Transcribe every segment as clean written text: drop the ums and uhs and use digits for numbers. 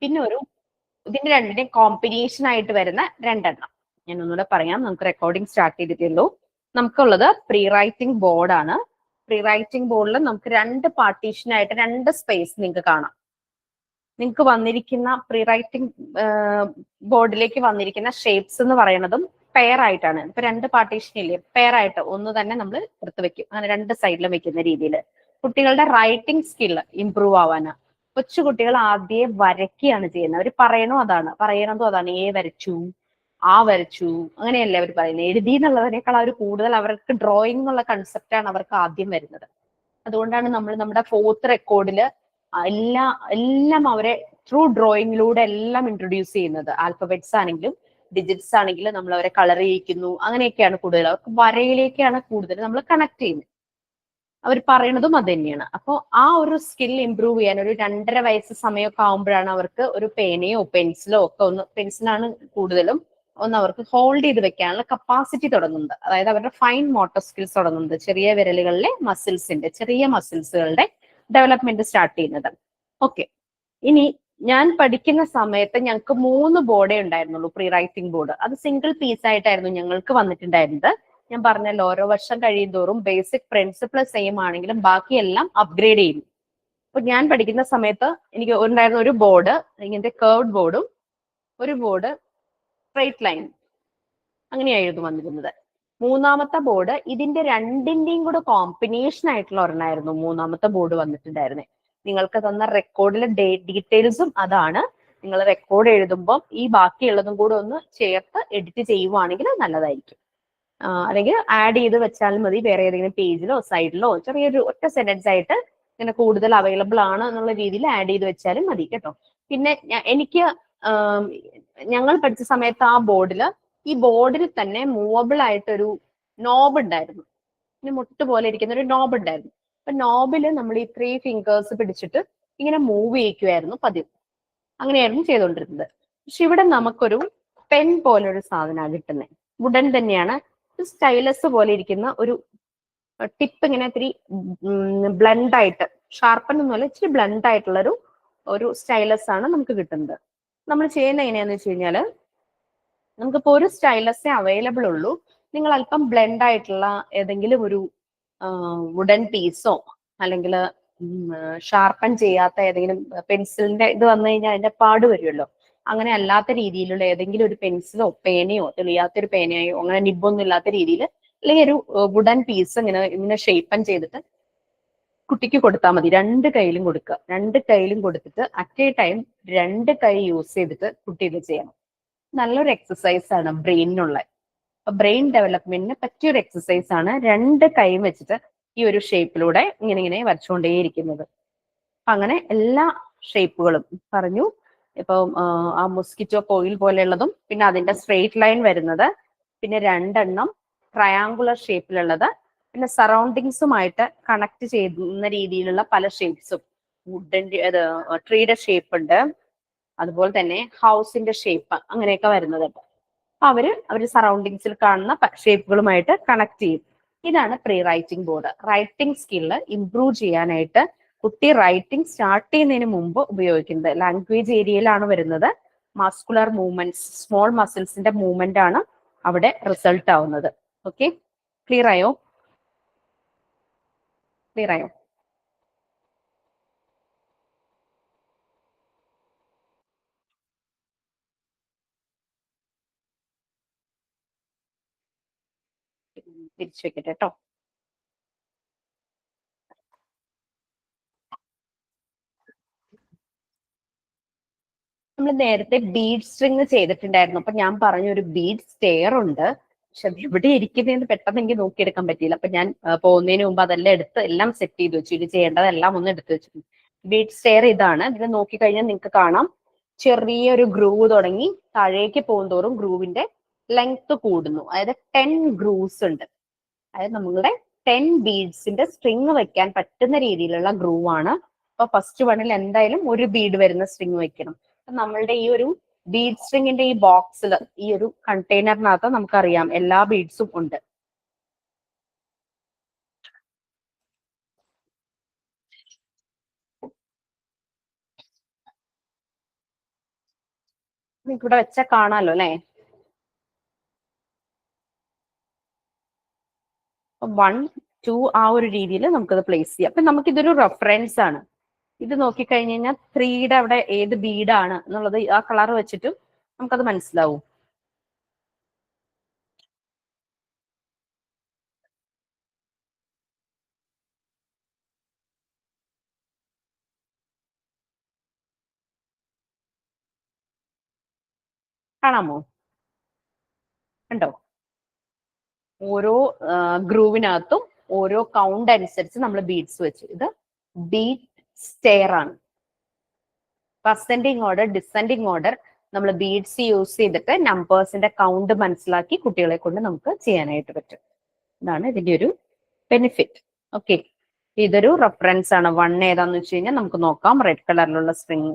പിന്നെ ഇതിന്റെ രണ്ടിന്റെയും കോമ്പിനേഷൻ ആയിട്ട് വരുന്ന രണ്ടെണ്ണം ഞാൻ ഒന്നുകൂടെ പറയാം. നമുക്ക് റെക്കോർഡിംഗ് സ്റ്റാർട്ട് ചെയ്തിട്ടുള്ളൂ. നമുക്കുള്ളത് പ്രീ റൈറ്റിംഗ് ബോർഡാണ്. പ്രീ റൈറ്റിംഗ് ബോർഡിൽ നമുക്ക് രണ്ട് പാർട്ടീഷനായിട്ട് രണ്ട് സ്പേസ് നിങ്ങൾക്ക് കാണാം. നിങ്ങൾക്ക് വന്നിരിക്കുന്ന പ്രീ റൈറ്റിംഗ് ബോർഡിലേക്ക് വന്നിരിക്കുന്ന ഷേപ്സ് എന്ന് പറയുന്നതും പെയർ ആയിട്ടാണ്. ഇപ്പൊ രണ്ട് പാർട്ടീഷൻ ഇല്ലേ, പെയർ ആയിട്ട് ഒന്ന് തന്നെ നമ്മൾ എടുത്ത് വെക്കും, അങ്ങനെ രണ്ട് സൈഡിലും വെക്കുന്ന രീതിയിൽ കുട്ടികളുടെ റൈറ്റിംഗ് സ്കില്ല് ഇംപ്രൂവ് ആവാനാ. കൊച്ചു കുട്ടികൾ ആദ്യം വരയ്ക്കുകയാണ് ചെയ്യുന്നത്. അവർ പറയണതും അതാണ്, എ വരച്ചു, ആ വരച്ചു, അങ്ങനെയല്ലേ അവർ പറയുന്നത്. എഴുതി എന്നുള്ളതിനേക്കാൾ അവർ കൂടുതൽ അവർക്ക് ഡ്രോയിങ് എന്നുള്ള കൺസെപ്റ്റാണ് അവർക്ക് ആദ്യം വരുന്നത്. അതുകൊണ്ടാണ് നമ്മൾ നമ്മുടെ ഫോർത്ത് റെക്കോർഡില് എല്ലാം അവരെ ത്രൂ ഡ്രോയിങ്ങിലൂടെ എല്ലാം ഇൻട്രൊഡ്യൂസ് ചെയ്യുന്നത്. ആൽഫബറ്റ്സ് ആണെങ്കിലും ഡിജിറ്റ്സ് ആണെങ്കിലും നമ്മൾ അവരെ കളർ ചെയ്യിക്കുന്നു, അങ്ങനെയൊക്കെയാണ് കൂടുതൽ. അവർക്ക് വരയിലേക്കാണ് കൂടുതൽ നമ്മൾ കണക്ട് ചെയ്യുന്നത്. അവർ പറയണതും അത് തന്നെയാണ്. അപ്പോൾ ആ ഒരു സ്കിൽ ഇംപ്രൂവ് ചെയ്യാൻ ഒരു 2.5 വയസ്സ് സമയമൊക്കെ ആകുമ്പോഴാണ് അവർക്ക് ഒരു പേനയോ പെൻസിലോ ഒക്കെ പെൻസിലാണ് കൂടുതലും അവർക്ക് ഹോൾഡ് ചെയ്ത് വെക്കാനുള്ള കപ്പാസിറ്റി തുടങ്ങുന്നത്. അതായത് അവരുടെ ഫൈൻ മോട്ടോർ സ്കിൽസ് തുടങ്ങുന്നത്, ചെറിയ വിരലുകളിലെ ചെറിയ മസിൽസുകളുടെ ഡെവലപ്മെന്റ് സ്റ്റാർട്ട് ചെയ്യുന്നത്. ഓക്കെ, ഇനി ഞാൻ പഠിക്കുന്ന സമയത്ത് ഞങ്ങൾക്ക് 3 ബോർഡേ ഉണ്ടായിരുന്നുള്ളൂ, പ്രീ റൈറ്റിംഗ് ബോർഡ്. അത് സിംഗിൾ പീസ് ആയിട്ടായിരുന്നു ഞങ്ങൾക്ക് വന്നിട്ടുണ്ടായിരുന്നത്. ഞാൻ പറഞ്ഞല്ലോ, ഓരോ വർഷം കഴിയുന്തോറും ബേസിക് പ്രിൻസിപ്പിൾ സെയിം ആണെങ്കിലും ബാക്കിയെല്ലാം അപ്ഗ്രേഡ് ചെയ്യും. അപ്പൊ ഞാൻ പഠിക്കുന്ന സമയത്ത് എനിക്ക് ഉണ്ടായിരുന്ന ഒരു ബോർഡ് ഇങ്ങനത്തെ കർവ്ഡ് ബോർഡും ഒരു ബോർഡ് സ്ട്രൈറ്റ് ലൈൻ, അങ്ങനെയായിരുന്നു വന്നിരുന്നത്. മൂന്നാമത്തെ ബോർഡ് ഇതിന്റെ രണ്ടിന്റെയും കൂടെ കോമ്പിനേഷൻ ആയിട്ടുള്ള ഒരെണ്ണമായിരുന്നു മൂന്നാമത്തെ ബോർഡ് വന്നിട്ടുണ്ടായിരുന്നത്. നിങ്ങൾക്ക് തന്ന റെക്കോർഡിലെ ഡീറ്റെയിൽസും അതാണ്. നിങ്ങൾ റെക്കോർഡ് എഴുതുമ്പോൾ ഈ ബാക്കിയുള്ളതും കൂടെ ഒന്ന് ചേർത്ത് എഡിറ്റ് ചെയ്യുവാണെങ്കിൽ നല്ലതായിരിക്കും. അല്ലെങ്കിൽ ആഡ് ചെയ്ത് വെച്ചാലും മതി, വേറെ ഏതെങ്കിലും പേജിലോ സൈഡിലോ ചെറിയൊരു ഒറ്റ സെന്റൻസ് ആയിട്ട് ഇങ്ങനെ കൂടുതൽ അവൈലബിൾ ആണ് എന്നുള്ള രീതിയിൽ ആഡ് ചെയ്ത് വെച്ചാലും മതി കേട്ടോ. പിന്നെ എനിക്ക് ഞങ്ങൾ പഠിച്ച സമയത്ത് ഈ ബോർഡിൽ തന്നെ മൂവബിൾ ആയിട്ടൊരു നോബ് ഉണ്ടായിരുന്നു. പിന്നെ മുട്ട് പോലെ ഇരിക്കുന്ന ഒരു നോബ് ഉണ്ടായിരുന്നു. അപ്പൊ നോബില് നമ്മൾ ഈ 3 ഫിംഗേഴ്സ് പിടിച്ചിട്ട് ഇങ്ങനെ മൂവ് ചെയ്യിക്കുമായിരുന്നു പതിവ്. അങ്ങനെയായിരുന്നു ചെയ്തുകൊണ്ടിരുന്നത്. പക്ഷെ ഇവിടെ നമുക്കൊരു പെൻ പോലെ ഒരു സാധനമാണ് കിട്ടുന്നത്. വുഡൻ തന്നെയാണ്. സ്റ്റൈലസ് പോലെ ഇരിക്കുന്ന ഒരു ടിപ്പ്, ഇങ്ങനെ ഇത്തിരി ബ്ലണ്ട് ആയിട്ട്, ഷാർപ്പൻ ഒന്നുമല്ല, ഇച്ചിരി ബ്ലണ്ട് ആയിട്ടുള്ള ഒരു സ്റ്റൈലസ് ആണ് നമുക്ക് കിട്ടുന്നത്. നമ്മൾ ചെയ്യുന്ന എങ്ങനെയാന്ന് വെച്ച് കഴിഞ്ഞാല്, നമുക്കിപ്പോ ഒരു സ്റ്റൈലസേ അവൈലബിൾ ഉള്ളൂ. നിങ്ങൾ അല്പം ബ്ലെൻഡ് ആയിട്ടുള്ള ഏതെങ്കിലും ഒരു വുഡൻ പീസോ അല്ലെങ്കിൽ ഷാർപ്പൻ ചെയ്യാത്ത ഏതെങ്കിലും പെൻസിലിന്റെ ഇത് വന്നു കഴിഞ്ഞാൽ അതിന്റെ പാട് വരുമല്ലോ, അങ്ങനെ അല്ലാത്ത രീതിയിലുള്ള ഏതെങ്കിലും ഒരു പെൻസിലോ പേനയോ, തെളിയാത്തൊരു പേനയോ, അങ്ങനെ നിബൊന്നും ഇല്ലാത്ത രീതിയിൽ, അല്ലെങ്കിൽ ഒരു വുഡൻ പീസ് ഇങ്ങനെ ഷേപ്പൻ ചെയ്തിട്ട് കുട്ടിക്ക് കൊടുത്താൽ മതി. 2 കൈയിലും കൊടുക്കുക. 2 കൈയിലും കൊടുത്തിട്ട് അറ്റ് എ ടൈം 2 കൈ യൂസ് ചെയ്തിട്ട് കുട്ടി ഇത് ചെയ്യണം. നല്ലൊരു എക്സസൈസ് ആണ് ബ്രെയിനിനുള്ള. ബ്രെയിൻ ഡെവലപ്മെന്റിന് പറ്റിയൊരു എക്സസൈസ് ആണ് 2 കൈയും വെച്ചിട്ട് ഈ ഒരു ഷേപ്പിലൂടെ ഇങ്ങനെ വരച്ചുകൊണ്ടേയിരിക്കുന്നത്. അങ്ങനെ എല്ലാ ഷേപ്പുകളും പറഞ്ഞു. ഇപ്പൊ ആ മൊസ്കിറ്റോ കോയിൽ പോലെയുള്ളതും, പിന്നെ അതിന്റെ സ്ട്രെയിറ്റ് ലൈൻ വരുന്നത്, പിന്നെ 2 എണ്ണം ട്രയാങ്കുലർ ഷേപ്പിലുള്ളത്, പിന്നെ സറൗണ്ടിങ്സുമായിട്ട് കണക്ട് ചെയ്യുന്ന രീതിയിലുള്ള പല ഷേപ്സും, വുഡിന്റെ ട്രീയുടെ ഷേപ്പ് ഉണ്ട്, അതുപോലെ തന്നെ ഹൗസിന്റെ ഷേപ്പ്, അങ്ങനെയൊക്കെ വരുന്നത്. അപ്പൊ അവര് സറൗണ്ടിങ്സിൽ കാണുന്ന ഷേപ്പുകളുമായിട്ട് കണക്ട് ചെയ്യും. ഇതാണ് pre writing board. Writing skill improve ചെയ്യാനായിട്ട് കുട്ടി റൈറ്റിംഗ് സ്റ്റാർട്ട് ചെയ്യുന്നതിന് മുമ്പ് ഉപയോഗിക്കുന്നത്. ലാംഗ്വേജ് ഏരിയയിലാണ് വരുന്നത്. മസ്കുലർ മൂവ്മെന്റ്സ്, സ്മോൾ മസിൽസിന്റെ മൂവ്മെന്റ് ആണ് അവിടെ റിസൾട്ട് ആവുന്നത്. ഓക്കെ, ക്ലിയർ ആയോ? ക്ലിയർ ആയോ? തിരിച്ചു വെക്കട്ടെ കേട്ടോ. നമ്മൾ നേരത്തെ ബീഡ് സ്ട്രിങ് ചെയ്തിട്ടുണ്ടായിരുന്നു. അപ്പൊ ഞാൻ പറഞ്ഞ ഒരു ബീഡ് സ്റ്റെയർ ഉണ്ട്, പക്ഷെ അത് എവിടെ ഇരിക്കുന്നതെന്ന് പെട്ടെന്ന് എനിക്ക് നോക്കിയെടുക്കാൻ പറ്റിയില്ല. അപ്പൊ ഞാൻ പോകുന്നതിന് മുമ്പ് അതെല്ലാം എടുത്ത് എല്ലാം സെറ്റ് ചെയ്ത് വെച്ചു. ഇത് ചെയ്യേണ്ടതെല്ലാം ഒന്ന് എടുത്ത് വെച്ചു. ബീഡ് സ്റ്റെയർ ഇതാണ്. ഇതിൽ നോക്കിക്കഴിഞ്ഞാൽ നിങ്ങൾക്ക് കാണാം, ചെറിയൊരു ഗ്രൂവ് തുടങ്ങി താഴേക്ക് പോകുന്തോറും ഗ്രൂവിന്റെ ലെങ്ത് കൂടുന്നു. അതായത് 10 ഗ്രൂവ്സ് ഉണ്ട്. അതായത് നമ്മളുടെ 10 ബീഡ്സിന്റെ സ്ട്രിങ് വെക്കാൻ പറ്റുന്ന രീതിയിലുള്ള ഗ്രൂവ് ആണ്. അപ്പൊ ഫസ്റ്റ് വണ്ണിൽ എന്തായാലും ഒരു ബീഡ് വരുന്ന സ്ട്രിങ് വെക്കണം. നമ്മളുടെ ഈ ഒരു ബീഡ് സ്ട്രിങ്ങിന്റെ ഈ ബോക്സിൽ, ഈ ഒരു കണ്ടെയ്നറിനകത്ത് നമുക്കറിയാം എല്ലാ ബീഡ്സും ഉണ്ട്. നിങ്ങൾക്ക് ഇവിടെ വെച്ചാൽ കാണാമല്ലോ അല്ലെ. 1, 2 ആ ഒരു രീതിയിൽ നമുക്കത് പ്ലേസ് ചെയ്യാം. അപ്പൊ നമുക്കിതൊരു റെഫറൻസ് ആണ്. ഇത് നോക്കിക്കഴിഞ്ഞ് കഴിഞ്ഞാൽ 3യുടെ അവിടെ ഏത് ബീഡാണ് എന്നുള്ളത് ആ കളർ വെച്ചിട്ടും നമുക്കത് മനസ്സിലാവും. കാണാമോ? കണ്ടോ? ഓരോ ഗ്രൂവിനകത്തും ഓരോ കൗണ്ട് അനുസരിച്ച് നമ്മൾ ബീഡ്സ് വെച്ചു. ഇത് ബീഡ് സ്റ്റെയർ ആണ്. അസെൻഡിങ് ഓർഡർ, ഡിസെൻഡിങ് ഓർഡർ നമ്മൾ ബീഡ്സ് യൂസ് ചെയ്തിട്ട് നമ്പേഴ്സിന്റെ കൗണ്ട് മനസ്സിലാക്കി കുട്ടികളെ കൊണ്ട് നമുക്ക് ചെയ്യാനായിട്ട് പറ്റും. ഇതാണ് ഇതിന്റെ ഒരു ബെനിഫിറ്റ്. ഓക്കെ, ഇതൊരു റെഫറൻസ് ആണ്. 1 ഏതാന്ന് വെച്ച് കഴിഞ്ഞാൽ നമുക്ക് നോക്കാം. റെഡ് കളറിലുള്ള സ്ട്രിങ്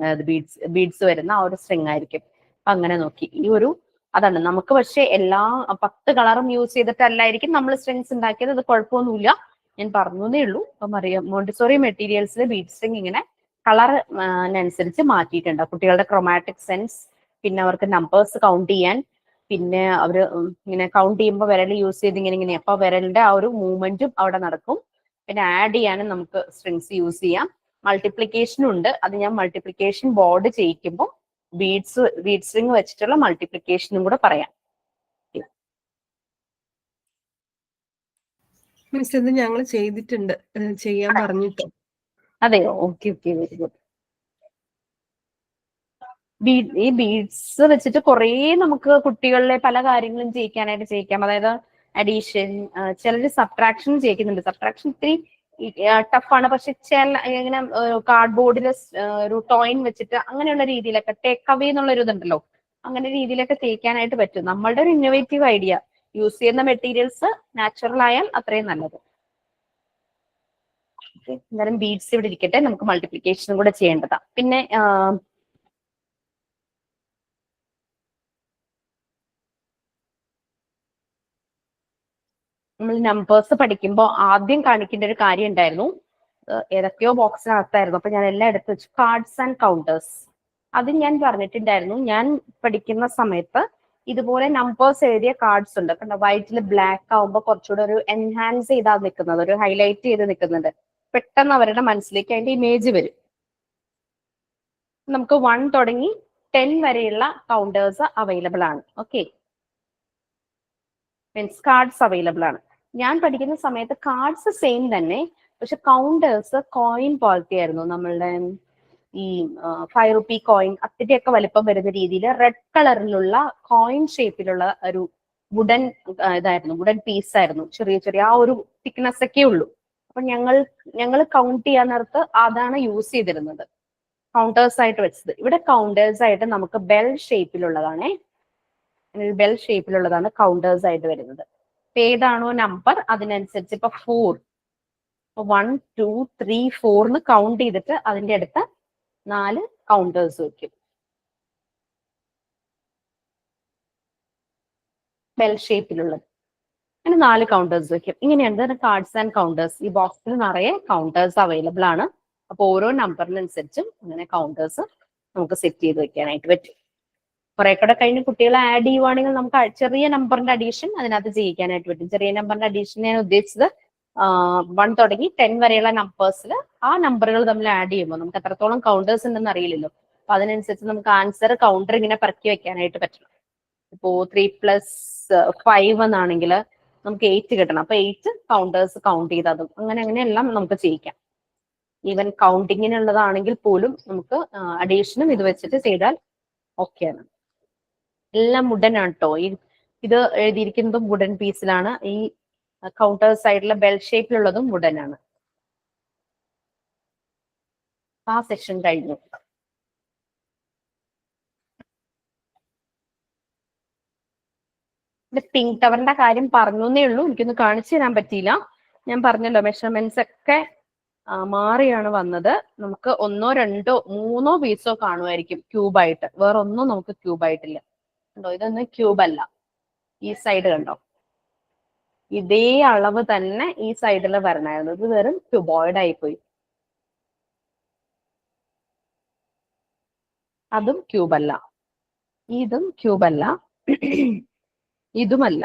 ബീഡ്സ് വരുന്ന ആ ഒരു സ്ട്രിങ് ആയിരിക്കും. അങ്ങനെ നോക്കി ഈ ഒരു അതാണ് നമുക്ക്. പക്ഷെ എല്ലാ 10 കളറും യൂസ് ചെയ്തിട്ടല്ലായിരിക്കും നമ്മൾ സ്ട്രിങ്സ് ഉണ്ടാക്കിയത്. അത് കുഴപ്പമൊന്നുമില്ല, ഞാൻ പറഞ്ഞേ ഉള്ളൂ. അപ്പം അറിയാം, മോണ്ടിസോറി മെറ്റീരിയൽസിൽ ബീഡ് സ്ട്രിങ് ഇങ്ങനെ കളർ അനുസരിച്ച് മാറ്റിയിട്ടുണ്ട്. കുട്ടികളുടെ ക്രോമാറ്റിക് സെൻസ്, പിന്നെ അവർക്ക് നമ്പേഴ്സ് കൗണ്ട് ചെയ്യാൻ, പിന്നെ അവര് ഇങ്ങനെ കൗണ്ട് ചെയ്യുമ്പോൾ വിരൽ യൂസ് ചെയ്ത് ഇങ്ങനെ അപ്പൊ വിരലിന്റെ ആ ഒരു മൂവ്മെന്റും അവിടെ നടക്കും. പിന്നെ ആഡ് ചെയ്യാനും നമുക്ക് സ്ട്രിങ്സ് യൂസ് ചെയ്യാം. മൾട്ടിപ്ലിക്കേഷനും ഉണ്ട്. അത് ഞാൻ മൾട്ടിപ്ലിക്കേഷൻ ബോർഡ് ചെയ്യിക്കുമ്പോൾ ബീഡ് സ്ട്രിങ് വെച്ചിട്ടുള്ള മൾട്ടിപ്ലിക്കേഷനും കൂടെ പറയാം. മിസ്, ഇത് ഞങ്ങൾ ചെയ്തിട്ടുണ്ട്, ചെയ്യാൻ പറഞ്ഞിട്ട്. അതെയോ? Okay okay, very good. ഈ ബീഡ്സ് വെച്ചിട്ട് കുറേ നമുക്ക് കുട്ടികളിലെ പല കാര്യങ്ങളും ചെയ്യിക്കാം. അതായത് അഡീഷൻ, ചിലര് സബ്ട്രാക്ഷൻ ചെയ്യിക്കുന്നുണ്ട്. സബ്ട്രാക്ഷൻ ഇത്തിരി ടഫാണ്. പക്ഷെ ചില ഇങ്ങനെ കാർഡ് ബോർഡിൽ ഒരു ടോയിൻ വെച്ചിട്ട് അങ്ങനെയുള്ള രീതിയിലൊക്കെ ടേക്ക് അവേ എന്നുള്ള ഒരു ഇതുണ്ടല്ലോ, അങ്ങനെ രീതിയിലൊക്കെ തേക്കാനായിട്ട് പറ്റും. നമ്മളുടെ ഒരു ഇന്നോവേറ്റീവ് ഐഡിയ. യൂസ് ചെയ്യുന്ന മെറ്റീരിയൽസ് നാച്ചുറൽ ആയാൽ അത്രയും നല്ലത്. എന്തായാലും ബീഡ്സ് ഇവിടെ ഇരിക്കട്ടെ, നമുക്ക് മൾട്ടിപ്ലിക്കേഷനും കൂടെ ചെയ്യേണ്ടതാ. പിന്നെ നമ്മൾ നമ്പേഴ്സ് പഠിക്കുമ്പോൾ ആദ്യം കാണിക്കേണ്ട ഒരു കാര്യം ഉണ്ടായിരുന്നു. ഏതൊക്കെയോ ബോക്സിനകത്തായിരുന്നു. അപ്പൊ ഞാൻ എല്ലാം എടുത്ത് വെച്ചു. Cards and counters. അത് ഞാൻ പറഞ്ഞിട്ടുണ്ടായിരുന്നു. ഞാൻ പഠിക്കുന്ന സമയത്ത് ഇതുപോലെ നമ്പേഴ്സ് എഴുതിയ കാർഡ്സ് ഉണ്ട്. കണ്ടോ, വൈറ്റിൽ ബ്ലാക്ക് ആവുമ്പോൾ കുറച്ചുകൂടെ ഒരു എൻഹാൻസ് ചെയ്താ നിൽക്കുന്നത്, ഒരു ഹൈലൈറ്റ് ചെയ്ത് നിൽക്കുന്നുണ്ട്. പെട്ടെന്ന് അവരുടെ മനസ്സിലേക്ക് അതിന്റെ ഇമേജ് വരും. നമുക്ക് 1 തുടങ്ങി 10 വരെയുള്ള കൗണ്ടേഴ്സ് അവൈലബിൾ ആണ്. ഓക്കെ, മീൻസ് കാർഡ്സ് അവൈലബിൾ ആണ്. ഞാൻ പഠിക്കുന്ന സമയത്ത് കാർഡ്സ് സെയിം തന്നെ, പക്ഷെ കൗണ്ടേഴ്സ് കോയിൻ പോലത്തെ ആയിരുന്നു. നമ്മളുടെ ഈ 5 റുപ്പി കോയിൻ അത്തിന്റെയൊക്കെ വലിപ്പം വരുന്ന രീതിയിൽ റെഡ് കളറിലുള്ള കോയിൻ ഷേപ്പിലുള്ള ഒരു വുഡൻ ഇതായിരുന്നു, വുഡൻ പീസ് ആയിരുന്നു. ചെറിയ ചെറിയ ആ ഒരു തിക്നെസ് ഒക്കെ ഉള്ളൂ. അപ്പൊ ഞങ്ങൾ കൗണ്ട് ചെയ്യാൻ നേരത്ത് അതാണ് യൂസ് ചെയ്തിരുന്നത്, കൗണ്ടേഴ്സ് ആയിട്ട് വെച്ചത്. ഇവിടെ കൗണ്ടേഴ്സ് ആയിട്ട് നമുക്ക് ബെൽ ഷേപ്പിലുള്ളതാണേ. ബെൽ ഷേപ്പിലുള്ളതാണ് കൗണ്ടേഴ്സ് ആയിട്ട് വരുന്നത്. ഏതാണോ നമ്പർ അതിനനുസരിച്ച് ഇപ്പൊ 4, 1, 2, 3, 4 കൗണ്ട് ചെയ്തിട്ട് അതിന്റെ അടുത്ത് 4 കൗണ്ടേഴ്സ് വെക്കും. ബെൽ ഷേപ്പിലുള്ളത് അങ്ങനെ 4 കൗണ്ടേഴ്സ് വെക്കും. ഇങ്ങനെയാണ് കാർഡ്സ് ആൻഡ് കൗണ്ടേഴ്സ്. ഈ ബോക്സിൽ നിറയെ കൗണ്ടേഴ്സ് അവൈലബിൾ ആണ്. അപ്പൊ ഓരോ നമ്പറിനനുസരിച്ചും അങ്ങനെ കൗണ്ടേഴ്സ് നമുക്ക് സെറ്റ് ചെയ്ത് വെക്കാനായിട്ട് പറ്റും. കുറെ കൂടെ കഴിഞ്ഞ് കുട്ടികളെ ആഡ് ചെയ്യുവാണെങ്കിൽ നമുക്ക് ചെറിയ നമ്പറിന്റെ അഡീഷൻ അതിനകത്ത് ചെയ്യിക്കാനായിട്ട് പറ്റും. ചെറിയ നമ്പറിന്റെ അഡീഷൻ ഞാൻ ഉദ്ദേശിച്ചത് 1 തുടങ്ങി 10 വരെയുള്ള നമ്പേഴ്സിൽ ആ നമ്പറുകൾ തമ്മിൽ ആഡ് ചെയ്യുമ്പോൾ നമുക്ക് എത്രത്തോളം കൗണ്ടേഴ്സ് ഉണ്ടെന്ന് അറിയില്ലല്ലോ. അപ്പൊ അതിനനുസരിച്ച് നമുക്ക് ആൻസർ കൗണ്ടർ ഇങ്ങനെ പറക്കി വെക്കാനായിട്ട് പറ്റണം. ഇപ്പോ 3+5 എന്നാണെങ്കിൽ നമുക്ക് 8 കിട്ടണം. അപ്പൊ 8 കൗണ്ടേഴ്സ് കൗണ്ട് ചെയ്തതും അങ്ങനെയെല്ലാം നമുക്ക് ചെയ്യിക്കാം. ഈവൻ കൗണ്ടിങ്ങിനുള്ളതാണെങ്കിൽ പോലും നമുക്ക് അഡീഷനും ഇത് വെച്ചിട്ട് ചെയ്താൽ ഓക്കെയാണ്. എല്ലാം വുഡൻ ആണ് കേട്ടോ. ഇത് എഴുതിയിരിക്കുന്നതും വുഡൻ പീസിലാണ്. ഈ കൗണ്ടർ സൈഡിലെ ബെൽ ഷേപ്പിലുള്ളതും വുഡൻ ആണ്. ആ സെക്ഷൻ കഴിഞ്ഞു. പിങ്ക് ടവറിന്റെ കാര്യം പറഞ്ഞേ ഉള്ളൂ, എനിക്കൊന്ന് കാണിച്ചു തരാൻ പറ്റിയില്ല. ഞാൻ പറഞ്ഞല്ലോ മെഷർമെന്റ്സ് ഒക്കെ മാറിയാണ് വന്നത്. നമുക്ക് 1, 2, 3 പീസോ കാണുമായിരിക്കും ക്യൂബായിട്ട്. വേറെ ഒന്നും നമുക്ക് ക്യൂബായിട്ടില്ല. കണ്ടോ, ഇതൊന്നും ക്യൂബ് അല്ല. ഈ സൈഡ് കണ്ടോ, ഇതേ അളവ് തന്നെ ഈ സൈഡിൽ വരണമായിരുന്നു. ഇത് വെറും ക്യൂബോയിഡ് ആയിപ്പോയി. അതും ക്യൂബ് അല്ല. ഇതും ക്യൂബല്ല, ഇതുമല്ല,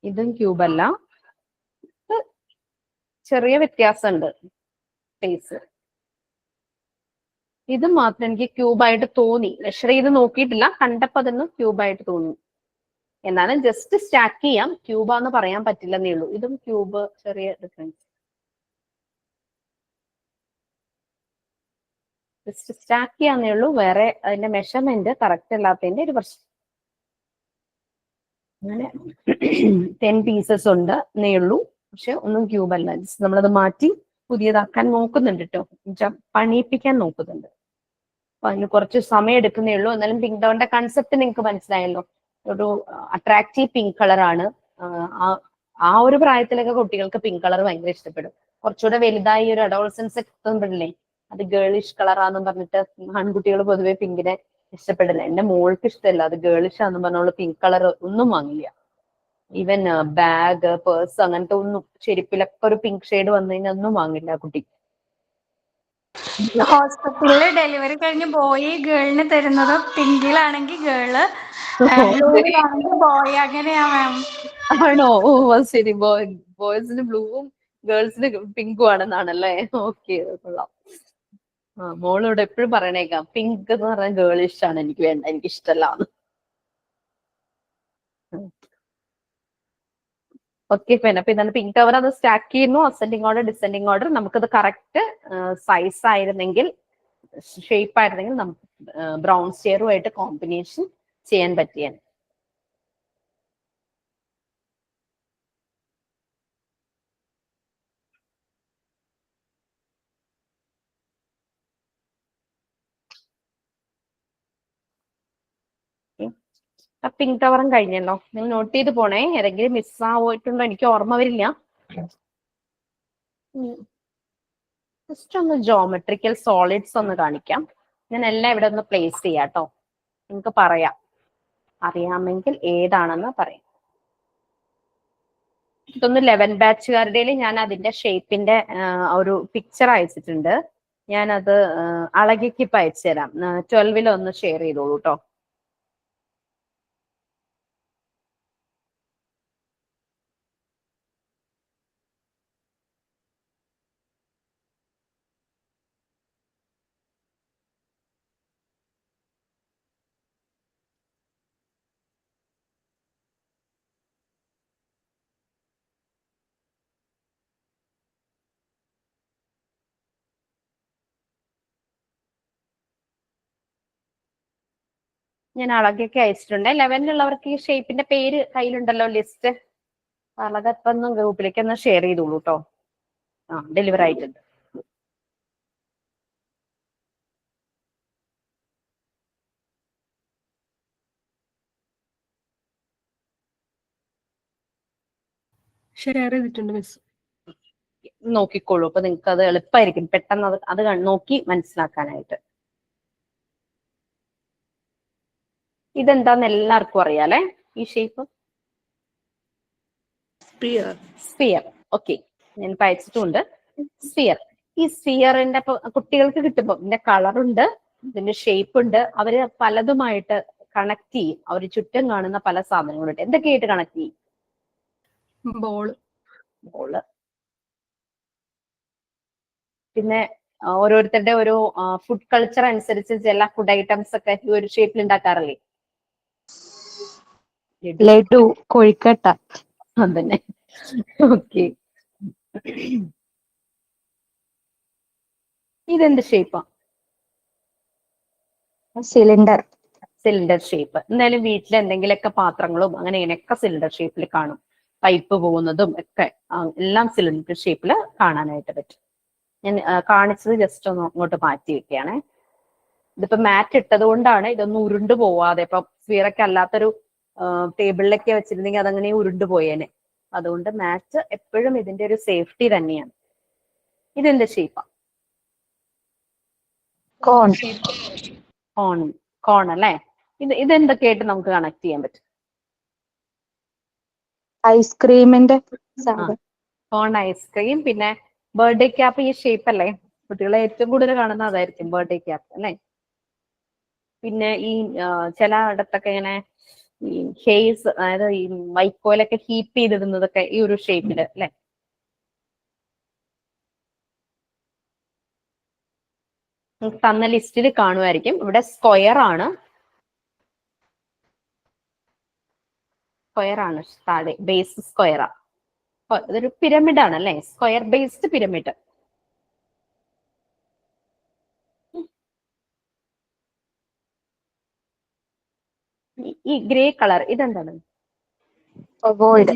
ഇതും ക്യൂബല്ല. ചെറിയ വ്യത്യാസമുണ്ട് സ്പേസ്. ഇത് മാത്രം എനിക്ക് ക്യൂബായിട്ട് തോന്നി. മെഷർ ചെയ്ത് നോക്കിയിട്ടില്ല, കണ്ടപ്പോ അതൊന്ന് ക്യൂബായിട്ട് തോന്നി. എന്നാലും ജസ്റ്റ് സ്റ്റാക്ക് ചെയ്യാം, ക്യൂബാന്ന് പറയാൻ പറ്റില്ലെന്നേ ഉള്ളൂ. ഇതും ക്യൂബ്, ചെറിയ ഡിഫറൻസ്. ജസ്റ്റ് സ്റ്റാക്ക് ചെയ്യാന്നേ ഉള്ളൂ, വേറെ അതിന്റെ മെഷർമെന്റ് കറക്റ്റ് അല്ലാത്തതിന്റെ ഒരു പ്രശ്നം. അങ്ങനെ 10 പീസസ് ഉണ്ട് എന്നേ ഉള്ളൂ, പക്ഷെ ഒന്നും ക്യൂബ് അല്ല. ജസ്റ്റ് നമ്മളത് മാറ്റി പുതിയതാക്കാൻ നോക്കുന്നുണ്ട് കേട്ടോ, പണിയിപ്പിക്കാൻ നോക്കുന്നുണ്ട്. അപ്പൊ അതിന് കുറച്ച് സമയം എടുക്കുന്നേ ഉള്ളൂ. എന്നാലും പിങ്ക് ഡോണിന്റെ കൺസെപ്റ്റ് നിങ്ങൾക്ക് മനസ്സിലായല്ലോ. ഒരു അട്രാക്റ്റീവ് പിങ്ക് കളറാണ്. ആ ഒരു പ്രായത്തിലൊക്കെ കുട്ടികൾക്ക് പിങ്ക് കളർ ഭയങ്കര ഇഷ്ടപ്പെടും. കുറച്ചുകൂടെ വലുതായി ഒരു അഡോളസൻസ് എത്തുമ്പോഴല്ലേ അത് ഗേളിഷ് കളറാന്നും പറഞ്ഞിട്ട് ആൺകുട്ടികൾ പൊതുവെ പിങ്കിനെ ഇഷ്ടപ്പെടില്ല. എന്റെ മോൾക്ക് ഇഷ്ടമല്ല, അത് ഗേളിഷ് ആണെന്ന് പറഞ്ഞോളൂ പിങ്ക് കളർ ഒന്നും വാങ്ങില്ല. ഈവൻ ബാഗ്, പേഴ്സ് അങ്ങനത്തെ ഒന്നും, ചെരുപ്പിലൊക്കെ ഒരു പിങ്ക് ഷെയ്ഡ് വന്നു കഴിഞ്ഞാൽ ഒന്നും വാങ്ങില്ല കുട്ടി. ഹോസ്പിറ്റലില് ഡെലിവറി കഴിഞ്ഞ് ബോയ് ഗേളിന് തരുന്നത് പിങ്കിലാണെങ്കിൽ ഗേള്, ബ്ലൂവിലാണെങ്കിൽ ബോയ്, അങ്ങനെയാ മാം. ആണോ? ഓ ശരി. ബോയ്സിന് ബ്ലൂവും ഗേൾസിന് പിങ്കും ആണെന്നാണല്ലേ? ഓക്കെ, കൊള്ളാം. മോളിവിടെ എപ്പോഴും പറയണേക്കാം പിങ്ക് എന്ന് പറഞ്ഞാൽ ഗേളിഷ് ആണ്, എനിക്ക് വേണ്ട, എനിക്ക് ഇഷ്ടമല്ല. Okay fine. അപ്പൊ ഇതാണ് പിങ്ക് കവർ. അത് സ്റ്റാക്ക് ചെയ്യുന്നു, അസെൻഡിങ് ഓർഡർ, ഡിസെൻഡിങ് ഓർഡർ. നമുക്കത് കറക്റ്റ് സൈസ് ആയിരുന്നെങ്കിൽ, ഷേപ്പ് ആയിരുന്നെങ്കിൽ നമുക്ക് ബ്രൗൺ സ്റ്റെയറുമായിട്ട് കോമ്പിനേഷൻ ചെയ്യാൻ പറ്റിയാണ്. പിങ്ക് കവറും കഴിഞ്ഞല്ലോ. നിങ്ങൾ നോട്ട് ചെയ്ത് പോണേ, ഏതെങ്കിലും മിസ് ആവുമായിട്ടുണ്ടോ എനിക്ക് ഓർമ്മ വരില്ല. ജസ്റ്റ് ഒന്ന് ജോമെട്രിക്കൽ സോളിഡ്സ് ഒന്ന് കാണിക്കാം. ഞാൻ എല്ലാം ഇവിടെ ഒന്ന് പ്ലേസ് ചെയ്യാം കേട്ടോ, നിങ്ങൾക്ക് പറയാം, അറിയാമെങ്കിൽ ഏതാണെന്ന് പറയാം. ഇതൊന്ന് 11 ബാച്ചുകാരുടെ ഞാൻ അതിന്റെ ഷേപ്പിന്റെ ഒരു പിക്ചർ അയച്ചിട്ടുണ്ട്. ഞാനത് അളകിക്ക് ഇപ്പൊ അയച്ചു തരാം. 12 ഒന്ന് ഷെയർ ചെയ്തോളൂ കേട്ടോ. ഞാൻ അളകൊക്കെ അയച്ചിട്ടുണ്ട്. 11 ഈ ഷേപ്പിന്റെ പേര് കയ്യിലുണ്ടല്ലോ, ലിസ്റ്റ്. അളകപ്പം ഒന്ന് ഗ്രൂപ്പിലേക്ക് ഒന്ന് ഷെയർ ചെയ്തോളൂ കേട്ടോ. ഡെലിവർ ആയിട്ടുണ്ട്. ഷെയർ ചെയ്തിട്ടുണ്ട് മിസ്. നോക്കിക്കോളൂ, അപ്പൊ നിങ്ങൾക്ക് അത് എളുപ്പമായിരിക്കും, പെട്ടെന്ന് അത് നോക്കി മനസ്സിലാക്കാനായിട്ട്. ഇതെന്താന്ന് എല്ലാവർക്കും അറിയാലേ, ഈ ഷേപ്പ് സ്ഫിയർ. ഓക്കെ, ഞാൻ അയച്ചിട്ടുണ്ട് സ്ഫിയർ. ഈ സ്ഫിയറിന്റെ കുട്ടികൾക്ക് കിട്ടുമ്പോ ഇതിന്റെ കളറുണ്ട്, ഇതിന്റെ ഷേപ്പ് ഉണ്ട്, അവര് പലതുമായിട്ട് കണക്ട് ചെയ്യും. അവര് ചുറ്റും കാണുന്ന പല സാധനങ്ങളുണ്ട്. എന്തൊക്കെയായിട്ട് കണക്ട് ചെയ്യും? ബോള്, പിന്നെ ഓരോരുത്തരുടെ ഒരു ഫുഡ് കൾച്ചർ അനുസരിച്ച് ചില ഫുഡ് ഐറ്റംസ് ഒക്കെ ഈ ഒരു ഷേപ്പിൽ ഉണ്ടാക്കാറില്ലേ? ലഡു, കൊഴുക്കട്ട. അതന്നെ. ഓക്കെ, ഇതെന്ത് ഷേപ്പാ? സിലിണ്ടർ. Cylinder shape. എന്തായാലും വീട്ടിൽ എന്തെങ്കിലുമൊക്കെ പാത്രങ്ങളും അങ്ങനെ ഇങ്ങനെയൊക്കെ സിലിണ്ടർ ഷേപ്പിൽ കാണും. പൈപ്പ് പോകുന്നതും ഒക്കെ എല്ലാം സിലിണ്ടർ ഷേപ്പിൽ കാണാനായിട്ട് പറ്റും. ഞാൻ കാണിച്ചത് ജസ്റ്റ് ഒന്ന് അങ്ങോട്ട് മാറ്റി വെക്കുകയാണേ. ഇതിപ്പോ മാറ്റ് ഇട്ടത് കൊണ്ടാണ് ഇതൊന്നും ഉരുണ്ടു പോവാതെ. ഇപ്പൊ സ്ഫിയറൊക്കെ അല്ലാത്തൊരു ടേബിളിലൊക്കെ വെച്ചിരുന്നെങ്കിൽ അതങ്ങനെ ഉരുണ്ടു പോയേനെ. അതുകൊണ്ട് മാറ്റ് എപ്പോഴും ഇതിന്റെ ഒരു സേഫ്റ്റി തന്നെയാണ്. ഇതെന്ത് ഷേപ്പാ? കോൺ. കോൺ അല്ലേ? ഇതെന്തൊക്കെയായിട്ട് നമുക്ക് കണക്ട് ചെയ്യാൻ പറ്റും? ഐസ്ക്രീമിന്റെ കോൺ, ഐസ്ക്രീം, പിന്നെ ബർത്ത്ഡേ ക്യാപ്പ്. ഈ ഷേപ്പ് അല്ലേ കുട്ടികളെ ഏറ്റവും കൂടുതൽ കാണുന്ന അതായിരിക്കും, ബർത്ത്ഡേ ക്യാപ്പ് അല്ലേ? പിന്നെ ഈ ചില ഇടത്തൊക്കെ ഇങ്ങനെ ഈ ഹെയ്സ്, അതായത് ഈ വൈക്കോലൊക്കെ ഹീപ്പ് ചെയ്തിടുന്നതൊക്കെ ഈ ഒരു ഷേപ്പില് അല്ലെ. തന്ന ലിസ്റ്റിൽ കാണുമായിരിക്കും. ഇവിടെ സ്ക്വയർ ആണ്, താഴെ ബേസ് സ്ക്വയറാ. ഇതൊരു പിരമിഡ് ആണ് അല്ലെ, സ്ക്വയർ ബേസ്ഡ് പിരമിഡ്. ഈ ഗ്രേ കളർ ഇതെന്താണ്? ഒവോയിഡ്.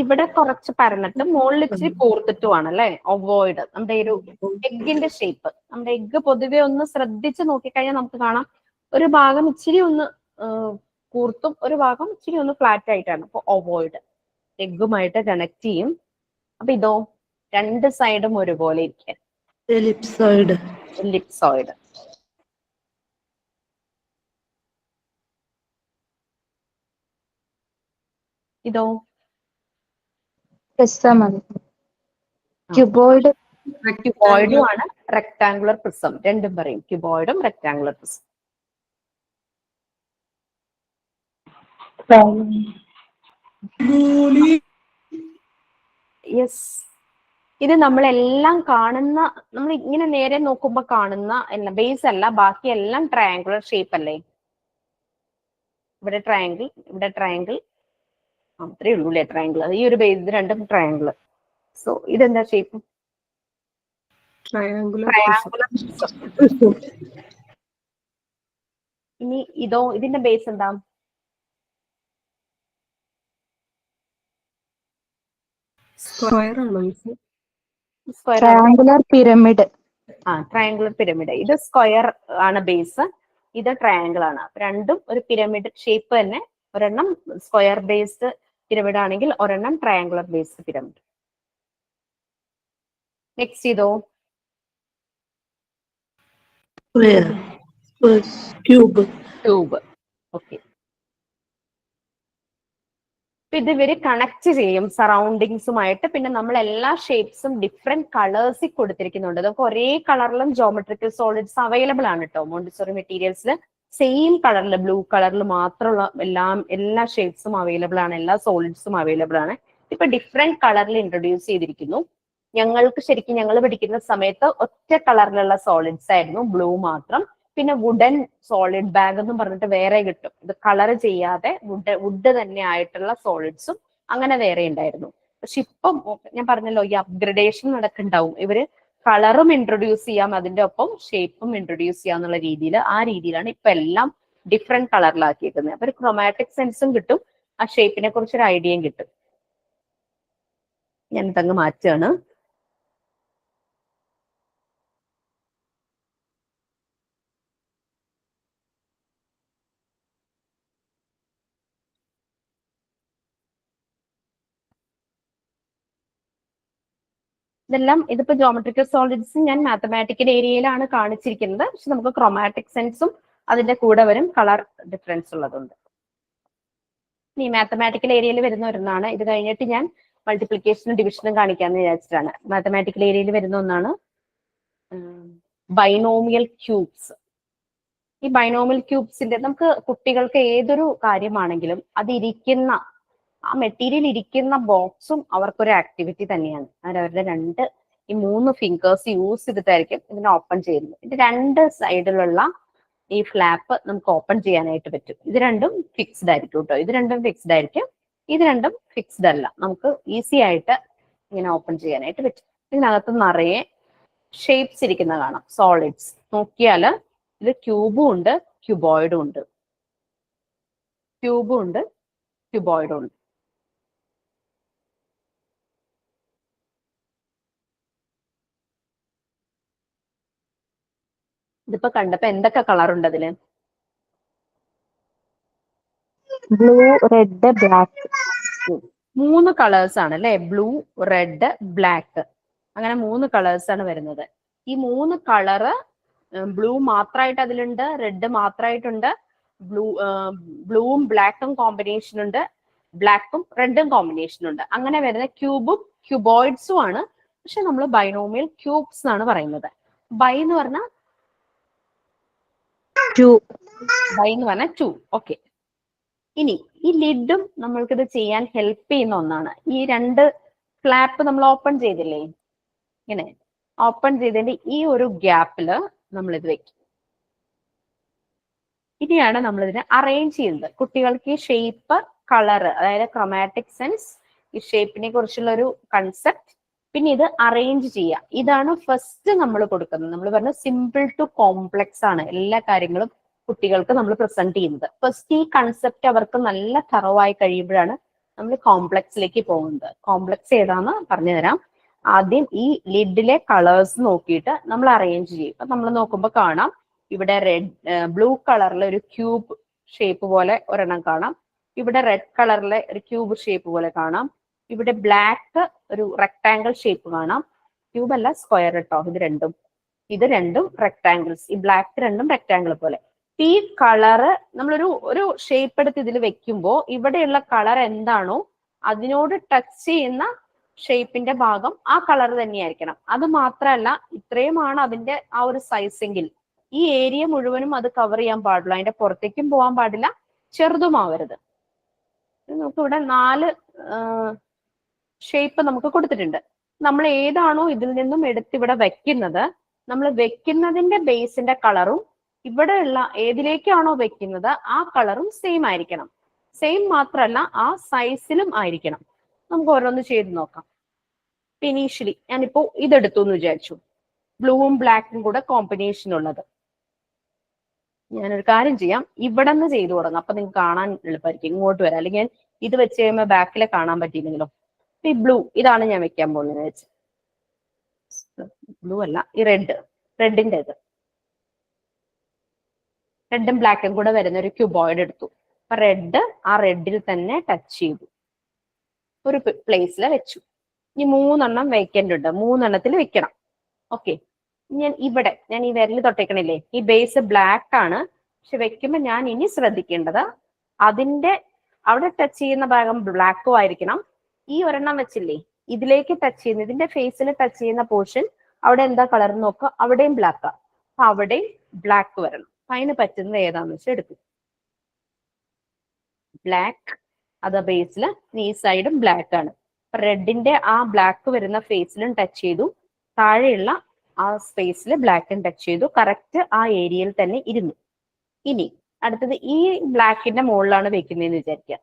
ഇവിടെ കുറച്ച് പരന്നിട്ട് മുകളിൽ ഇച്ചിരി കൂർത്തിട്ടുമാണ് അല്ലെ ഒവോയിഡ്. നമ്മുടെ ഒരു എഗ്ഗിന്റെ ഷേപ്പ്. നമ്മുടെ എഗ്ഗ് പൊതുവെ ഒന്ന് ശ്രദ്ധിച്ച് നോക്കിക്കഴിഞ്ഞാൽ നമുക്ക് കാണാം ഒരു ഭാഗം ഇച്ചിരി ഒന്ന് കൂർത്തും ഒരു ഭാഗം ഇച്ചിരി ഒന്ന് ഫ്ലാറ്റ് ആയിട്ടാണ്. അപ്പൊ ഒവോയിഡ് എഗ്ഗുമായിട്ട് കണക്ട് ചെയ്യും. അപ്പൊ ഇതോ രണ്ട് സൈഡും ഒരുപോലെ ഇരിക്കാൻ എലിപ്സോയിഡ്. ഇതോ ക്യൂബോയിഡ്. ക്യൂബോയിഡും ആണ്, റെക്ടാങ്കുലർ പ്രിസം രണ്ടും പറയും. ക്യൂബോയിഡും റെക്ടാങ്കുലർ പ്രിസം. യെസ്, ഇത് നമ്മളെല്ലാം കാണുന്ന, നമ്മൾ ഇങ്ങനെ നേരെ നോക്കുമ്പോ കാണുന്ന ബേസ് അല്ല, ബാക്കി എല്ലാം ട്രയാങ്കുലർ ഷേപ്പ് അല്ലേ. ഇവിടെ ട്രയാങ്കിൾ, ഇവിടെ ട്രയാങ്കിൾ, അത്രേ ഉള്ളൂ അല്ലേ ട്രയാങ്കിൾ. ഈ ഒരു ബേസ് രണ്ടും ട്രയാങ്കിൾ. സോ ഇതെന്താ ഷേപ്പ്? ട്രയാങ്കുലർ. ഇനി ഇതോ, ഇതിന്റെ ബേസ് എന്താ? സ്ക്വയർ ആണോ? Triangular pyramid. Triangular pyramid. ഇത് സ്ക്വയർ ആണ് ബേസ്, ഇത് ട്രയാങ്കിൾ ആണ്. രണ്ടും ഒരു പിരമിഡ് ഷേപ്പ് തന്നെ. ഒരെണ്ണം സ്ക്വയർ ബേസ്ഡ് പിരമിഡ് ആണെങ്കിൽ ഒരെണ്ണം ട്രയാങ്കുലർ ബേസ്ഡ് പിരമിഡ്. നെക്സ്റ്റ് ഇതോ ട്യൂബ്. ഓക്കെ. ഇത് ഇവര് കണക്ട് ചെയ്യും സറൗണ്ടിങ്സുമായിട്ട്. പിന്നെ നമ്മൾ എല്ലാ ഷേപ്സും ഡിഫറെന്റ് കളേഴ്സിൽ കൊടുത്തിരിക്കുന്നുണ്ട്. നമുക്ക് ഒരേ കളറിലും ജോമെട്രിക്കൽ സോളിഡ്സ് അവൈലബിൾ ആണ് കേട്ടോ. മോണ്ടിസോറി മെറ്റീരിയൽസിൽ സെയിം കളറിൽ, ബ്ലൂ കളറിൽ മാത്രമുള്ള എല്ലാ ഷേപ്സും അവൈലബിൾ ആണ്, എല്ലാ സോളിഡ്സും അവൈലബിൾ ആണ്. ഇപ്പൊ ഡിഫറെന്റ് കളറിൽ ഇൻട്രൊഡ്യൂസ് ചെയ്തിരിക്കുന്നു. ഞങ്ങൾക്ക് ശരിക്കും ഞങ്ങൾ പഠിക്കുന്ന സമയത്ത് ഒറ്റ കളറിലുള്ള സോളിഡ്സ് ആയിരുന്നു, ബ്ലൂ മാത്രം. പിന്നെ വുഡൻ സോളിഡ് ബാഗ് എന്നും പറഞ്ഞിട്ട് വേറെ കിട്ടും. ഇത് കളർ ചെയ്യാതെ വുഡ് തന്നെ ആയിട്ടുള്ള സോളിഡ്സും അങ്ങനെ വേറെ ഉണ്ടായിരുന്നു. പക്ഷെ ഇപ്പം ഞാൻ പറഞ്ഞല്ലോ ഈ അപ്ഗ്രഡേഷൻ നടക്കുന്നുണ്ടാവും. ഇവര് കളറും ഇൻട്രൊഡ്യൂസ് ചെയ്യാം, അതിന്റെ ഒപ്പം ഷേപ്പും ഇൻട്രൊഡ്യൂസ് ചെയ്യാന്നുള്ള രീതിയിൽ, ആ രീതിയിലാണ് ഇപ്പൊ എല്ലാം ഡിഫറെന്റ് കളറിലാക്കിയിരിക്കുന്നത്. അപ്പൊ ഒരു ക്രോമാറ്റിക് സെൻസും കിട്ടും, ആ ഷേപ്പിനെ കുറിച്ച് ഒരു ഐഡിയയും കിട്ടും. ഞാൻ ഇതങ്ങ് മാറ്റാണ്. ഇതെല്ലാം ഇതിപ്പോ ജോമെട്രിക്കൽ സോളിഡ്സ് ഞാൻ മാത്തമാറ്റിക്കൽ ഏരിയയിലാണ് കാണിച്ചിരിക്കുന്നത്. പക്ഷെ നമുക്ക് ക്രോമാറ്റിക് സെൻസും അതിന്റെ കൂടെ വരും, കളർ ഡിഫറൻസ് ഉള്ളതുണ്ട്. ഈ മാത്തമാറ്റിക്കൽ ഏരിയയിൽ വരുന്ന ഒരെണ്ണമാണ്. ഇത് കഴിഞ്ഞിട്ട് ഞാൻ മൾട്ടിപ്ലിക്കേഷനും ഡിവിഷനും കാണിക്കാമെന്ന് വിചാരിച്ചിട്ടാണ്. മാത്തമാറ്റിക്കൽ ഏരിയയിൽ വരുന്ന ഒന്നാണ് ബൈനോമിയൽ ക്യൂബ്സ്. ഈ ബൈനോമിയൽ ക്യൂബ്സിന്റെ നമുക്ക് കുട്ടികൾക്ക് ഏതൊരു കാര്യമാണെങ്കിലും അതിരിക്കുന്ന ആ മെറ്റീരിയൽ ഇരിക്കുന്ന ബോക്സും അവർക്കൊരു ആക്ടിവിറ്റി തന്നെയാണ്. അവരുടെ ഈ 3 ഫിംഗേഴ്സ് യൂസ് ചെയ്തിട്ടായിരിക്കും ഇതിനെ ഓപ്പൺ ചെയ്യുന്നത്. ഇത് 2 സൈഡിലുള്ള ഈ ഫ്ലാപ്പ് നമുക്ക് ഓപ്പൺ ചെയ്യാനായിട്ട് പറ്റും. ഇത് രണ്ടും ഫിക്സ്ഡ് ആയിരിക്കും കേട്ടോ. ഇത് രണ്ടും ഫിക്സ്ഡ് ആയിരിക്കും, ഇത് രണ്ടും ഫിക്സ്ഡ് അല്ല. നമുക്ക് ഈസി ആയിട്ട് ഇങ്ങനെ ഓപ്പൺ ചെയ്യാനായിട്ട് പറ്റും. ഇതിനകത്ത് നിറയെ ഷേപ്സ് ഇരിക്കുന്ന കാണാം, സോളിഡ്സ്. നോക്കിയാല് ഇത് ക്യൂബും ഉണ്ട്, ക്യൂബോയിഡും ഉണ്ട്. ക്യൂബും ഉണ്ട്, ക്യൂബോയിഡും ഉണ്ട്. ഇതിപ്പോ കണ്ടപ്പോ എന്തൊക്കെ കളർ ഉണ്ട് അതില്? Blue, red, black. 3 കളേഴ്സ് ആണ് അല്ലെ. ബ്ലൂ, റെഡ്, ബ്ലാക്ക്, അങ്ങനെ 3 കളേഴ്സ് ആണ് വരുന്നത്. ഈ 3 കളറ് ബ്ലൂ മാത്രമായിട്ട് അതിലുണ്ട്, റെഡ് മാത്രമായിട്ടുണ്ട്, ബ്ലൂവും ബ്ലാക്കും കോമ്പിനേഷൻ ഉണ്ട്, ബ്ലാക്കും റെഡും കോമ്പിനേഷൻ ഉണ്ട്. അങ്ങനെ വരുന്ന ക്യൂബും ക്യൂബോയിഡ്സും ആണ്. പക്ഷെ നമ്മൾ ബൈനോമിയൽ ക്യൂബ്സ് എന്നാണ് പറയുന്നത്. ബൈ എന്ന് പറഞ്ഞാൽ 2. ബൈ എന്ന് പറഞ്ഞാൽ 2. ഓക്കെ. ഇനി ഈ ലിഡും നമ്മൾക്കിത് ചെയ്യാൻ ഹെൽപ്പ് ചെയ്യുന്ന ഒന്നാണ്. ഈ 2 ഫ്ലാപ്പ് നമ്മൾ ഓപ്പൺ ചെയ്തില്ലേ, ഇങ്ങനെ ഓപ്പൺ ചെയ്തതിന്റെ ഈ ഒരു ഗ്യാപ്പില് നമ്മൾ ഇത് വെക്കും. ഇനിയാണ് നമ്മൾ ഇതിനെ അറേഞ്ച് ചെയ്യുന്നത്. കുട്ടികൾക്ക് ഈ ഷേപ്പ്, കളർ, അതായത് ക്രോമാറ്റിക് സെൻസ്, ഈ ഷേപ്പിനെ കുറിച്ചുള്ള ഒരു കൺസെപ്റ്റ്, പിന്നെ ഇത് അറേഞ്ച് ചെയ്യുക, ഇതാണ് ഫസ്റ്റ് നമ്മൾ കൊടുക്കുന്നത്. നമ്മൾ പറഞ്ഞ സിമ്പിൾ ടു കോംപ്ലക്സ് ആണ് എല്ലാ കാര്യങ്ങളും കുട്ടികൾക്ക് നമ്മൾ പ്രസന്റ് ചെയ്യുന്നത്. ഫസ്റ്റ് ഈ കൺസെപ്റ്റ് അവർക്ക് നല്ല തറവായി കഴിയുമ്പോഴാണ് നമ്മൾ കോംപ്ലക്സിലേക്ക് പോകുന്നത്. കോംപ്ലക്സ് ഏതാന്ന് പറഞ്ഞു തരാം. ആദ്യം ഈ ലിഡിലെ കളേഴ്സ് നോക്കിയിട്ട് നമ്മൾ അറേഞ്ച് ചെയ്യും. അപ്പൊ നമ്മൾ നോക്കുമ്പോൾ കാണാം ഇവിടെ ബ്ലൂ കളറിലെ ഒരു ക്യൂബ് ഷേപ്പ് പോലെ ഒരെണ്ണം കാണാം. ഇവിടെ റെഡ് കളറിലെ ഒരു ക്യൂബ് ഷേപ്പ് പോലെ കാണാം. ഇവിടെ ബ്ലാക്ക് ഒരു റെക്ടാങ്കിൾ ഷേപ്പ് കാണാം. ക്യൂബ് അല്ല, സ്ക്വയർ കേട്ടോ. ഇത് രണ്ടും റെക്ടാങ്കിൾസ്. ഈ ബ്ലാക്ക് രണ്ടും റെക്ടാങ്കിൾ പോലെ. ഈ കളറ് ഒരു ഷേപ്പ് എടുത്ത് ഇതിൽ വെക്കുമ്പോൾ ഇവിടെയുള്ള കളർ എന്താണോ അതിനോട് ടച്ച് ചെയ്യുന്ന ഷേപ്പിന്റെ ഭാഗം ആ കളർ തന്നെയായിരിക്കണം. അത് മാത്രമല്ല, ഇത്രയുമാണ് അതിന്റെ ആ ഒരു സൈസെങ്കിൽ ഈ ഏരിയ മുഴുവനും അത് കവർ ചെയ്യാൻ പാടില്ല. അതിന്റെ പുറത്തേക്കും പോകാൻ പാടില്ല, ചെറുതുമാവരുത്. നമുക്ക് ഇവിടെ 4 ഷേപ്പ് നമുക്ക് കൊടുത്തിട്ടുണ്ട്. നമ്മൾ ഏതാണോ ഇതിൽ നിന്നും എടുത്ത് ഇവിടെ വെക്കുന്നത്, നമ്മൾ വെക്കുന്നതിന്റെ ബേസിന്റെ കളറും ഇവിടെയുള്ള ഏതിലേക്കാണോ വെക്കുന്നത് ആ കളറും സെയിം ആയിരിക്കണം. സെയിം മാത്രമല്ല, ആ സൈസിലും ആയിരിക്കണം. നമുക്ക് ഓരോന്ന് ചെയ്ത് നോക്കാം. ഇനീഷ്യലി ഞാനിപ്പോ ഇതെടുത്തു എന്ന് വിചാരിച്ചു, ബ്ലൂവും ബ്ലാക്കും കൂടെ കോമ്പിനേഷൻ ഉള്ളത്. ഞാനൊരു കാര്യം ചെയ്യാം, ഇവിടെ നിന്ന് ചെയ്തു തുടങ്ങാം. അപ്പൊ നിങ്ങൾക്ക് കാണാൻ എളുപ്പമായിരിക്കും. ഇങ്ങോട്ട് വരാം, അല്ലെങ്കിൽ ഇത് വെച്ച് കഴിയുമ്പോൾ ബാക്കിലെ കാണാൻ പറ്റിയില്ലെങ്കിലോ. ഈ ബ്ലൂ ഇതാണ് ഞാൻ വെക്കാൻ പോകുന്നത് വെച്ച്. ബ്ലൂ അല്ല, ഈ റെഡിന്റെ ഇത് റെഡും ബ്ലാക്കും കൂടെ വരുന്ന ഒരു ക്യൂബോയിഡ് എടുത്തു. അപ്പൊ റെഡ് ആ റെഡിൽ തന്നെ ടച്ച് ചെയ്തു, ഒരു പ്ലേസിൽ വെച്ചു. ഇനി 3 വേക്കന്റ് ഉണ്ട്, 3 വെക്കണം. ഓക്കെ. ഞാൻ ഈ വിരൽ തൊട്ടേക്കണില്ലേ, ഈ ബേസ് ബ്ലാക്ക് ആണ്. പക്ഷെ വെക്കുമ്പോ ഞാൻ ഇനി ശ്രദ്ധിക്കേണ്ടത് അതിന്റെ അവിടെ ടച്ച് ചെയ്യുന്ന ഭാഗം ബ്ലാക്കും ആയിരിക്കണം. ഈ ഒരെണ്ണം വെച്ചില്ലേ, ഇതിലേക്ക് ടച്ച് ചെയ്യുന്ന, ഇതിന്റെ ഫേസിൽ ടച്ച് ചെയ്യുന്ന പോർഷൻ അവിടെ എന്താ കളർ നോക്കുക, അവിടെയും ബ്ലാക്കാ. അപ്പൊ അവിടെയും ബ്ലാക്ക് വരണം. അതിന് പറ്റുന്നത് ഏതാന്ന് വെച്ചാൽ എടുക്കും. ബ്ലാക്ക് അത് ബേസിൽ, ഈ സൈഡും ബ്ലാക്ക് ആണ്. റെഡിന്റെ ആ ബ്ലാക്ക് വരുന്ന ഫേസിലും ടച്ച് ചെയ്തു, താഴെയുള്ള ആ സ്പേസിൽ ബ്ലാക്കും ടച്ച് ചെയ്തു. കറക്റ്റ് ആ ഏരിയയിൽ തന്നെ ഇരുന്നു. ഇനി അടുത്തത് ഈ ബ്ലാക്കിന്റെ മുകളിലാണ് വെക്കുന്നതെന്ന് വിചാരിക്കുക.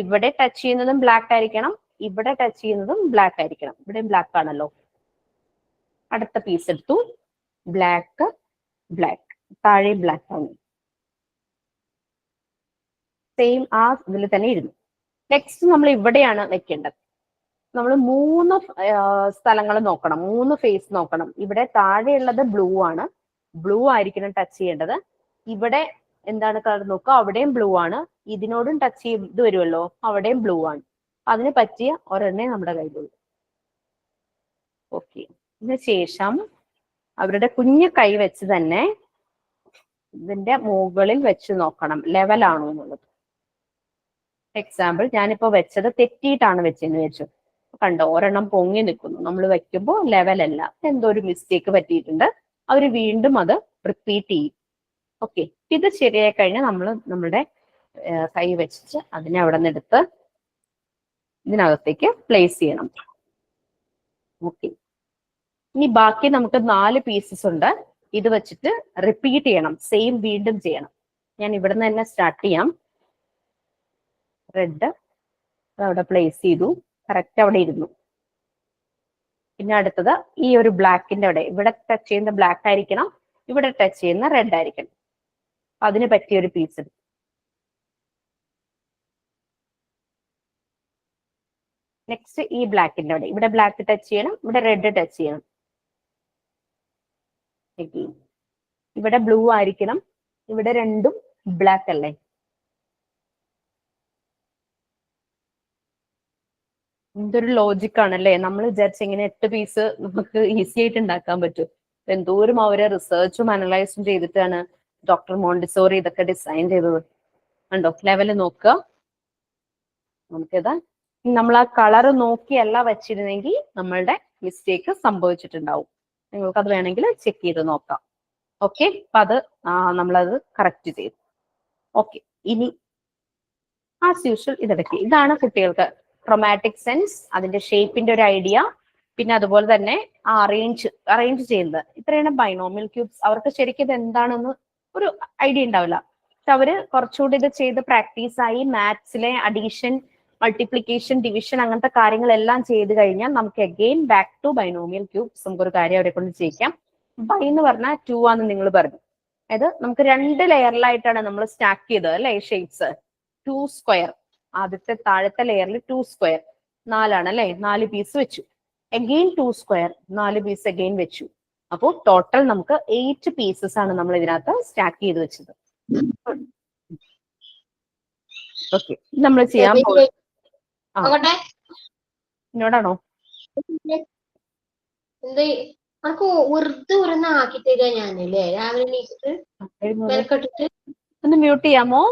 ഇവിടെ ടച്ച് ചെയ്യുന്നതും ബ്ലാക്ക് ആയിരിക്കണം, ഇവിടെ ടച്ച് ചെയ്യുന്നതും ബ്ലാക്ക് ആയിരിക്കണം. ഇവിടെ ബ്ലാക്ക് ആണല്ലോ. അടുത്ത പീസ് എടുത്തു, ബ്ലാക്ക്, താഴെ ബ്ലാക്ക് ആണ്. സെയിം ആ ഇതിൽ തന്നെ ഇരുന്നു. നെക്സ്റ്റ് നമ്മൾ ഇവിടെയാണ് വെക്കേണ്ടത്. നമ്മൾ 3 സ്ഥലങ്ങൾ നോക്കണം, 3 ഫേസ് നോക്കണം. ഇവിടെ താഴെയുള്ളത് ബ്ലൂ ആണ്, ബ്ലൂ ആയിരിക്കണം ടച്ച് ചെയ്യേണ്ടത്. ഇവിടെ എന്താണ് കളർ നോക്കുക, അവിടെയും ബ്ലൂ ആണ്. ഇതിനോടും ടച്ച് ചെയ്ത് വരുമല്ലോ, അവിടെയും ബ്ലൂ ആണ്. അതിന് പറ്റിയ ഒരെണ്ണേ നമ്മുടെ കയ്യിലുള്ളൂ. ഓക്കെ. ഇതിന് ശേഷം അവരുടെ കുഞ്ഞു കൈ വെച്ച് തന്നെ ഇതിന്റെ മുകളിൽ വെച്ച് നോക്കണം ലെവലാണോ എന്നുള്ളത്. എക്സാമ്പിൾ ഞാനിപ്പോ വെച്ചത് തെറ്റിയിട്ടാണ് വെച്ചെന്ന് വെച്ചു. കണ്ടോ, ഒരെണ്ണം പൊങ്ങി നിൽക്കുന്നു. നമ്മൾ വെക്കുമ്പോൾ ലെവലല്ല, എന്തോ ഒരു മിസ്റ്റേക്ക് പറ്റിയിട്ടുണ്ട്. അവർ വീണ്ടും അത് റിപ്പീറ്റ് ചെയ്യും. ഓക്കെ. ഇത് ശരിയായി കഴിഞ്ഞാൽ നമ്മൾ നമ്മുടെ കൈ വെച്ചിട്ട് അതിനെ അവിടെ നിന്ന് എടുത്ത് ഇതിനകത്തേക്ക് പ്ലേസ് ചെയ്യണം. ഓക്കെ. ഇനി ബാക്കി നമുക്ക് 4 പീസസ് ഉണ്ട്. ഇത് വെച്ചിട്ട് റിപ്പീറ്റ് ചെയ്യണം, സെയിം വീണ്ടും ചെയ്യണം. ഞാൻ ഇവിടുന്ന് തന്നെ സ്റ്റാർട്ട് ചെയ്യാം. റെഡ് അവിടെ പ്ലേസ് ചെയ്തു, കറക്റ്റ് അവിടെ ഇരുന്നു. പിന്നെ അടുത്തത് ഈ ഒരു ബ്ലാക്കിന്റെ അവിടെ, ഇവിടെ ടച്ച് ചെയ്യുന്ന ബ്ലാക്ക് ആയിരിക്കണം, ഇവിടെ ടച്ച് ചെയ്യുന്ന റെഡ് ആയിരിക്കണം. അതിന് പറ്റിയ ഒരു പീസ് എടുത്തു. നെക്സ്റ്റ് ഈ ബ്ലാക്കിന്റെ അവിടെ, ഇവിടെ ബ്ലാക്ക് ടച്ച് ചെയ്യണം, ഇവിടെ റെഡ് ടച്ച് ചെയ്യണം. ഇവിടെ ബ്ലൂ ആയിരിക്കണം, ഇവിടെ രണ്ടും ബ്ലാക്ക് അല്ലേ. എന്തൊരു ലോജിക് ആണല്ലേ. നമ്മൾ വിചാരിച്ച ഇങ്ങനെ 8 പീസ് നമുക്ക് ഈസി ആയിട്ട് ഉണ്ടാക്കാൻ പറ്റും. എന്തോരം അവരെ റിസർച്ചും അനലൈസും ചെയ്തിട്ടാണ് ഡോക്ടർ മോണ്ടിസോറി ഇതൊക്കെ ഡിസൈൻ ചെയ്തത്. കണ്ടോ, ലെവല് നോക്കുക. നമുക്കിത് നമ്മൾ ആ കളർ നോക്കിയല്ല വെച്ചിരുന്നെങ്കിൽ നമ്മളുടെ മിസ്റ്റേക്ക് സംഭവിച്ചിട്ടുണ്ടാവും. നിങ്ങൾക്ക് അത് വേണമെങ്കിൽ ചെക്ക് ചെയ്ത് നോക്കാം. ഓക്കെ, അപ്പൊ അത് നമ്മളത് കറക്റ്റ് ചെയ്തു. ഓക്കെ, ഇനി ആസ് യൂഷ്വൽ ഇതെടുക്കുക. ഇതാണ് കുട്ടികൾക്ക് ക്രോമാറ്റിക് സെൻസ്, അതിന്റെ ഷേപ്പിന്റെ ഒരു ഐഡിയ, പിന്നെ അതുപോലെ തന്നെ അറേഞ്ച് ചെയ്യുന്നത്. ഇത്രയാണ് ബൈനോമിയൽ ക്യൂബ്സ്. അവർക്ക് ശരിക്കും ഇത് എന്താണെന്ന് ഒരു ഐഡിയ ഉണ്ടാവില്ല. പക്ഷെ അവര് കുറച്ചുകൂടി ഇത് ചെയ്ത് പ്രാക്ടീസ് ആയി മാത്സിലെ അഡീഷൻ, മൾട്ടിപ്ലിക്കേഷൻ, ഡിവിഷൻ അങ്ങനത്തെ കാര്യങ്ങളെല്ലാം ചെയ്ത് കഴിഞ്ഞാൽ നമുക്ക് again back to binomial cubes. നമുക്കൊരു കാര്യം അവരെ കൊണ്ട് ചെയ്യിക്കാം. ബൈ എന്ന് പറഞ്ഞാൽ 2 ആണെന്ന് നിങ്ങൾ പറഞ്ഞു. അതായത് നമുക്ക് 2 ലെയറിലായിട്ടാണ് നമ്മൾ സ്റ്റാക്ക് ചെയ്തത് അല്ലെ ഷേപ്സ്. 2 സ്ക്വയർ, ആദ്യത്തെ താഴത്തെ ലെയറിൽ 2 സ്ക്വയർ 4 ആണ് അല്ലെ, 4 പീസ് വെച്ചു. അഗെയിൻ 2 സ്ക്വയർ, 4 പീസ് അഗെയിൻ വെച്ചു. അപ്പോൾ ടോട്ടൽ നമുക്ക് 8 പീസസ് ആണ് നമ്മൾ ഇതിനകത്ത് സ്റ്റാക്ക് ചെയ്ത് വെച്ചത്. ഓക്കെ, നമ്മൾ ചെയ്യാൻ പോകുന്നത് എന്നോടാണോ? ഒന്ന് മ്യൂട്ട് ചെയ്യാമോ?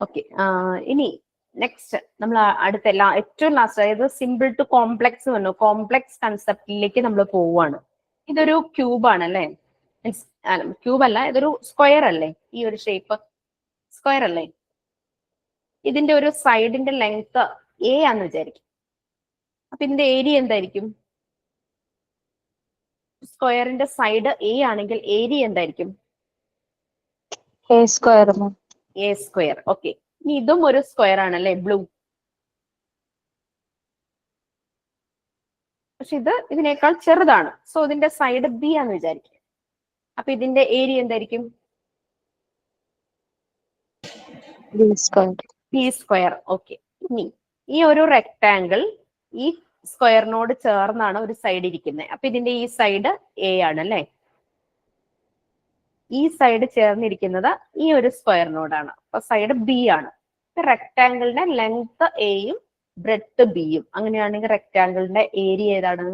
ഓക്കെ, ഇനി നെക്സ്റ്റ് നമ്മൾ അടുത്ത ഏറ്റവും ലാസ്റ്റ്, അതായത് സിമ്പിൾ ടു കോംപ്ലക്സ് വന്നു. കോംപ്ലക്സ് കൺസെപ്റ്റിലേക്ക് നമ്മൾ പോവുകയാണ്. ഇതൊരു ക്യൂബ് ആണ് അല്ലേ? മീൻസ് ക്യൂബ് അല്ല, ഇതൊരു സ്ക്വയർ അല്ലേ? ഈ ഒരു ഷേപ്പ് സ്ക്വയർ അല്ലേ? ഇതിന്റെ ഒരു സൈഡിന്റെ ലെങ്ത് എ ആന്ന് വിചാരിക്കും. അപ്പൊ ഇതിന്റെ ഏരിയ എന്തായിരിക്കും? സ്ക്വയറിന്റെ സൈഡ് എ ആണെങ്കിൽ ഏരിയ എന്തായിരിക്കും? A square. A square. Okay, ഇനി ഇതും ഒരു സ്ക്വയർ ആണല്ലേ, ബ്ലൂ. പക്ഷെ ഇത് ഇതിനേക്കാൾ ചെറുതാണ്. സോ ഇതിന്റെ സൈഡ് ബി ആന്ന് വിചാരിക്കും. അപ്പൊ ഇതിന്റെ ഏരിയ എന്തായിരിക്കും? B square. ഓക്കെ, ഇനി ഈ ഒരു റെക്ടാങ്കിൾ ഈ സ്ക്വയറിനോട് ചേർന്നാണ് ഒരു സൈഡ് ഇരിക്കുന്നത്. അപ്പൊ ഇതിന്റെ ഈ സൈഡ് എ ആണ് അല്ലെ? ഈ സൈഡ് ചേർന്നിരിക്കുന്നത് ഈ ഒരു സ്ക്വയറിനോടാണ്. അപ്പൊ സൈഡ് ബി ആണ്. റെക്ടാങ്കിളിന്റെ ലെങ്ത് എയും ബ്രെഡ്ത്ത് ബിയും. അങ്ങനെയാണെങ്കിൽ റെക്ടാങ്കിളിന്റെ ഏരിയ ഏതാണ്?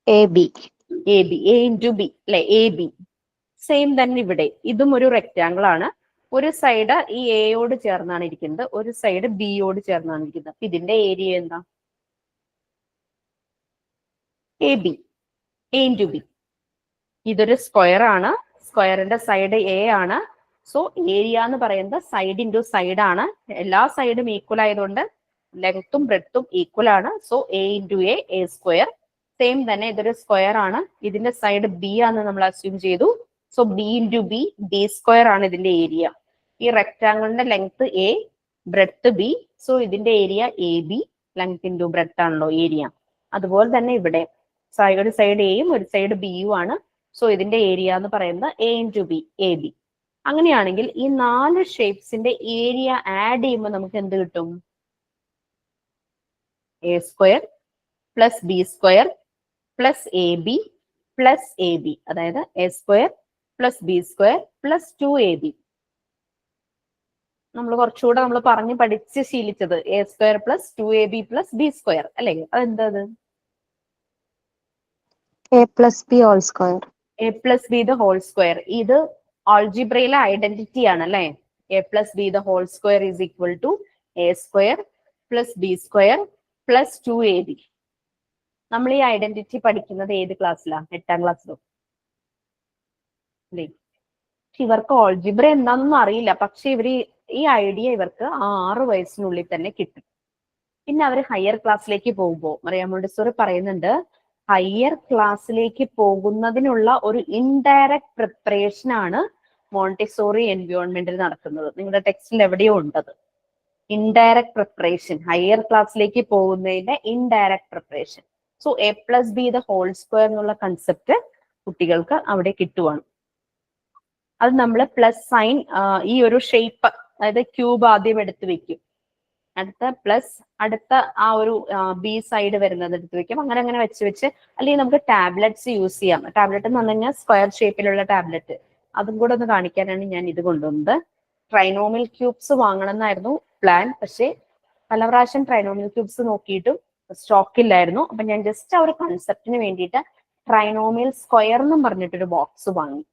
A B. A B, A into B അല്ലെ? A B. സെയിം തന്നെ ഇവിടെ, ഇതും ഒരു റെക്ടാങ്കിൾ ആണ്. ഒരു സൈഡ് ഈ എയോട് ചേർന്നാണ് ഇരിക്കുന്നത്, ഒരു സൈഡ് ബിയോട് ചേർന്നാണ് ഇരിക്കുന്നത്. അപ്പൊ ഇതിന്റെ ഏരിയ എന്താ? A B, A into B. ഇതൊരു സ്ക്വയർ ആണ്. സ്ക്വയറിന്റെ സൈഡ് എ ആണ്. സോ ഏരിയ എന്ന് പറയുന്നത് സൈഡ് ഇൻറ്റു സൈഡ് ആണ്. എല്ലാ സൈഡും ഈക്വൽ ആയതുകൊണ്ട് ലെങ്ത്തും ബ്രെഡ്ത്തും ഈക്വൽ ആണ്. So A into A square. Same തന്നെ ഇതൊരു സ്ക്വയർ ആണ്. ഇതിന്റെ സൈഡ് ബി ആണെന്ന് നമ്മൾ അസ്യൂം ചെയ്തു. So B into B, B square ആണ് ഇതിന്റെ ഏരിയ. ഈ റെക്ടാങ്കിളിന്റെ length A, breadth B. So ഇതിന്റെ area A B. Length into breadth ആണല്ലോ ഏരിയ. അതുപോലെ തന്നെ ഇവിടെ ഒരു സൈഡ് എയും ഒരു സൈഡ് ബിയും ആണ്. സോ ഇതിന്റെ ഏരിയ എന്ന് പറയുന്നത് A into B, A B. അങ്ങനെയാണെങ്കിൽ ഈ 4 ഷേപ്സിന്റെ ഏരിയ ആഡ് ചെയ്യുമ്പോൾ നമുക്ക് എന്ത് കിട്ടും? A square plus B square plus A B plus A B. അതായത് A square plus B square plus 2ab. നമ്മൾ കുറച്ചുകൂടെ നമ്മൾ പറഞ്ഞ് പഠിച്ച് ശീലിച്ചത് A square plus 2ab plus B square അല്ലേ? അതെന്താ? A plus B whole square. A plus B the whole square. ഇത് ആൾജിബ്രയിലെ ഐഡന്റിറ്റി ആണ് അല്ലെ? A plus B the whole square is equal to A square plus B square plus 2ab. നമ്മൾ ഈ identity പഠിക്കുന്നത് ഏത് ക്ലാസ്സിലാണ്? 8ാം ക്ലാസ്സിലോ? അല്ലേ? ഇവർക്ക് ഓൾജിബ്ര എന്താണെന്നൊന്നും അറിയില്ല. പക്ഷെ ഈ ഐഡിയ ഇവർക്ക് 6 വയസ്സിനുള്ളിൽ തന്നെ കിട്ടും. പിന്നെ അവർ ഹയർ ക്ലാസ്സിലേക്ക് പോകുമ്പോൾ മറിയാം മോണ്ടിസോറി പറയുന്നുണ്ട്, ഹയർ ക്ലാസ്സിലേക്ക് പോകുന്നതിനുള്ള ഒരു ഇൻഡയറക്റ്റ് പ്രിപ്പറേഷൻ ആണ് മോണ്ടിസോറി എൻവയോൺമെന്റിൽ നടക്കുന്നത്. നിങ്ങളുടെ ടെക്സ്റ്റിൽ എവിടെയോ ഉണ്ടത്. ഇൻഡയറക്റ്റ് പ്രിപ്പറേഷൻ, ഹയർ ക്ലാസ്സിലേക്ക് പോകുന്നതിന്റെ indirect preparation. So a plus B the whole square എന്നുള്ള കൺസെപ്റ്റ് കുട്ടികൾക്ക് അവിടെ കിട്ടുവാണ്. അത് നമ്മൾ പ്ലസ് സൈൻ, ഈ ഒരു ഷേപ്പ്, അതായത് ക്യൂബ് ആദ്യം എടുത്ത് വെക്കും, അടുത്ത ആ ഒരു ബി സൈഡ് വരുന്നത് എടുത്ത് വെക്കും. അങ്ങനെ അങ്ങനെ വെച്ച് അല്ലെങ്കിൽ നമുക്ക് ടാബ്ലറ്റ്സ് യൂസ് ചെയ്യാം. ടാബ്ലറ്റ് എന്ന് പറഞ്ഞു കഴിഞ്ഞാൽ സ്ക്വയർ ഷേപ്പിലുള്ള ടാബ്ലറ്റ്. അതും കൂടെ ഒന്ന് കാണിക്കാനാണ് ഞാൻ ഇത് കൊണ്ടുവന്നത്. ട്രൈനോമിയൽ ക്യൂബ്സ് വാങ്ങണം എന്നായിരുന്നു പ്ലാൻ. പക്ഷേ പല പ്രാവശ്യം ട്രൈനോമിയൽ ക്യൂബ്സ് നോക്കിയിട്ടും സ്റ്റോക്ക് ഇല്ലായിരുന്നു. അപ്പൊ ഞാൻ ജസ്റ്റ് ആ ഒരു കൺസെപ്റ്റിന് വേണ്ടിയിട്ട് ട്രൈനോമിയൽ സ്ക്വയർ എന്നും പറഞ്ഞിട്ടൊരു ബോക്സ് വാങ്ങി.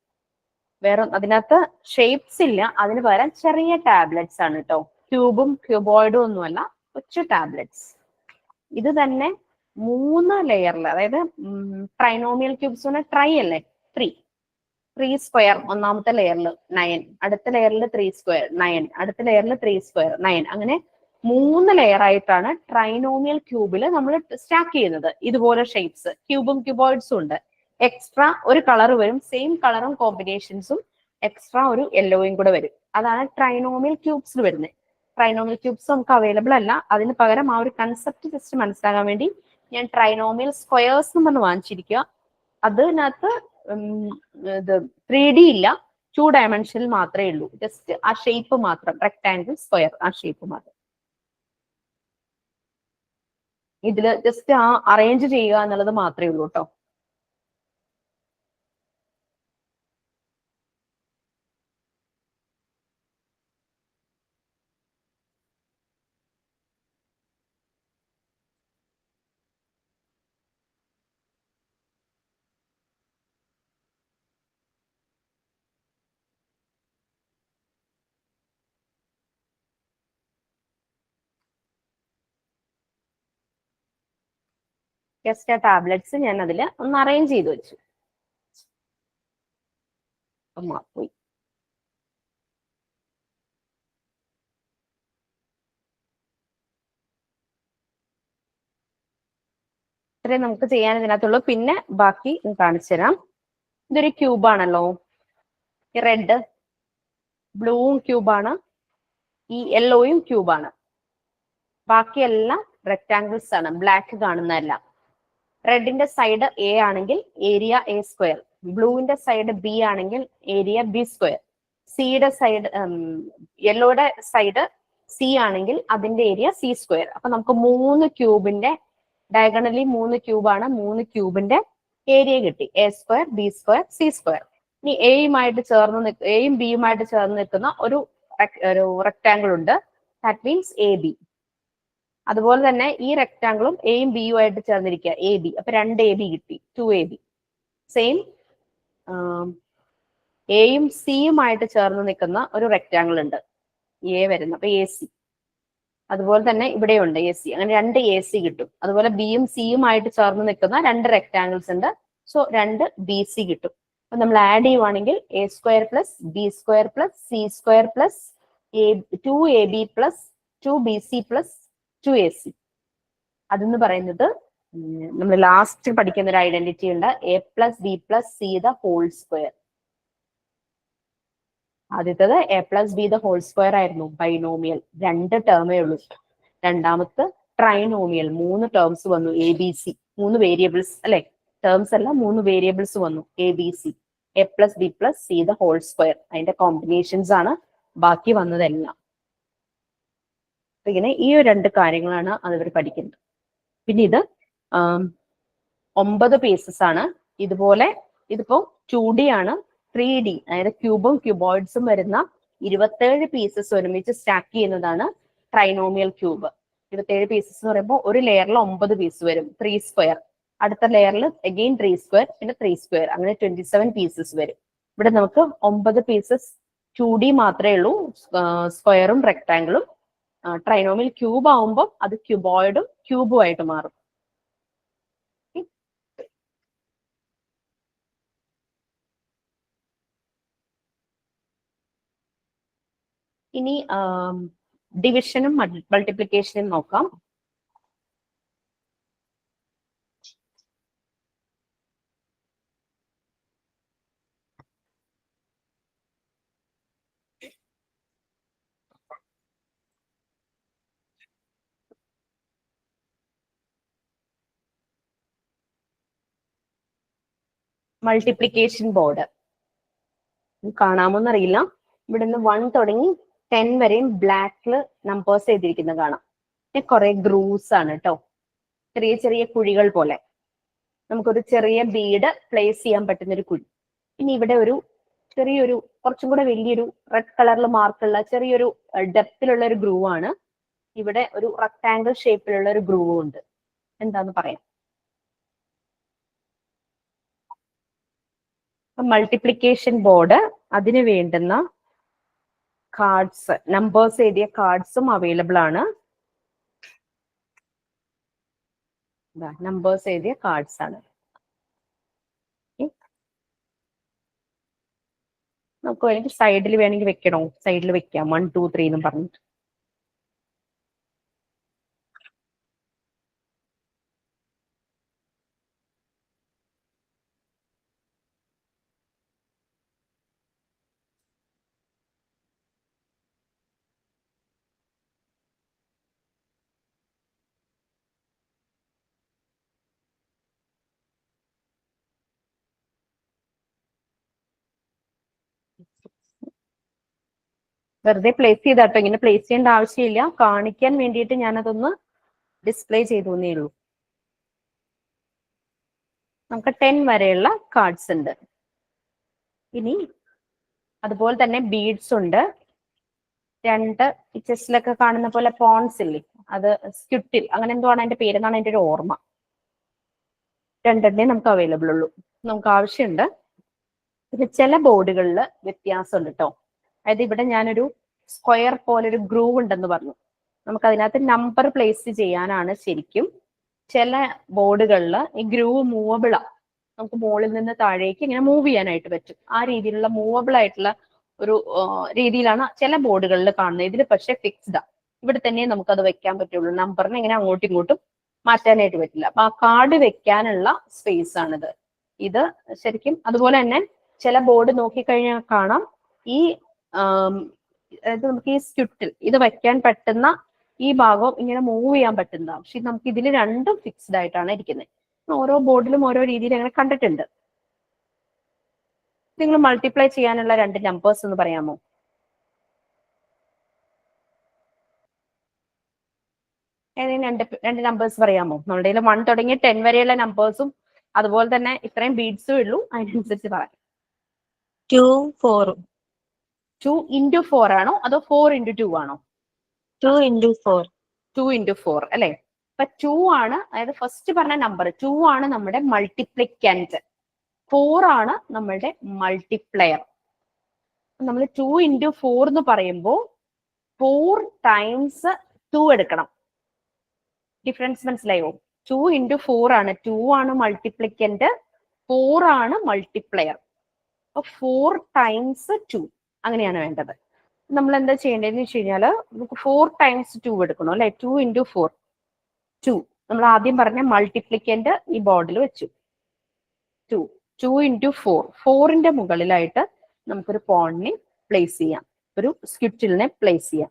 വേറെ അതിനകത്ത് ഷേപ്സ് ഇല്ല, അതിന് പകരം ചെറിയ ടാബ്ലറ്റ്സ് ആണ് കേട്ടോ. ക്യൂബും ക്യൂബോയിഡും ഒന്നുമല്ല, കൊച്ചു ടാബ്ലറ്റ്സ്. ഇത് തന്നെ 3 ലെയറിൽ, അതായത് ട്രൈനോമിയൽ ക്യൂബ്സ് ട്രൈ അല്ലേ, 3 സ്ക്വയർ ഒന്നാമത്തെ ലെയറിൽ 9, അടുത്ത ലെയറിൽ 3 സ്ക്വയർ 9, അടുത്ത ലെയറിൽ 3 സ്ക്വയർ 9, അങ്ങനെ 3 ലെയർ ആയിട്ടാണ് ട്രൈനോമിയൽ ക്യൂബിൽ നമ്മൾ സ്റ്റാക്ക് ചെയ്യുന്നത്. ഇതുപോലെ ഷേപ്സ് ക്യൂബും ക്യൂബോയിഡ്സും ഉണ്ട്. എക്സ്ട്രാ ഒരു കളർ വരും, സെയിം കളറും കോമ്പിനേഷൻസും എക്സ്ട്രാ ഒരു യെല്ലോയും കൂടെ വരും. അതാണ് ട്രൈനോമിയൽ ക്യൂബ്സിൽ വരുന്നത്. ട്രൈനോമിയൽ ക്യൂബ്സ് നമുക്ക് അവൈലബിൾ അല്ല. അതിന് പകരം ആ ഒരു കൺസെപ്റ്റ് ജസ്റ്റ് മനസ്സിലാകാൻ വേണ്ടി ഞാൻ ട്രൈനോമിയൽ സ്ക്വയേഴ്സ് എന്ന് പറഞ്ഞ് വാങ്ങിച്ചിരിക്കുക. അതിനകത്ത് ഇത് 3D ഇല്ല, 2 ഡയമെൻഷനിൽ മാത്രമേ ഉള്ളൂ. ജസ്റ്റ് ആ ഷേപ്പ് മാത്രം, റെക്ടാങ്കിൾ സ്ക്വയർ ആ ഷേപ്പ് മാത്രം. ഇതില് ജസ്റ്റ് ആ അറേഞ്ച് ചെയ്യുക എന്നുള്ളത് മാത്രമേ ഉള്ളൂ കേട്ടോ. ജസ്റ്റ് ആ ടാബ്ലറ്റ്സ് ഞാൻ അതിൽ ഒന്ന് അറേഞ്ച് ചെയ്ത് വെച്ചു. പോയി ഇത്രയും നമുക്ക് ചെയ്യാൻ ഇതിനകത്തുള്ളൂ. പിന്നെ ബാക്കി കാണിച്ചു തരാം. ഇതൊരു ക്യൂബാണല്ലോ, ഈ റെഡ് ബ്ലൂവും ക്യൂബാണ്, ഈ യെല്ലോയും ക്യൂബാണ്. ബാക്കിയെല്ലാം റെക്ടാങ്കിൾസ് ആണ്, ബ്ലാക്ക് കാണുന്നതല്ല. റെഡിന്റെ സൈഡ് എ ആണെങ്കിൽ ഏരിയ എ സ്ക്വയർ, ബ്ലൂവിന്റെ സൈഡ് ബി ആണെങ്കിൽ ഏരിയ ബി സ്ക്വയർ, സിയുടെ സൈഡ് യെല്ലോയുടെ സൈഡ് സി ആണെങ്കിൽ അതിന്റെ ഏരിയ സി സ്ക്വയർ. അപ്പൊ നമുക്ക് 3 ക്യൂബിന്റെ ഡയഗണലി 3 ക്യൂബാണ്, 3 ക്യൂബിന്റെ ഏരിയ കിട്ടി. A square B square C square. ഇനി എയും ബിയുമായിട്ട് ചേർന്ന് നിൽക്കുന്ന ഒരു റെക്ടാങ്കിൾ ഉണ്ട്, ദാറ്റ് മീൻസ് എ ബി. അതുപോലെ തന്നെ ഈ റെക്ടാങ്കിളും എയും ബിയും ആയിട്ട് ചേർന്നിരിക്കുക, എ ബി. അപ്പൊ 2 AB കിട്ടി, 2AB. സെയിം എയും സിയുമായിട്ട് ചേർന്ന് നിൽക്കുന്ന ഒരു റെക്ടാങ്കിൾ ഉണ്ട്, എ വരുന്ന, അപ്പൊ എ സി. അതുപോലെ തന്നെ ഇവിടെയുണ്ട് എ സി. അങ്ങനെ 2 AC കിട്ടും. അതുപോലെ ബിയും സിയുമായിട്ട് ചേർന്ന് നിൽക്കുന്ന 2 റെക്ടാങ്കിൾസ് ഉണ്ട്, സോ 2 BC കിട്ടും. അപ്പൊ നമ്മൾ ആഡ് ചെയ്യുവാണെങ്കിൽ A square plus B square plus C square plus 2AB plus 2BC plus 2AC. അതെന്ന് പറയുന്നത് നമ്മൾ ലാസ്റ്റ് പഠിക്കുന്ന ഒരു ഐഡന്റിറ്റി ഉണ്ട്, A plus B plus C the whole square. ആദ്യത്തേത് A plus B the whole square ആയിരുന്നു, binomial, 2 ടേമേ ഉള്ളൂ. രണ്ടാമത്തെ ട്രൈനോമിയൽ, 3 ടേംസ് വന്നു, ABC, 3 വേരിയബിൾസ് അല്ലെ, ടേംസ് അല്ല, 3 വേരിയബിൾസ് വന്നു, ABC, A plus B plus C the whole square. അതിന്റെ കോമ്പിനേഷൻസ് ആണ് ബാക്കി വന്നതെല്ലാം. ഇങ്ങനെ ഈ 2 കാര്യങ്ങളാണ് അതിവർ പഠിക്കുന്നത്. പിന്നെ ഇത് 9 പീസസ് ആണ്. ഇതുപോലെ ഇതിപ്പോ 2D ആണ്, 3D അതായത് ക്യൂബും ക്യൂബോയിഡ്സും വരുന്ന 27 പീസസ് ഒരുമിച്ച് സ്റ്റാക്ക് ചെയ്യുന്നതാണ് ട്രൈനോമിയൽ ക്യൂബ്. 27 പീസസ് എന്ന് പറയുമ്പോൾ ഒരു ലെയറിൽ 9 പീസ് വരും, 3 സ്ക്വയർ. അടുത്ത ലെയറിൽ അഗെയിൻ 3 സ്ക്വയർ, പിന്നെ 3 സ്ക്വയർ, അങ്ങനെ 27 പീസസ് വരും. ഇവിടെ നമുക്ക് 9 പീസസ് 2D മാത്രമേ ഉള്ളൂ, സ്ക്വയറും റെക്ടാങ്കിളും. ട്രൈനോമിയൽ ക്യൂബ് ആവുമ്പോൾ അത് ക്യൂബോയിഡും ക്യൂബും ആയിട്ട് മാറും. ഇനി ഡിവിഷനും മൾട്ടിപ്ലിക്കേഷനും നോക്കാം. മൾട്ടിപ്ലിക്കേഷൻ ബോർഡ് കാണാമോന്നറിയില്ല. ഇവിടുന്ന് 1 തുടങ്ങി 10 വരെയും ബ്ലാക്കിൽ നമ്പേഴ്സ് എഴുതിയിരിക്കുന്നത് കാണാം. കുറെ ഗ്രൂസ് ആണ് കേട്ടോ, ചെറിയ ചെറിയ കുഴികൾ പോലെ. നമുക്കൊരു ചെറിയ ബീഡ് പ്ലേസ് ചെയ്യാൻ പറ്റുന്ന ഒരു കുഴി. ഇനി ഇവിടെ ഒരു ചെറിയൊരു കുറച്ചും കൂടെ വലിയൊരു റെഡ് കളറിൽ മാർക്കുള്ള ചെറിയൊരു ഡെപ്തിലുള്ള ഒരു ഗ്രൂവ് ആണ്. ഇവിടെ ഒരു റെക്ടാങ്കിൾ ഷേപ്പിലുള്ള ഒരു ഗ്രൂവ് ഉണ്ട്. എന്താന്ന് പറയാം. മൾട്ടിപ്ലിക്കേഷൻ ബോർഡ്, അതിന് വേണ്ടുന്ന കാർഡ്സ്, നമ്പേഴ്സ് എഴുതിയ കാർഡ്സും അവൈലബിൾ ആണ്. നമ്പേഴ്സ് എഴുതിയ കാർഡ്സ് ആണ്. നമുക്ക് വേണമെങ്കിൽ സൈഡിൽ വേണമെങ്കിൽ വെക്കണോ, സൈഡിൽ വെക്കാം 1 2 3 എന്നും പറഞ്ഞിട്ട്. വെറുതെ പ്ലേസ് ചെയ്താട്ടോ, ഇങ്ങനെ പ്ലേസ് ചെയ്യേണ്ട ആവശ്യമില്ല, കാണിക്കാൻ വേണ്ടിയിട്ട് ഞാനതൊന്ന് ഡിസ്പ്ലേ ചെയ്തു എന്നേ ഉള്ളൂ. നമുക്ക് 10 വരെയുള്ള കാർഡ്സ് ഉണ്ട്. ഇനി അതുപോലെ തന്നെ ബീഡ്സ് ഉണ്ട്. 2 ഈ ചെസ്സിലൊക്കെ കാണുന്ന പോലെ പോൺസ് ഇല്ലേ, അത് സ്ക്യൂട്ടിൽ അങ്ങനെ എന്തോ ആണ് അതിന്റെ പേരെന്നാണ് എൻ്റെ ഒരു ഓർമ്മ. 2 നമുക്ക് അവൈലബിൾ ഉള്ളൂ, നമുക്ക് ആവശ്യമുണ്ട്. പിന്നെ ചില ബോർഡുകളിൽ വ്യത്യാസമുണ്ട് കേട്ടോ. അതായത് ഇവിടെ ഞാനൊരു സ്ക്വയർ പോലെ ഒരു ഗ്രൂവ് ഉണ്ടെന്ന് പറഞ്ഞു. നമുക്ക് അതിനകത്ത് നമ്പർ പ്ലേസ് ചെയ്യാനാണ് ശരിക്കും. ചില ബോർഡുകളിൽ ഈ ഗ്രൂവ് മൂവബിളാ, നമുക്ക് മുകളിൽ നിന്ന് താഴേക്ക് ഇങ്ങനെ മൂവ് ചെയ്യാനായിട്ട് പറ്റും. ആ രീതിയിലുള്ള മൂവബിൾ ആയിട്ടുള്ള ഒരു രീതിയിലാണ് ചില ബോർഡുകളിൽ കാണുന്നത്. ഇതിൽ പക്ഷെ ഫിക്സ്ഡാ, ഇവിടെ തന്നെ നമുക്കത് വെക്കാൻ പറ്റുള്ളൂ. നമ്പറിനെ ഇങ്ങനെ അങ്ങോട്ടും ഇങ്ങോട്ടും മാറ്റാനായിട്ട് പറ്റില്ല. അപ്പൊ ആ കാർഡ് വെക്കാനുള്ള സ്പേസ് ആണിത്. ഇത് ശരിക്കും അതുപോലെ തന്നെ ചില ബോർഡ് നോക്കിക്കഴിഞ്ഞാൽ കാണാം ഈ അതായത് നമുക്ക് ഈ സ്ക്യൂട്ടിൽ ഇത് വെക്കാൻ പറ്റുന്ന ഈ ഭാഗം ഇങ്ങനെ മൂവ് ചെയ്യാൻ പറ്റുന്ന, പക്ഷെ നമുക്ക് ഇതിൽ രണ്ടും ഫിക്സ്ഡ് ആയിട്ടാണ് ഇരിക്കുന്നത്. ഓരോ ബോർഡിലും ഓരോ രീതിയിൽ അങ്ങനെ കണ്ടിട്ടുണ്ട്. നിങ്ങൾ മൾട്ടിപ്ലൈ ചെയ്യാനുള്ള 2 നമ്പേഴ്സ് എന്ന് പറയാമോ? ഏതെങ്കിലും രണ്ട് നമ്പേഴ്സ് പറയാമോ? നമ്മുടെ 1 തുടങ്ങി 10 വരെയുള്ള നമ്പേഴ്സും അതുപോലെ തന്നെ ഇത്രയും ബീഡ്സും ഉള്ളൂ, അതിനനുസരിച്ച് പറയാം. 2 4. 2 into 4 ആണോ അതോ 4 into 2 ആണോ? 2 into 4. 2 into 4 അല്ലെ. അപ്പൊ 2 ആണ്, അതായത് ഫസ്റ്റ് പറഞ്ഞ നമ്പർ 2 ആണ് നമ്മുടെ മൾട്ടിപ്ലിക്കന്റ്, 4 ആണ് നമ്മളുടെ മൾട്ടിപ്ലയർ. നമ്മൾ 2 into 4 എന്ന് പറയുമ്പോൾ 4 times 2 എടുക്കണം. ഡിഫറൻസ് മനസ്സിലായോ? 2 into 4 ആണ്, 2 ആണ് മൾട്ടിപ്ലിക്കന്റ്, 4 ആണ് മൾട്ടിപ്ലയർ. അപ്പൊ 4 times 2 അങ്ങനെയാണ് വേണ്ടത്. നമ്മൾ എന്താ ചെയ്യേണ്ടതെന്ന് വെച്ച് കഴിഞ്ഞാൽ നമുക്ക് 4 times 2 എടുക്കണം അല്ലെ. 2 into 4 2. നമ്മൾ ആദ്യം പറഞ്ഞ മൾട്ടിപ്ലിക്കന്റ് ഈ ബോർഡിൽ വെച്ചു. 2 into 4, 4ന്റെ മുകളിലായിട്ട് നമുക്കൊരു പോണിനെ പ്ലേസ് ചെയ്യാം, ഒരു സ്ക്യൂട്ടിലിനെ പ്ലേസ് ചെയ്യാം.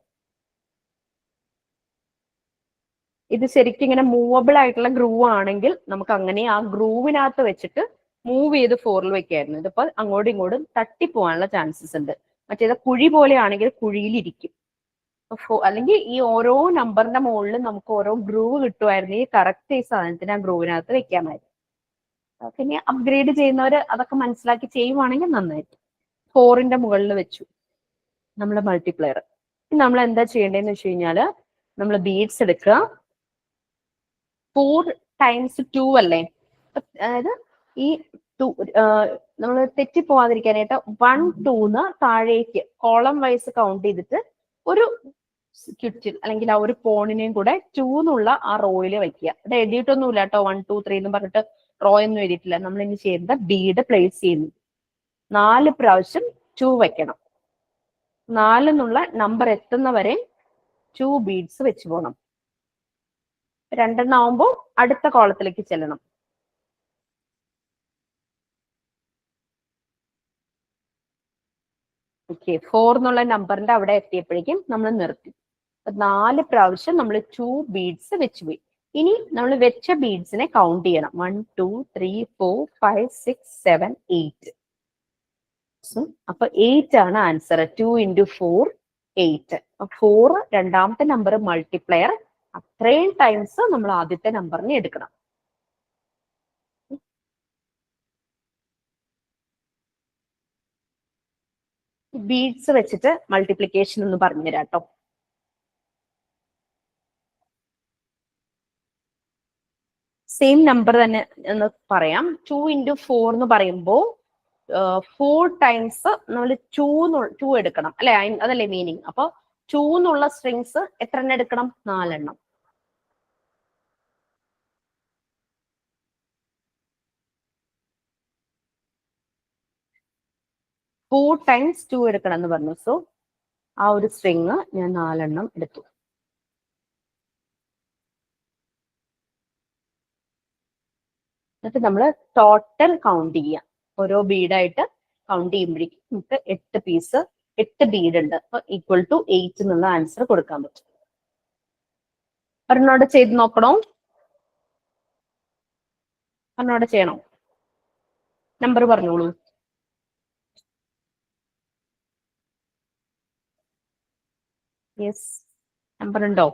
ഇത് ശരിക്കും ഇങ്ങനെ മൂവബിൾ ആയിട്ടുള്ള ഗ്രൂവ് ആണെങ്കിൽ നമുക്ക് അങ്ങനെ ആ ഗ്രൂവിനകത്ത് വെച്ചിട്ട് മൂവ് ചെയ്ത് 4ൽ വെക്കായിരുന്നു. ഇതിപ്പോൾ അങ്ങോട്ടും ഇങ്ങോട്ടും തട്ടിപ്പോവാനുള്ള ചാൻസസ് ഉണ്ട്. മറ്റേത് കുഴി പോലെ ആണെങ്കിൽ കുഴിയിലിരിക്കും. അല്ലെങ്കിൽ ഈ ഓരോ നമ്പറിന്റെ മുകളിൽ നമുക്ക് ഓരോ ഗ്രൂവ് കിട്ടുമായിരുന്നു. ഈ കറക്റ്റ് ഈ സാധനത്തിന് ആ ഗ്രൂവിനകത്ത് വെക്കാമായിരുന്നു. പിന്നെ അപ്ഗ്രേഡ് ചെയ്യുന്നവർ അതൊക്കെ മനസ്സിലാക്കി ചെയ്യുവാണെങ്കിൽ നന്നായിട്ട്. 4ന്റെ മുകളിൽ വെച്ചു നമ്മൾ മൾട്ടിപ്ലയർ. നമ്മൾ എന്താ ചെയ്യേണ്ടതെന്ന് വെച്ച് കഴിഞ്ഞാല് നമ്മൾ ബീഡ്സ് എടുക്കുക. 4 times 2 അല്ലേ, അതായത് ഈ 2 നമ്മൾ തെറ്റിപ്പോവാതിരിക്കാനായിട്ട് 1 2 താഴേക്ക് കോളം വൈസ് കൗണ്ട് ചെയ്തിട്ട് ഒരു സ്ക്യൂട്ടിൽ അല്ലെങ്കിൽ ആ ഒരു പോണിനെയും കൂടെ 2 എന്നുള്ള ആ റോയിൽ വെക്കുക. അത് എഴുതിയിട്ടൊന്നുമില്ല കേട്ടോ, 1 2 3 എന്ന് പറഞ്ഞിട്ട് റോ ഒന്നും എഴുതിയിട്ടില്ല. നമ്മൾ ഇനി ചെയ്യുന്നത് ബീഡ് പ്ലേസ് ചെയ്യുന്നു. 4 പ്രാവശ്യം 2 വെക്കണം. 4 എന്നുള്ള നമ്പർ എത്തുന്നവരെ 2 ബീഡ്സ് വെച്ച് പോകണം. 2 ആവുമ്പോൾ അടുത്ത കോളത്തിലേക്ക് ചെല്ലണം. ഓക്കെ, 4 എന്നുള്ള നമ്പറിന്റെ അവിടെ എത്തിയപ്പോഴേക്കും നമ്മൾ നിർത്തി. 4 പ്രാവശ്യം നമ്മൾ 2 ബീഡ്സ് വെച്ച് പോയി. ഇനി നമ്മൾ വെച്ച ബീഡ്സിനെ കൗണ്ട് ചെയ്യണം. 1 2 3 4 5 6 7 8. അപ്പൊ 8 ആണ് ആൻസർ. 2 into 4 8. 4 രണ്ടാമത്തെ നമ്പർ മൾട്ടിപ്ലയർ, അത്രയും ടൈംസ് നമ്മൾ ആദ്യത്തെ നമ്പറിനെ എടുക്കണം. ബീഡ്സ് വെച്ചിട്ട് മൾട്ടിപ്ലിക്കേഷൻ എന്ന് പറഞ്ഞുതരാം കേട്ടോ. സെയിം നമ്പർ തന്നെ എന്ന് പറയാം. 2 into 4 എന്ന് പറയുമ്പോൾ 4 times നമ്മൾ 2 എടുക്കണം അല്ലെ, അതല്ലേ മീനിങ്. അപ്പൊ 2 എന്നുള്ള സ്ട്രിങ്സ് എത്ര എണ്ണം എടുക്കണം? 4 എണ്ണം. 2 times 2 എടുക്കണം എന്ന് പറഞ്ഞു. സോ ആ ഒരു സ്ട്രിങ് ഞാൻ 4 എണ്ണം എടുത്തു. എന്നിട്ട് നമ്മൾ ടോട്ടൽ കൗണ്ട് ചെയ്യാം. ഓരോ ബീഡായിട്ട് കൗണ്ട് ചെയ്യുമ്പോഴേക്കും നമുക്ക് 8 പീസ് 8 ബീഡ് ഉണ്ട്. അപ്പൊ ഈക്വൽ ടു 8 എന്നുള്ള ആൻസർ കൊടുക്കാൻ പറ്റും. ഒരെണ്ണോടെ ചെയ്ത് നോക്കണോ? ഒരെണ്ണോടെ ചെയ്യണോ? നമ്പർ പറഞ്ഞോളൂ. യെസ്, നമ്പർ ഉണ്ടോ?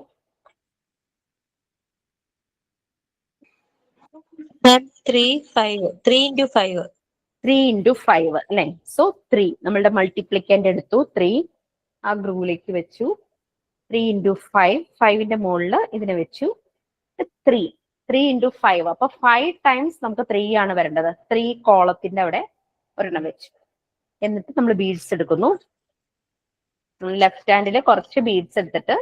Ma'am, 3, 5. 3 into 5. 3 into 5 അല്ലെ? സോ 3 നമ്മളുടെ മൾട്ടിപ്ലിക്കന്റ് എടുത്തു. 3 ആ ഗ്രൂപ്പിലേക്ക് വെച്ചു. 3 into 5, 5ന്റെ മുകളിൽ ഇതിനെ വെച്ചു. 3 into 5. അപ്പൊ 5 times നമുക്ക് 3 ആണ് വരേണ്ടത്. 3 കോളത്തിന്റെ അവിടെ ഒരെണ്ണം വെച്ചു. എന്നിട്ട് നമ്മൾ ബീഡ്സ് എടുക്കുന്നു. ലെഫ്റ്റ് ഹാൻഡില് കുറച്ച് ബീഡ്സ് എടുത്തിട്ട്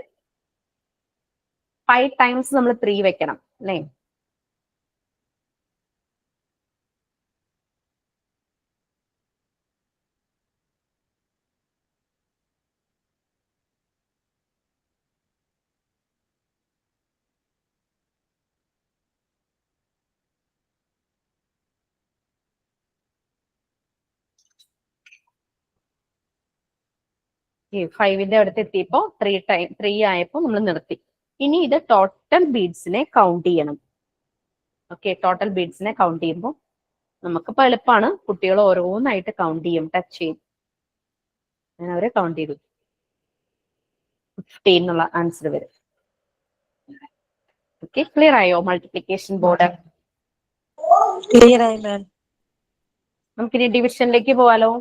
5 times നമ്മൾ 3 വെക്കണം അല്ലേ? ഈ 5ന്റെ അടുത്ത് എത്തിയപ്പോ 3 ആയപ്പോ നമ്മൾ നിർത്തി. ഇനി ഇത് ടോട്ടൽ ബീഡ്സിനെ കൗണ്ട് ചെയ്യണം. ഓക്കെ, ടോട്ടൽ ബീഡ്സിനെ കൗണ്ട് ചെയ്യുമ്പോൾ നമുക്കിപ്പോ എളുപ്പമാണ്. കുട്ടികൾ ഓരോന്നായിട്ട് കൗണ്ട് ചെയ്യും, ടച്ച് ചെയ്യും. ഞാൻ അവരെ കൗണ്ട് ചെയ്തു. 15 എന്നുള്ള ആൻസർ വരും. ഓക്കെ, ക്ലിയർ ആയോ മൾട്ടിപ്ലിക്കേഷൻ ബോർഡ്? Clear, ma'am. നമുക്കിനി ഡിവിഷനിലേക്ക് പോവാലോ.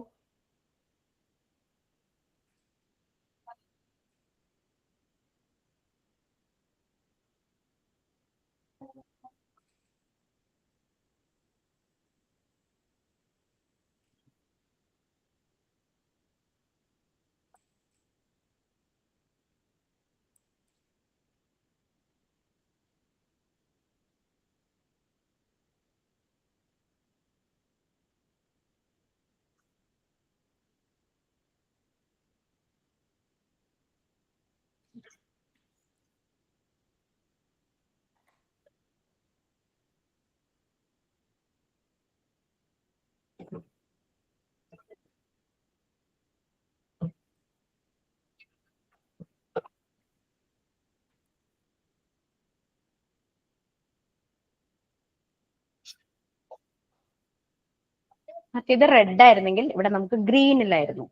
മറ്റേത് റെഡ് ആയിരുന്നെങ്കിൽ ഇവിടെ നമുക്ക് ഗ്രീനിലായിരുന്നു.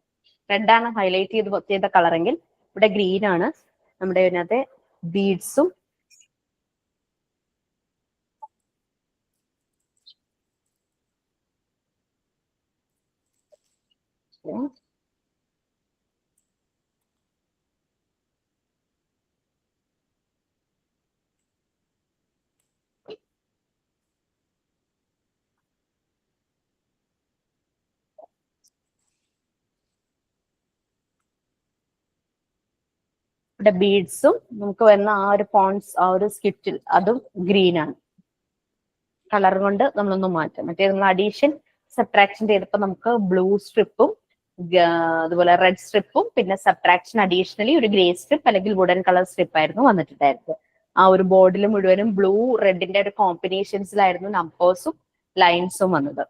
റെഡാണ് ഹൈലൈറ്റ് ചെയ്ത കളറെങ്കിൽ ഇവിടെ ഗ്രീൻ ആണ്. നമ്മുടെ ഇതിനകത്തെ ബീഡ്സും ഇവിടെ ബീഡ്സും നമുക്ക് വരുന്ന ആ ഒരു പോൺസ്, ആ ഒരു സ്കിറ്റിൽ അതും ഗ്രീൻ ആണ്. കളർ കൊണ്ട് നമ്മളൊന്നും മാറ്റാം. മറ്റേ നമ്മൾ അഡീഷൻ സബ്ട്രാക്ഷൻ ചെയ്തപ്പോൾ നമുക്ക് ബ്ലൂ സ്ട്രിപ്പും അതുപോലെ റെഡ് സ്ട്രിപ്പും പിന്നെ സബ്ട്രാക്ഷൻ അഡീഷണലി ഒരു ഗ്രേ സ്ട്രിപ്പ് അല്ലെങ്കിൽ വുഡൻ കളർ സ്ട്രിപ്പ് ആയിരുന്നു വന്നിട്ടുണ്ടായിരുന്നത്. ആ ഒരു ബോർഡിൽ മുഴുവനും ബ്ലൂ റെഡിന്റെ ഒരു കോമ്പിനേഷൻസിലായിരുന്നു നമ്പേഴ്സും ലൈൻസും വന്നത്.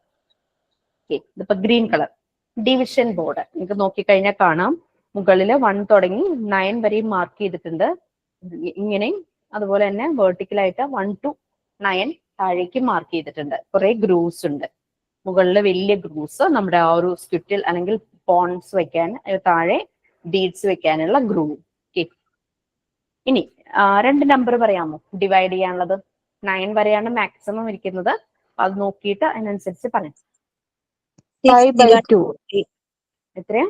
ഓക്കെ, ഇതിപ്പോ ഗ്രീൻ കളർ ഡിവിഷൻ ബോർഡ് നിങ്ങൾക്ക് നോക്കിക്കഴിഞ്ഞാൽ കാണാം. മുകളില് 1 തുടങ്ങി 9 വരെയും മാർക്ക് ചെയ്തിട്ടുണ്ട്. ഇങ്ങനെയും അതുപോലെ തന്നെ വെർട്ടിക്കലായിട്ട് 1 to 9 താഴേക്ക് മാർക്ക് ചെയ്തിട്ടുണ്ട്. കുറെ ഗ്രൂവ്സ് ഉണ്ട്. മുകളിൽ വലിയ ഗ്രൂവ്സ് നമ്മുടെ ആ ഒരു സ്ക്വിറ്റിൽ അല്ലെങ്കിൽ പോൺസ് വെക്കാൻ, താഴെ ബീഡ്സ് വെക്കാനുള്ള ഗ്രൂവ്. ഓക്കെ, ഇനി 2 നമ്പർ പറയാമോ ഡിവൈഡ് ചെയ്യാനുള്ളത്? 9 വരെയാണ് മാക്സിമം ഇരിക്കുന്നത്. അത് നോക്കിയിട്ട് അതിനനുസരിച്ച് പറയാം. 6/2. എത്രയാ?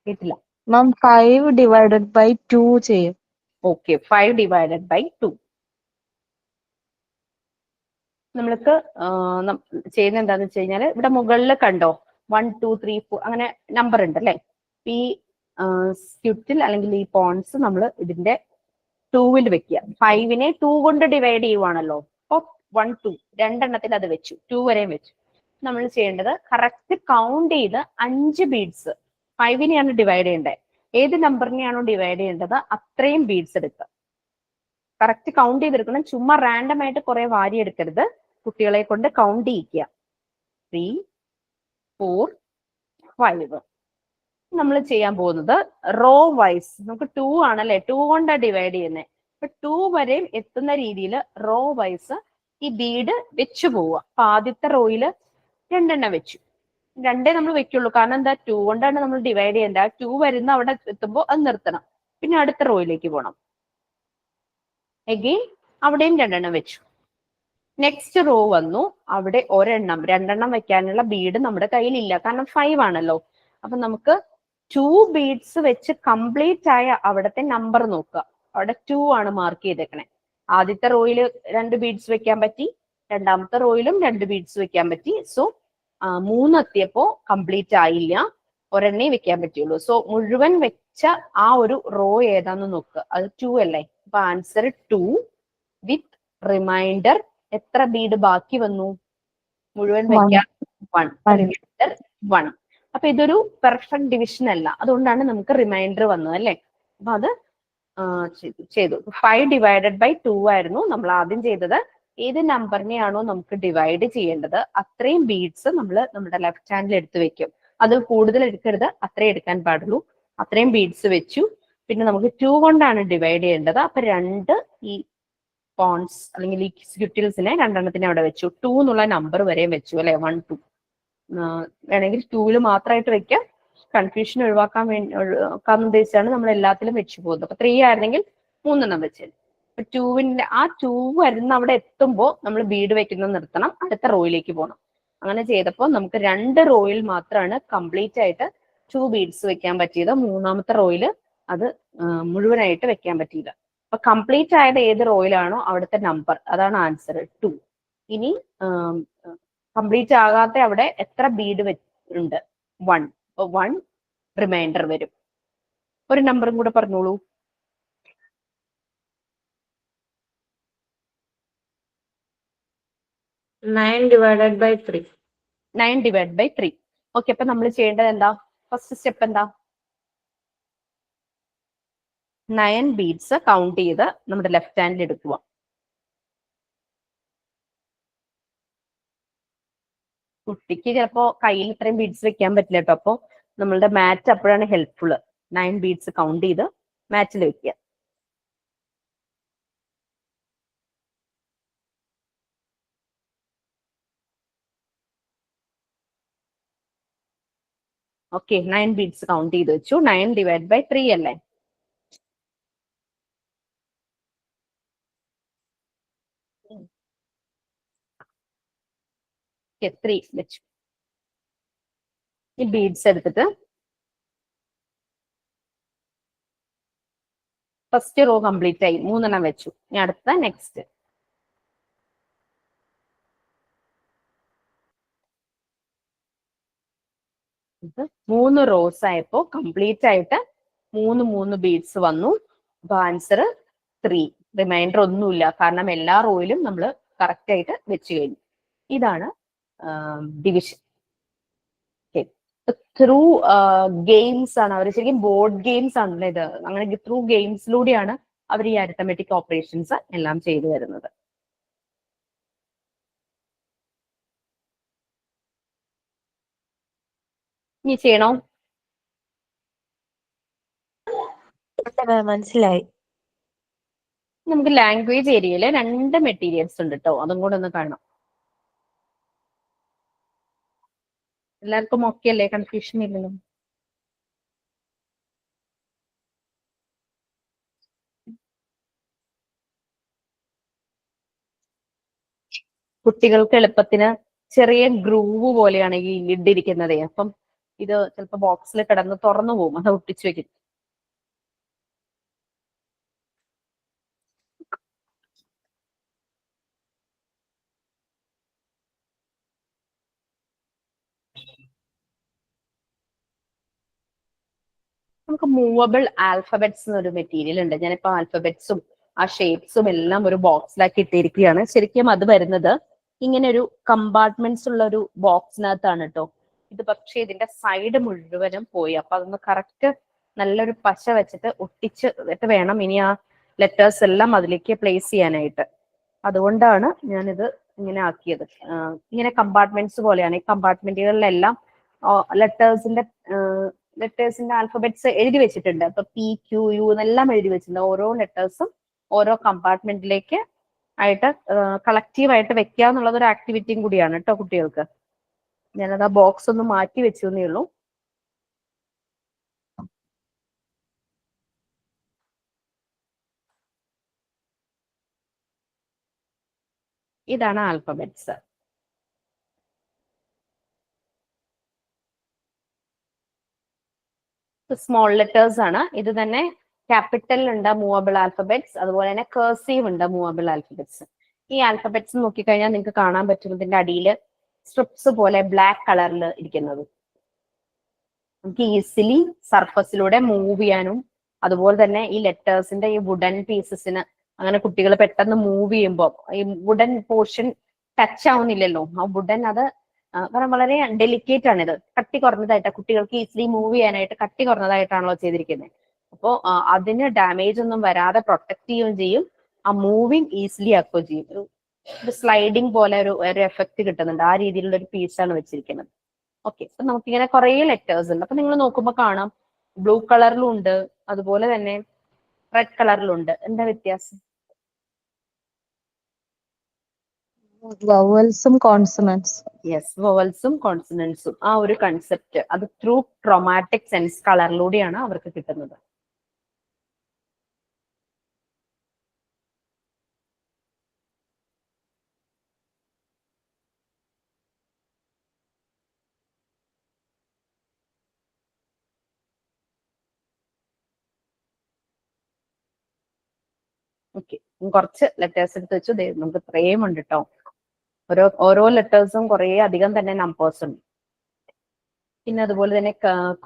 കേട്ടില്ല. മാം 5 divided by 2 ചെയ്യും. Okay, 5 divided by 2. നമ്മൾക്ക് ചെയ്യുന്ന എന്താന്ന് വെച്ച് കഴിഞ്ഞാൽ ഇവിടെ മുകളിൽ കണ്ടോ 1 2 3 4 അങ്ങനെ നമ്പർ ഉണ്ട് അല്ലെ? ഈ സ്ക്വിറ്റിൽ അല്ലെങ്കിൽ ഈ പോൺസ് നമ്മൾ ഇതിന്റെ 2-ൽ വെക്കുക. 5നെ 2 കൊണ്ട് ഡിവൈഡ് ചെയ്യുവാണല്ലോ. അപ്പൊ 1 2 രണ്ടെണ്ണത്തിൽ അത് വെച്ചു, 2 വരെയും വെച്ചു. നമ്മൾ ചെയ്യേണ്ടത് കറക്റ്റ് കൗണ്ട് ചെയ്ത് 5 ബീഡ്സ് 5നെയാണ് ഡിവൈഡ് ചെയ്യേണ്ടത്. ഏത് നമ്പറിനെയാണോ ഡിവൈഡ് ചെയ്യേണ്ടത് അത്രയും ബീഡ്സ് എടുക്കുക. കറക്റ്റ് കൗണ്ട് ചെയ്തെടുക്കണം. ചുമ്മാ റാൻഡം ആയിട്ട് കുറെ വാരി എടുക്കരുത്. കുട്ടികളെ കൊണ്ട് കൗണ്ട് ചെയ്യിക്കുക. 3, 4, 5. നമ്മൾ ചെയ്യാൻ പോകുന്നത് റോ വൈസ്. നമുക്ക് 2 ആണല്ലേ, 2 കൊണ്ടാണ് ഡിവൈഡ് ചെയ്യുന്നത്. അപ്പൊ 2 വരെയും എത്തുന്ന രീതിയിൽ റോ വൈസ് ഈ ബീഡ് വെച്ചു പോവുക. അപ്പൊ ആദ്യത്തെ റോയില് 2 എണ്ണം വെച്ചു. 2 നമ്മൾ വെക്കുള്ളൂ. കാരണം എന്താ, 2 കൊണ്ടാണ് നമ്മൾ ഡിവൈഡ് ചെയ്യേണ്ടത്. 2 വരുന്ന അവിടെ എത്തുമ്പോൾ അത് നിർത്തണം. പിന്നെ അടുത്ത റോയിലേക്ക് പോകണം. എഗെയിൻ അവിടെയും 2 എണ്ണം വെച്ചു. നെക്സ്റ്റ് റോ വന്നു, അവിടെ 1 എണ്ണം 2 എണ്ണം വെക്കാനുള്ള ബീഡ് നമ്മുടെ കയ്യിലില്ല, കാരണം 5 ആണല്ലോ. അപ്പൊ നമുക്ക് 2 ബീഡ്സ് വെച്ച് കംപ്ലീറ്റ് ആയ അവിടത്തെ നമ്പർ നോക്കുക. അവിടെ 2 ആണ് മാർക്ക് ചെയ്തേക്കണേ. ആദ്യത്തെ റോയില് 2 ബീഡ്സ് വെക്കാൻ പറ്റി, രണ്ടാമത്തെ റോയിലും 2 ബീഡ്സ് വെക്കാൻ പറ്റി. സോ 3 എത്തിയപ്പോ കംപ്ലീറ്റ് ആയില്ല, ഒരെണ്ണേ വെക്കാൻ പറ്റുള്ളൂ. സോ മുഴുവൻ വെച്ച ആ ഒരു റോ ഏതാന്ന് നോക്കുക. അത് 2 അല്ലേ. അപ്പൊ ആൻസർ 2 വിത്ത് റിമൈൻഡർ. എത്ര ബീഡ് ബാക്കി വന്നു? മുഴുവൻ വെക്കാൻ 1, റിമൈൻഡർ 1. അപ്പൊ ഇതൊരു പെർഫെക്റ്റ് ഡിവിഷൻ അല്ല, അതുകൊണ്ടാണ് നമുക്ക് റിമൈൻഡർ വന്നത് അല്ലേ. അപ്പൊ അത് ചെയ്തു. 5 ഡിവൈഡഡ് ബൈ 2 ആയിരുന്നു നമ്മൾ ആദ്യം ചെയ്തത്. ഏത് നമ്പറിനെയാണോ നമുക്ക് ഡിവൈഡ് ചെയ്യേണ്ടത് അത്രയും ബീഡ്സ് നമ്മൾ നമ്മുടെ ലെഫ്റ്റ് ഹാൻഡിൽ എടുത്ത് വെക്കും. അത് കൂടുതൽ എടുക്കരുത്, അത്രേ എടുക്കാൻ പാടുള്ളൂ. അത്രയും ബീഡ്സ് വെച്ചു. പിന്നെ നമുക്ക് 2 കൊണ്ടാണ് ഡിവൈഡ് ചെയ്യേണ്ടത്. അപ്പൊ 2 ഈ പോൺസ് അല്ലെങ്കിൽ ഈ സ്ക്യൂട്ടിൽസിനെ 2 എണ്ണത്തിനെ അവിടെ വെച്ചു. 2 എന്നുള്ള നമ്പർ വരെയും വെച്ചു അല്ലെ. 1, 2 വേണമെങ്കിൽ 2 മാത്രമായിട്ട് വെക്കാം. കൺഫ്യൂഷൻ ഒഴിവാക്കാൻ ഉദ്ദേശിച്ചാണ് നമ്മൾ എല്ലാത്തിലും വെച്ചു പോകുന്നത്. അപ്പൊ 3 ആയിരുന്നെങ്കിൽ 3 എണ്ണം വെച്ചത്. അപ്പൊ 2 ആ 2 വരുന്ന അവിടെ എത്തുമ്പോൾ നമ്മൾ ബീഡ് വെക്കുന്നത് നിർത്തണം, അടുത്ത റോയിലേക്ക് പോകണം. അങ്ങനെ ചെയ്തപ്പോൾ നമുക്ക് 2 റോയിൽ മാത്രമാണ് കംപ്ലീറ്റ് ആയിട്ട് 2 ബീഡ്സ് വെക്കാൻ പറ്റിയത്. മൂന്നാമത്തെ റോയിൽ അത് മുഴുവനായിട്ട് വെക്കാൻ പറ്റിയില്ല. അപ്പൊ കംപ്ലീറ്റ് ആയത് ഏത് റോയിലാണോ അവിടുത്തെ നമ്പർ, അതാണ് ആൻസർ 2. ഇനി കംപ്ലീറ്റ് ആകാത്ത അവിടെ എത്ര ബീഡ് ഉണ്ട്? 1. അപ്പൊ 1 റിമൈൻഡർ വരും. ഒരു നമ്പറും കൂടെ പറഞ്ഞോളൂ. 9 divided by 3. 9 divide by 3. Okay, അപ്പൊ നമ്മൾ ചെയ്യേണ്ടത് എന്താ? ഫസ്റ്റ് സ്റ്റെപ്പ് എന്താ? 9 ബീഡ്സ് കൗണ്ട് ചെയ്ത് നമ്മുടെ ലെഫ്റ്റ് ഹാൻഡിൽ എടുക്കുക. കുട്ടിക്ക് ചിലപ്പോ കയ്യിൽ ഇത്രയും ബീഡ്സ് വെക്കാൻ പറ്റില്ല കേട്ടോ. അപ്പൊ നമ്മളുടെ മാറ്റ് അപ്പോഴാണ് ഹെൽപ്ഫുൾ. 9 ബീഡ്സ് കൗണ്ട് ചെയ്ത് മാറ്റിൽ വെക്കുക. ഓക്കെ, 9 ബീഡ്സ് കൗണ്ട് ചെയ്ത് വെച്ചു. 9 ഡിവൈഡ് ബൈ 3 അല്ലേ. ഓക്കെ, 3 വെച്ചു. ഈ ബീഡ്സ് എടുത്തിട്ട് ഫസ്റ്റ് റോ കംപ്ലീറ്റ് ആയി, 3 എണ്ണം വെച്ചു. ഇനി അടുത്ത നെക്സ്റ്റ്. ഇത് 3 റോസ് ആയപ്പോ കംപ്ലീറ്റ് ആയിട്ട് 3 ബീഡ്സ് വന്നു. അപ്പൊ ആൻസർ 3. റിമൈൻഡർ ഒന്നുമില്ല, കാരണം എല്ലാ റോയിലും നമ്മൾ കറക്റ്റ് ആയിട്ട് വെച്ച് കഴിഞ്ഞു. ഇതാണ് ഡിവിഷൻ. ത്രൂ ഗെയിംസ് ആണ് അവർ, ശരിക്കും ബോർഡ് ഗെയിംസ് ആണല്ലോ ഇത്. അങ്ങനെ ത്രൂ ഗെയിംസിലൂടെയാണ് അവർ ഈ അരിത്തമെറ്റിക് ഓപ്പറേഷൻസ് എല്ലാം ചെയ്തു വരുന്നത്. ഇനി ചെയ്യണോ? മനസ്സിലായി. നമുക്ക് ലാംഗ്വേജ് ഏരിയയില് 2 മെറ്റീരിയൽസ് ഉണ്ട് കേട്ടോ, അതും കൂടെ ഒന്ന് കാണാം. എല്ലാവർക്കും ഓക്കെ അല്ലേ? കൺഫ്യൂഷൻ ഇല്ലല്ലോ? കുട്ടികൾക്ക് എളുപ്പത്തിന് ചെറിയ ഗ്രൂവ് പോലെയാണ് ഈ ലിഡ് ഇരിക്കുന്നതേ. അപ്പം ഇത് ചിലപ്പോൾ ബോക്സിൽ കിടന്ന് തുറന്നു പോകും, അത് ഒട്ടിച്ചു വെക്കും. നമുക്ക് മൂവബിൾ ആൽഫബറ്റ്സ് എന്നൊരു മെറ്റീരിയൽ ഉണ്ട്. ഞാനിപ്പോ ആൽഫബറ്റ്സും ആ ഷേപ്സും എല്ലാം ഒരു ബോക്സിലാക്കി ഇട്ടിരിക്കുകയാണ്. ശരിക്കും അത് വരുന്നത് ഇങ്ങനെ ഒരു കമ്പാർട്ട്മെന്റ്സ് ഉള്ള ഒരു ബോക്സിനകത്താണ് കേട്ടോ. ഇത് പക്ഷേ ഇതിന്റെ സൈഡ് മുഴുവനും പോയി. അപ്പൊ അതൊന്ന് കറക്റ്റ് നല്ലൊരു പശ വെച്ചിട്ട് ഒട്ടിച്ചിട്ട് വേണം ഇനി ആ ലെറ്റേഴ്സ് എല്ലാം അതിലേക്ക് പ്ലേസ് ചെയ്യാനായിട്ട്. അതുകൊണ്ടാണ് ഞാനിത് ഇങ്ങനെ ആക്കിയത്. ഇങ്ങനെ കമ്പാർട്ട്മെന്റ്സ് പോലെയാണ്. ഈ കമ്പാർട്ട്മെന്റുകളിലെല്ലാം ലെറ്റേഴ്സിന്റെ ആൽഫബറ്റ്സ് എഴുതി വെച്ചിട്ടുണ്ട്. അപ്പൊ പി ക്യു യു എന്നെല്ലാം എഴുതി വെച്ചിട്ടുണ്ട്. ഓരോ ലെറ്റേഴ്സും ഓരോ കമ്പാർട്ട്മെന്റിലേക്ക് ആയിട്ട് കളക്റ്റീവായിട്ട് വെക്കുക എന്നുള്ളത് ഒരു ആക്ടിവിറ്റിയും കൂടിയാണ് കേട്ടോ കുട്ടികൾക്ക്. ഞാനത് ആ ബോക്സ് ഒന്ന് മാറ്റി വെച്ചു എന്നേ ഉള്ളൂ. ഇതാണ് ആൽഫബറ്റ്സ്. സ്മോൾ ലെറ്റേഴ്സ് ആണ്. ഇത് തന്നെ ക്യാപിറ്റൽ ഉണ്ട് മൂവബിൾ ആൽഫബറ്റ്സ്, അതുപോലെ തന്നെ കേഴ്സീവ് ഉണ്ട് മൂവബിൾ ആൽഫബറ്റ്സ്. ഈ ആൽഫബറ്റ്സ് നോക്കിക്കഴിഞ്ഞാൽ നിങ്ങൾക്ക് കാണാൻ പറ്റും ഇതിന്റെ അടിയിൽ സ്ട്രിപ്സ് പോലെ ബ്ലാക്ക് കളറിൽ ഇരിക്കുന്നത്. നമുക്ക് ഈസിലി സർഫസിലൂടെ മൂവ് ചെയ്യാനും, അതുപോലെ തന്നെ ഈ ലെറ്റേഴ്സിന്റെ ഈ വുഡൻ പീസസിന് അങ്ങനെ കുട്ടികൾ പെട്ടെന്ന് മൂവ് ചെയ്യുമ്പോൾ ഈ വുഡൻ പോർഷൻ ടച്ച് ആവുന്നില്ലല്ലോ. ആ വുഡൻ അത് കാരണം വളരെ ഡെലിക്കേറ്റ് ആണ്. ഇത് കട്ടി കുറഞ്ഞതായിട്ട് കുട്ടികൾക്ക് ഈസിലി മൂവ് ചെയ്യാനായിട്ട് കട്ടി കുറഞ്ഞതായിട്ടാണല്ലോ ചെയ്തിരിക്കുന്നത്. അപ്പോൾ അതിന് ഡാമേജ് ഒന്നും വരാതെ പ്രൊട്ടക്ട് ചെയ്യുകയും ചെയ്യും, ആ മൂവിങ് ഈസിലി ആക്കുകയും ചെയ്യും. ഒരു സ്ലൈഡിങ് പോലെ ഒരു എഫക്ട് കിട്ടുന്നുണ്ട്. ആ രീതിയിലുള്ള ഒരു പീസാണ് വെച്ചിരിക്കുന്നത്. ഓക്കെ, അപ്പൊ നമുക്കിങ്ങനെ കുറെ ലെറ്റേഴ്സ് ഉണ്ട്. അപ്പൊ നിങ്ങൾ നോക്കുമ്പോൾ കാണാം ബ്ലൂ കളറിലും ഉണ്ട്, അതുപോലെ തന്നെ റെഡ് കളറിലും ഉണ്ട്. എന്താ വ്യത്യാസം? വവൽസും കോൺസണൻസ്. യെസ്, വവൽസും കോൺസണൻസും. ആ ഒരു കൺസെപ്റ്റ് അത് ത്രൂ ക്രോമാറ്റിക് സെൻസ് കളറിലൂടെയാണ് അവർക്ക് കിട്ടുന്നത്. ഓക്കെ, കുറച്ച് ലെറ്റേഴ്സ് എടുത്ത് വെച്ചു. നമുക്ക് ഇത്രയും ഉണ്ട് കേട്ടോ. ഓരോ ലെറ്റേഴ്സും കുറെ അധികം തന്നെ നമ്പേഴ്സ് ഉണ്ട്. പിന്നെ അതുപോലെ തന്നെ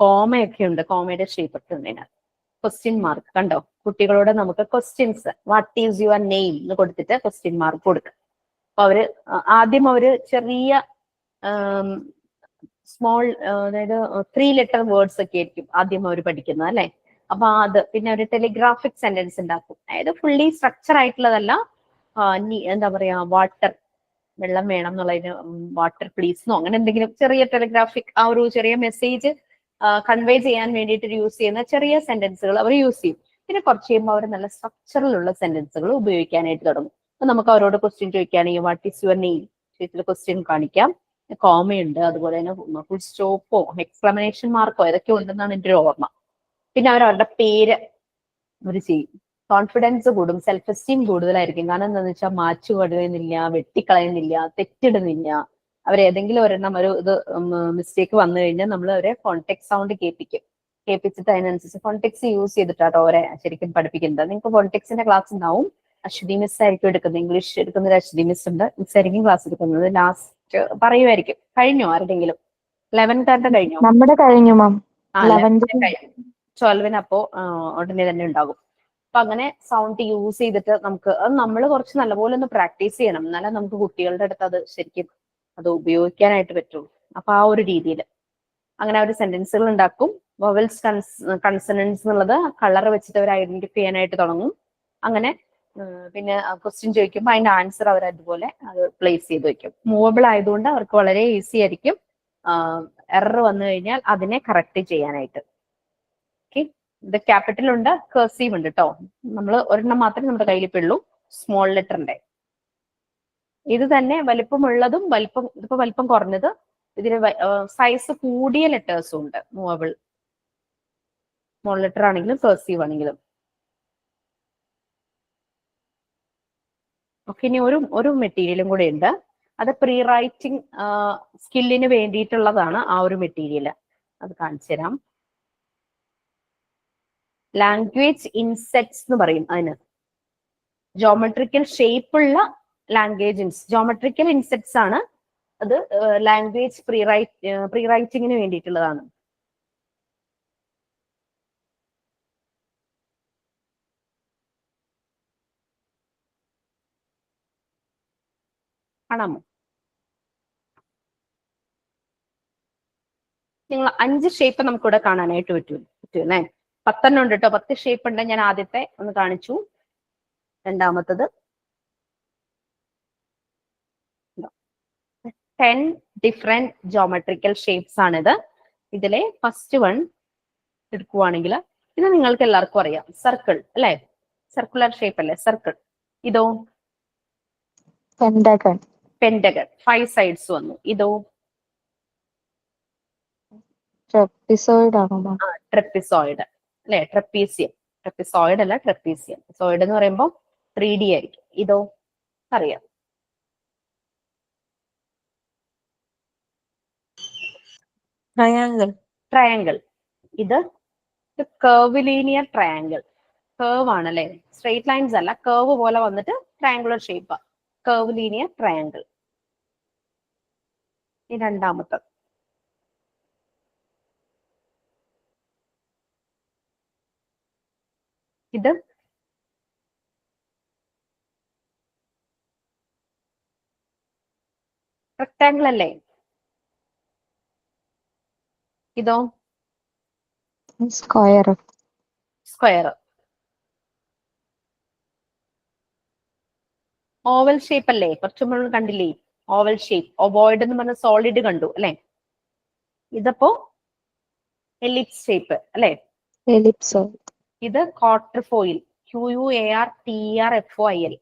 കോമയൊക്കെ ഉണ്ട്. കോമയുടെ ഷേപ്പ് ഒക്കെ ഉണ്ട് അതിനകത്ത്. ക്വസ്റ്റ്യൻ മാർക്ക് കണ്ടോ? കുട്ടികളോട് നമുക്ക് questions what is your name എന്ന് കൊടുത്തിട്ട് ക്വസ്റ്റ്യൻ മാർക്ക് കൊടുക്കുക. അപ്പൊ ആദ്യം അവര് ചെറിയ സ്മോൾ അതായത് 3 ലെറ്റർ വേർഡ്സ് ഒക്കെ ആയിരിക്കും ആദ്യം അവർ പഠിക്കുന്നത് അല്ലെ. അപ്പൊ പിന്നെ ഒരു ടെലിഗ്രാഫിക് സെന്റൻസ് ഉണ്ടാക്കും. അതായത് ഫുള്ളി സ്ട്രക്ചർ ആയിട്ടുള്ളതല്ല. എന്താ പറയാ, വാട്ടർ, വെള്ളം വേണം എന്നുള്ളതിന് വാട്ടർ പ്ലീസ് അങ്ങനെ എന്തെങ്കിലും ചെറിയ ടെലിഗ്രാഫിക് ആ ഒരു ചെറിയ മെസ്സേജ് കൺവേ ചെയ്യാൻ വേണ്ടിയിട്ട് യൂസ് ചെയ്യുന്ന ചെറിയ സെന്റൻസുകൾ അവർ യൂസ് ചെയ്യും. പിന്നെ കുറച്ച് കഴിയുമ്പോൾ അവർ നല്ല സ്ട്രക്ചറിലുള്ള സെന്റൻസുകൾ ഉപയോഗിക്കാനായിട്ട് തുടങ്ങും. അപ്പൊ നമുക്ക് അവരോട് ക്വസ്റ്റ്യൻ ചോദിക്കുകയാണെങ്കിൽ വാട്ട് ഈസ് യുവർ നെയിം ചോദിച്ചിട്ട് ക്വസ്റ്റ്യൻ കാണിക്കാം. കോമയുണ്ട്, അതുപോലെ തന്നെ ഫുൾ സ്റ്റോപ്പോ എക്സ്ക്ലമേഷൻ മാർക്കോ ഏതൊക്കെ ഉണ്ടെന്നാണ് എൻ്റെ ഒരു ഓർമ്മ. പിന്നെ അവരുടെ പേര് അവർ ചെയ്യും. കോൺഫിഡൻസ് കൂടും, സെൽഫ് എസ്റ്റീം കൂടുതലായിരിക്കും. കാരണം എന്താണെന്ന് വെച്ചാൽ മാച്ചു കളയുന്നില്ല, വെട്ടിക്കളയുന്നില്ല, തെറ്റിടുന്നില്ല. അവരേതെങ്കിലും ഒരെണ്ണം ഇത് മിസ്റ്റേക്ക് വന്നു കഴിഞ്ഞാൽ നമ്മൾ അവരെ ഫോൺടെക്സ് സൗണ്ട് കേൾപ്പിച്ചിട്ട് അതിനനുസരിച്ച് ഫോൺടെക്സ് യൂസ് ചെയ്തിട്ടാട്ടോ അവരെ ശരിക്കും പഠിപ്പിക്കുന്നത്. നിങ്ങൾക്ക് ഫോൺടെക്സിന്റെ ക്ലാസ് ഉണ്ടാവും. അശ്വതി മിസ് ആയിരിക്കും എടുക്കുന്നത്. ഇംഗ്ലീഷ് എടുക്കുന്ന ഒരു അശ്വതി മിസ് ഉണ്ട്. മിസ് ആയിരിക്കും ക്ലാസ് എടുക്കുന്നത്. ലാസ്റ്റ് പറയുമായിരിക്കും. കഴിഞ്ഞോ ആരുടെങ്കിലും? 11th കഴിഞ്ഞോ? നമ്മുടെ കഴിഞ്ഞു മാം. ആ 11th കഴിഞ്ഞു. 12th അപ്പോ ഉടനെ തന്നെ ഉണ്ടാകും. അപ്പൊ അങ്ങനെ സൗണ്ട് യൂസ് ചെയ്തിട്ട് നമുക്ക് അത് നമ്മൾ കുറച്ച് നല്ലപോലെ ഒന്ന് പ്രാക്ടീസ് ചെയ്യണം. എന്നാലേ നമുക്ക് കുട്ടികളുടെ അടുത്ത് അത് ശരിക്കും അത് ഉപയോഗിക്കാനായിട്ട് പറ്റുള്ളൂ. അപ്പൊ ആ ഒരു രീതിയിൽ അങ്ങനെ അവർ സെന്റൻസുകൾ ഉണ്ടാക്കും. വവൽസ് കൺസണൻസ് എന്നുള്ളത് കളർ വെച്ചിട്ട് അവർ ഐഡന്റിഫൈ ചെയ്യാനായിട്ട് തുടങ്ങും. അങ്ങനെ പിന്നെ ക്വസ്റ്റ്യൻ ചോദിക്കുമ്പോൾ അതിന്റെ ആൻസർ അവർ അതുപോലെ അത് പ്ലേസ് ചെയ്ത് വെക്കും. മൂവബിൾ ആയതുകൊണ്ട് അവർക്ക് വളരെ ഈസി ആയിരിക്കും എറർ വന്നു കഴിഞ്ഞാൽ അതിനെ കറക്റ്റ് ചെയ്യാനായിട്ട്. ഓക്കെ, ഇത് ക്യാപിറ്റൽ ഉണ്ട്, കർസീവ് ഉണ്ട് കേട്ടോ. നമ്മൾ ഒരെണ്ണം മാത്രമേ നമ്മുടെ കയ്യിൽ ഇപ്പൊ ഉള്ളൂ, സ്മോൾ ലെറ്ററിന്റെ. ഇത് തന്നെ വലിപ്പമുള്ളതും ഇതിപ്പോ വലിപ്പം കുറഞ്ഞത്, ഇതിന് സൈസ് കൂടിയ ലെറ്റേഴ്സും ഉണ്ട്. മൂവബിൾ സ്മോൾ ലെറ്റർ ആണെങ്കിലും കർസീവ് ആണെങ്കിലും. ഓക്കെ, ഇനി ഒരു മെറ്റീരിയലും കൂടെ ഉണ്ട്. അത് പ്രീ റൈറ്റിംഗ് സ്കില്ലിന് വേണ്ടിയിട്ടുള്ളതാണ്. ആ ഒരു മെറ്റീരിയൽ അത് കാണിച്ചു തരാം. ലാംഗ്വേജ് ഇൻസെറ്റ്സ് എന്ന് പറയും അതിന്. ജോമെട്രിക്കൽ ഷേപ്പുള്ള ജോമെട്രിക്കൽ ഇൻസെറ്റ്സ് ആണ് അത്. ലാംഗ്വേജ് പ്രീ റൈറ്റിംഗിന് വേണ്ടിയിട്ടുള്ളതാണ്. കാണാമോ? നിങ്ങൾ 5 ഷേപ്പ് നമുക്കിവിടെ കാണാനായിട്ട് പറ്റും അല്ലേ? 10 ഉണ്ട് കേട്ടോ, 10 ഷേപ്പ് ഉണ്ട്. ഞാൻ ആദ്യത്തെ ഒന്ന് കാണിച്ചു. രണ്ടാമത്തത് 10 ഡിഫറെന്റ് ജോമെട്രിക്കൽ ഷേപ്സ് ആണിത്. ഇതിലെ ഫസ്റ്റ് വൺ എടുക്കുവാണെങ്കിൽ ഇത് നിങ്ങൾക്ക് എല്ലാവർക്കും അറിയാം, സർക്കിൾ അല്ലെ? സർക്കുലർ ഷേപ്പ് അല്ലേ സർക്കിൾ? ഇതോ Pentagon. പെന്റഗൺ, 5 സൈഡ്സ് വന്നു. ഇതോ Trapezoid ആണോ മാം? ട്രപ്പിസോയിഡ് അല്ലെ? ട്രപ്പീസിയം, ട്രപ്പിസോയിഡ് അല്ല ട്രപ്പീസിയം. സോയിഡ് എന്ന് പറയുമ്പോൾ 3D ആയിരിക്കും. ഇതോ അറിയാം? Triangle. ട്രയാങ്കിൾ. ഇത് കർവിലീനിയർ ട്രയാങ്കിൾ. കേർവ് ആണ് അല്ലെ? സ്ട്രെയിറ്റ് ലൈൻസ് അല്ല, കേർവ് പോലെ വന്നിട്ട് ട്രയാങ്കുലർ ഷേപ്പ്. Curvilinear triangle. ഈ രണ്ടാമത്തെ ഇത് റെക്ടാങ്കിൾ അല്ലേ? ഇതോ Square. സ്ക്വയർ. ഓവൽ ഷേപ്പ് അല്ലേ? കുറച്ചു മുമ്പ് കണ്ടില്ലേ ഓവൽ ഷേപ്പ്? ഒവോയിഡ് എന്ന് പറഞ്ഞ സോളിഡ് കണ്ടു അല്ലെ? ഇതപ്പോ എലിപ്സ് ഷേപ്പ് അല്ലെ? Ellipsoid. ഇത് ക്വാർട്ടർഫോയിൽ, QUARTERFOIL.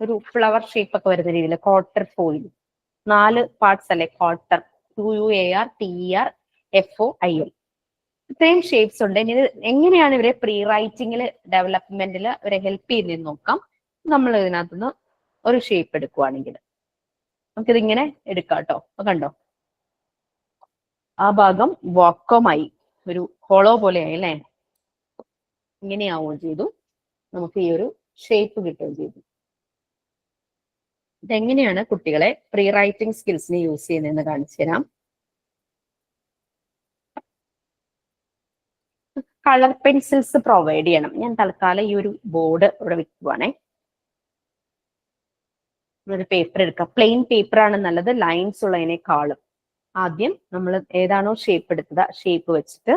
ഒരു ഫ്ലവർ ഷേപ്പ് ഒക്കെ വരുന്ന രീതിയിൽ ക്വാർട്ടർഫോയിൽ. 4 പാർട്സ് അല്ലെ ക്വാർട്ടർ? QUARTERFOIL. ഇത്രയും ഷേപ്സ് ഉണ്ട്. ഇനി ഇത് എങ്ങനെയാണ് ഇവരെ പ്രീ റൈറ്റിംഗിൽ ഡെവലപ്മെന്റിൽ ഇവരെ ഹെൽപ്പ് ചെയ്യുന്നതെന്ന് നോക്കാം. നമ്മൾ ഇതിനകത്തുനിന്ന് ഒരു ഷേപ്പ് എടുക്കുവാണെങ്കിൽ നമുക്കിത് ഇങ്ങനെ എടുക്കാം കേട്ടോ. കണ്ടോ, ആ ഭാഗം വാക്കമായി ഒരു ഹോളോ പോലെ ആയി അല്ലേ? ഇങ്ങനെയാവുകയും ചെയ്തു. നമുക്ക് ഈ ഒരു ഷേപ്പ് കിട്ടുകയും ചെയ്തു. ഇതെങ്ങനെയാണ് കുട്ടികളെ പ്രീ റൈറ്റിംഗ് സ്കിൽസിനെ യൂസ് ചെയ്യുന്നതെന്ന് കാണിച്ചു തരാം. കളർ പെൻസിൽസ് പ്രൊവൈഡ് ചെയ്യണം. ഞാൻ തൽക്കാലം ഈ ഒരു ബോർഡ് ഇവിടെ വെക്കുവാണേ. ഒരു പേപ്പർ എടുക്കാം. പ്ലെയിൻ പേപ്പർ ആണ് നല്ലത്, ലൈൻസ് ഉള്ളതിനേക്കാളും. ആദ്യം നമ്മൾ ഏതാണോ ഷേപ്പ് എടുത്തത് ആ ഷേപ്പ് വെച്ചിട്ട്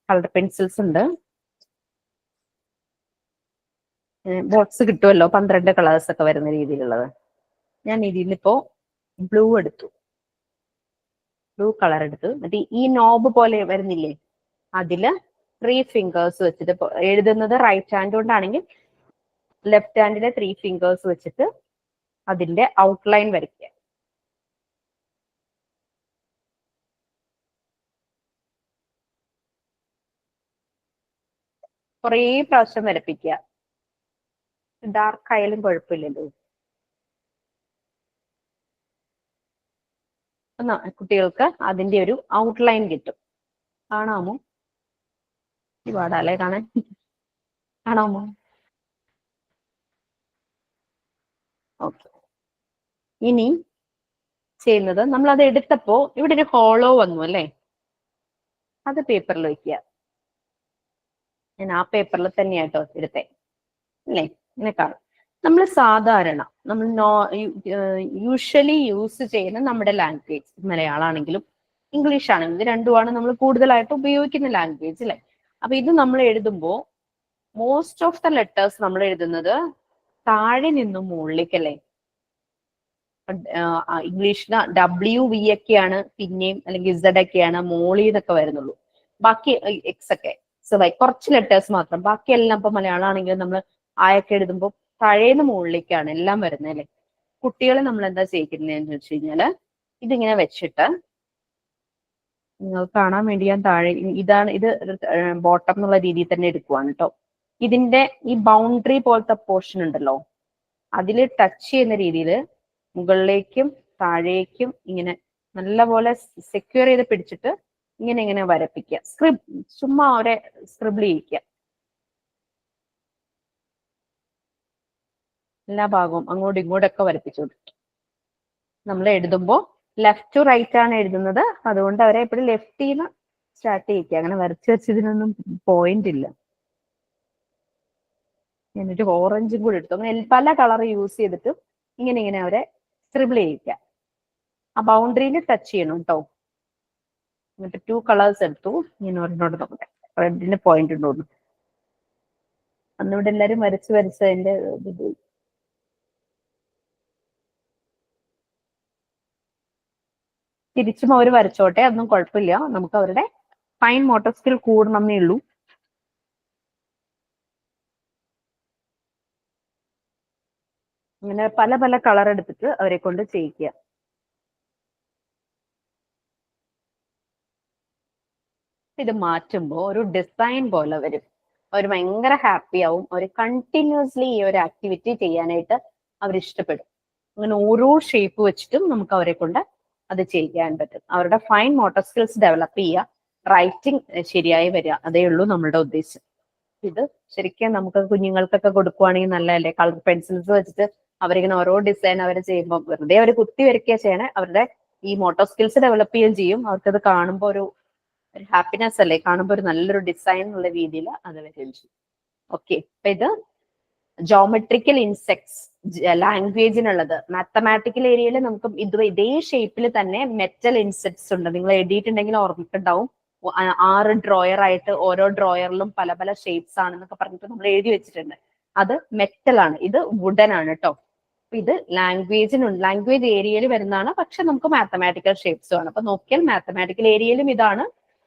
കളർ പെൻസിൽസ് ഉണ്ട്. ബോക്സ് കിട്ടുമല്ലോ 12 കളേഴ്സ് ഒക്കെ വരുന്ന രീതിയിലുള്ളത്. ഞാൻ ഇതിലിപ്പോ ബ്ലൂ എടുത്തു, ബ്ലൂ കളർ എടുത്തു. എന്നിട്ട് ഈ നോബ് പോലെ വരുന്നില്ലേ, അതില് 3 ഫിംഗേഴ്സ് വെച്ചിട്ട് എഴുതുന്നത് റൈറ്റ് ഹാൻഡ് കൊണ്ടാണെങ്കിൽ ലെഫ്റ്റ് ഹാൻഡിലെ 3 ഫിംഗേഴ്സ് വെച്ചിട്ട് അതിന്റെ ഔട്ട്ലൈൻ വരയ്ക്കുക. കുറേ പ്രാവശ്യം വരപ്പിക്കുക. ഡാർക്ക് ആയാലും കുഴപ്പമില്ലല്ലോ. കുട്ടികൾക്ക് അതിന്റെ ഒരു ഔട്ട്ലൈൻ കിട്ടും. കാണാമോ? ഒരുപാടല്ലേ കാണാൻ? കാണാമോ? ഓക്കെ. ഇനി ചെയ്യുന്നത്, നമ്മൾ അത് എടുത്തപ്പോ ഇവിടെ ഒരു ഹോളോ വന്നു അല്ലേ? അത് പേപ്പറിൽ വയ്ക്കുക. ഞാൻ ആ പേപ്പറിൽ തന്നെയാട്ടോ എടുത്തേ അല്ലേ? ഇങ്ങനെ കാണും. നമ്മൾ സാധാരണ നമ്മൾ യൂഷ്വലി യൂസ് ചെയ്യുന്ന നമ്മുടെ ലാംഗ്വേജ്, മലയാളമാണെങ്കിലും ഇംഗ്ലീഷ് ആണെങ്കിലും, ഇത് രണ്ടുമാണ് നമ്മൾ കൂടുതലായിട്ട് ഉപയോഗിക്കുന്ന ലാംഗ്വേജ് അല്ലേ? അപ്പൊ ഇത് നമ്മൾ എഴുതുമ്പോൾ മോസ്റ്റ് ഓഫ് ദ ലെറ്റേഴ്സ് നമ്മൾ എഴുതുന്നത് താഴെ നിന്നും മുകളിലേക്കല്ലേ? ഇംഗ്ലീഷിന് WV ഒക്കെയാണ് പിന്നെയും, അല്ലെങ്കിൽ Z ഒക്കെയാണ് മോളി എന്നൊക്കെ വരുന്നുള്ളൂ. ബാക്കി എക്സ് ഒക്കെ കുറച്ച് ലെറ്റേഴ്സ് മാത്രം. ബാക്കിയെല്ലാം ഇപ്പൊ മലയാളം ആണെങ്കിലും നമ്മൾ ആയൊക്കെ എഴുതുമ്പോൾ താഴേന്ന് മുകളിലേക്കാണ് എല്ലാം വരുന്നത് അല്ലേ? കുട്ടികളെ നമ്മൾ എന്താ ചെയ്യിക്കുന്നതെന്ന് വെച്ച് കഴിഞ്ഞാല് ഇതിങ്ങനെ വെച്ചിട്ട് നിങ്ങൾക്ക് കാണാൻ വേണ്ടി ഞാൻ താഴെ ഇതാണ്, ഇത് ബോട്ടം എന്നുള്ള രീതിയിൽ തന്നെ എടുക്കുവാണ് കേട്ടോ. ഇതിന്റെ ഈ ബൗണ്ടറി പോലത്തെ പോർഷൻ ഉണ്ടല്ലോ, അതിൽ ടച്ച് ചെയ്യുന്ന രീതിയിൽ മുകളിലേക്കും താഴേക്കും ഇങ്ങനെ നല്ലപോലെ സെക്യൂർ ചെയ്ത് പിടിച്ചിട്ട് ഇങ്ങനെ ഇങ്ങനെ വരപ്പിക്കുക. ചുമ്മാ അവരെ സ്ക്രിബിൾ ചെയ്യിക്കുക. എല്ലാ ഭാഗവും അങ്ങോട്ടും ഇങ്ങോട്ടൊക്കെ വരപ്പിച്ചു കൊടുക്കും. നമ്മൾ എഴുതുമ്പോൾ ലെഫ്റ്റ് ടു റൈറ്റ് ആണ് എഴുതുന്നത്, അതുകൊണ്ട് അവരെ എപ്പോഴും ലെഫ്റ്റിൽ നിന്ന് സ്റ്റാർട്ട് ചെയ്യിക്കുക. അങ്ങനെ വരച്ച് വെച്ചതിനൊന്നും പോയിന്റ് ഇല്ല. ഞാനൊരു ഓറഞ്ചും കൂടി എടുത്തു. അങ്ങനെ പല കളർ യൂസ് ചെയ്തിട്ട് ഇങ്ങനെ അവരെ സ്ക്രിബിൾ ചെയ്യിക്കുക. ആ ബൗണ്ടറിയിൽ ടച്ച് ചെയ്യണം കേട്ടോ. എന്നിട്ട് 2 കളേഴ്സ് എടുത്തു. ഇങ്ങനെ ഒരെണ്ണോട് നോക്കട്ടെ, റെഡിന് പോയിന്റ് ഉണ്ടോന്ന്. അന്നിവിടെ എല്ലാരും വരച്ച് അതിന്റെ ഇത് തിരിച്ചും അവർ വരച്ചോട്ടെ, അതൊന്നും കുഴപ്പമില്ല. നമുക്ക് അവരുടെ ഫൈൻ മോട്ടോർ സ്കിൽ കൂടണമെന്നേ ഉള്ളൂ. അങ്ങനെ പല പല കളർ എടുത്തിട്ട് അവരെ കൊണ്ട് ചെയ്യിക്കുക. ഇത് മാറ്റുമ്പോൾ ഒരു ഡിസൈൻ പോലെ വരും. അവർ ഭയങ്കര ഹാപ്പി ആവും. അവർ കണ്ടിന്യൂസ്ലി ഈ ഒരു ആക്ടിവിറ്റി ചെയ്യാനായിട്ട് അവർ ഇഷ്ടപ്പെടും. അങ്ങനെ ഓരോ ഷേപ്പ് വെച്ചിട്ടും നമുക്ക് അവരെ കൊണ്ട് അത് ചെയ്യാൻ പറ്റും. അവരുടെ ഫൈൻ മോട്ടോർ സ്കിൽസ് ഡെവലപ്പ് ചെയ്യുക, റൈറ്റിംഗ് ശരിയായി വരിക, അതേ ഉള്ളൂ നമ്മളുടെ ഉദ്ദേശം. ഇത് ശരിക്കും നമുക്ക് കുഞ്ഞുങ്ങൾക്കൊക്കെ കൊടുക്കുവാണെങ്കിൽ നല്ലതല്ലേ? കളർ പെൻസിൽസ് വെച്ചിട്ട് അവരിങ്ങനെ ഓരോ ഡിസൈൻ അവർ ചെയ്യുമ്പോൾ വെറുതെ അവർ കുത്തി വരയ്ക്കുക ചെയ്യണേ, അവരുടെ ഈ മോട്ടോർ സ്കിൽസ് ഡെവലപ്പ് ചെയ്യുകയും ചെയ്യും. അവർക്കത് കാണുമ്പോൾ ഒരു ഹാപ്പിനെസ് അല്ലേ? കാണുമ്പോൾ ഒരു നല്ലൊരു ഡിസൈൻ എന്നുള്ള രീതിയിൽ അത് വരികയും ചെയ്യും. ഓക്കെ, അപ്പൊ ഇത് ജോമെട്രിക്കൽ ഇൻസെക്ട്സ് ലാംഗ്വേജിനുള്ളത്. മാത്തമാറ്റിക്കൽ ഏരിയയിൽ നമുക്ക് ഇതേ ഷേപ്പിൽ തന്നെ മെറ്റൽ ഇൻസെക്ട്സ് ഉണ്ട്. നിങ്ങൾ എഴുതിയിട്ടുണ്ടെങ്കിൽ ഓർമ്മിക്കുണ്ടാവും. 6 ഡ്രോയർ ആയിട്ട് ഓരോ ഡ്രോയറിലും പല പല ഷേപ്സ് ആണെന്നൊക്കെ പറഞ്ഞിട്ട് നമ്മൾ എഴുതി വെച്ചിട്ടുണ്ട്. അത് മെറ്റൽ ആണ്, ഇത് വുഡൻ ആണ് കേട്ടോ. ഇത് ലാംഗ്വേജ് ഏരിയയിൽ വരുന്നതാണ്, പക്ഷെ നമുക്ക് മാത്തമാറ്റിക്കൽ ഷേപ്സും ആണ്. അപ്പൊ നോക്കിയാൽ മാത്തമാറ്റിക്കൽ ഏരിയയിലും ഇതാണ്,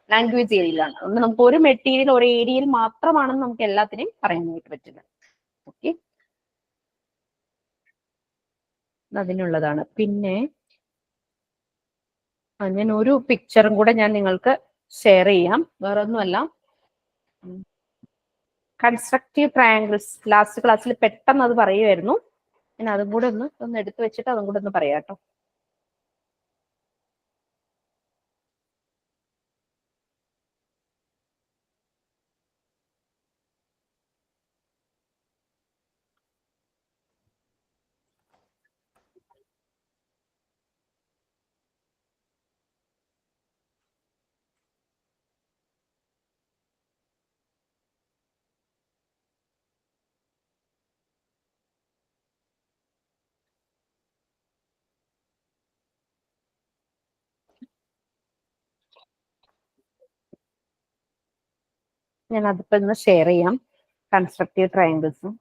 ലാംഗ്വേജ് ഏരിയയിലാണ്. അതുകൊണ്ട് നമുക്ക് ഒരു മെറ്റീരിയൽ ഒരു ഏരിയയിൽ മാത്രമാണെന്ന് നമുക്ക് എല്ലാത്തിനെയും പറയാനായിട്ട് പറ്റില്ല. ഓക്കെ, അതിനുള്ളതാണ്. പിന്നെ ഞാൻ ഒരു പിക്ചറും കൂടെ ഞാൻ നിങ്ങൾക്ക് ഷെയർ ചെയ്യാം. വേറെ ഒന്നുമല്ല, കൺസ്ട്രക്റ്റീവ് ട്രയാങ്കിൾസ് ലാസ്റ്റ് ക്ലാസ്സിൽ പെട്ടെന്ന് അത് പറയുമായിരുന്നു. ഞാൻ അതും കൂടെ ഒന്ന് എടുത്തു വെച്ചിട്ട് അതും കൂടെ ഒന്ന് പറയാം കേട്ടോ. ഞാൻ അതിപ്പോ ഒന്ന് ഷെയർ ചെയ്യാം, കൺസ്ട്രക്റ്റീവ് ട്രയാങ്കിൾസും.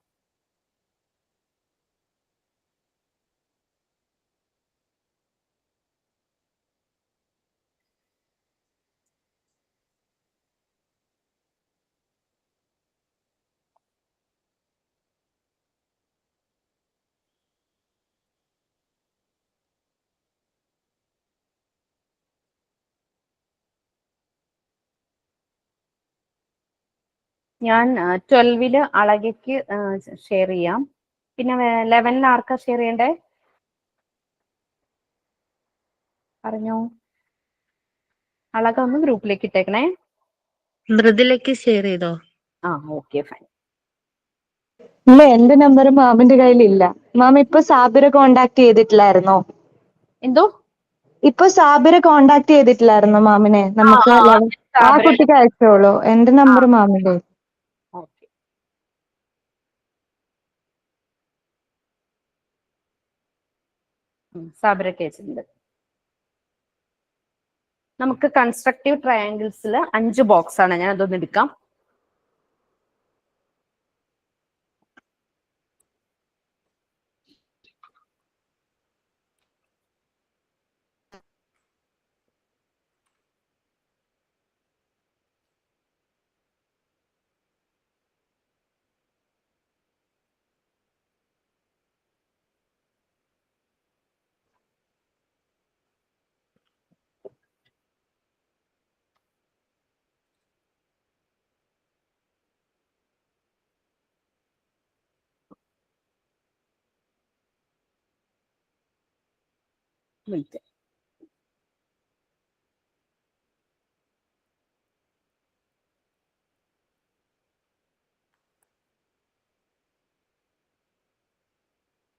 ഞാൻ 12 അളകയ്ക്ക് ഷെയർ ചെയ്യാം. പിന്നെ 11 ആർക്കാ ഷെയർ ചെയ്യണ്ടേ? പറഞ്ഞോ. അളക ഒന്ന് ഗ്രൂപ്പിലേക്ക് ഇട്ടേക്കണേ. മൃദുലയ്ക്ക് ഷെയർ ചെയ്തോ? ആ, ഓക്കെ, ഫൈൻ. ഇല്ല, എന്റെ നമ്പർ മാമിന്റെ കയ്യിലില്ല. മാം ഇപ്പൊ സാബിറെ കോണ്ടാക്ട് ചെയ്തിട്ടില്ലായിരുന്നോ? എന്തോ? ഇപ്പൊ സാബിറെ കോണ്ടാക്ട് ചെയ്തിട്ടില്ലായിരുന്നോ മാമിനെ? നമുക്ക് ആ കുട്ടിക്ക് അയച്ചോളൂ. എന്റെ നമ്പർ മാമിന്റെ. ഓക്കെ, സാബിറക്ക് അയച്ചിട്ടുണ്ട്. നമുക്ക് കൺസ്ട്രക്റ്റീവ് ട്രയാങ്കിൾസിൽ 5 ബോക്സ് ആണ്. ഞാൻ അതൊന്ന് എടുക്കാം. മിനിറ്റ്.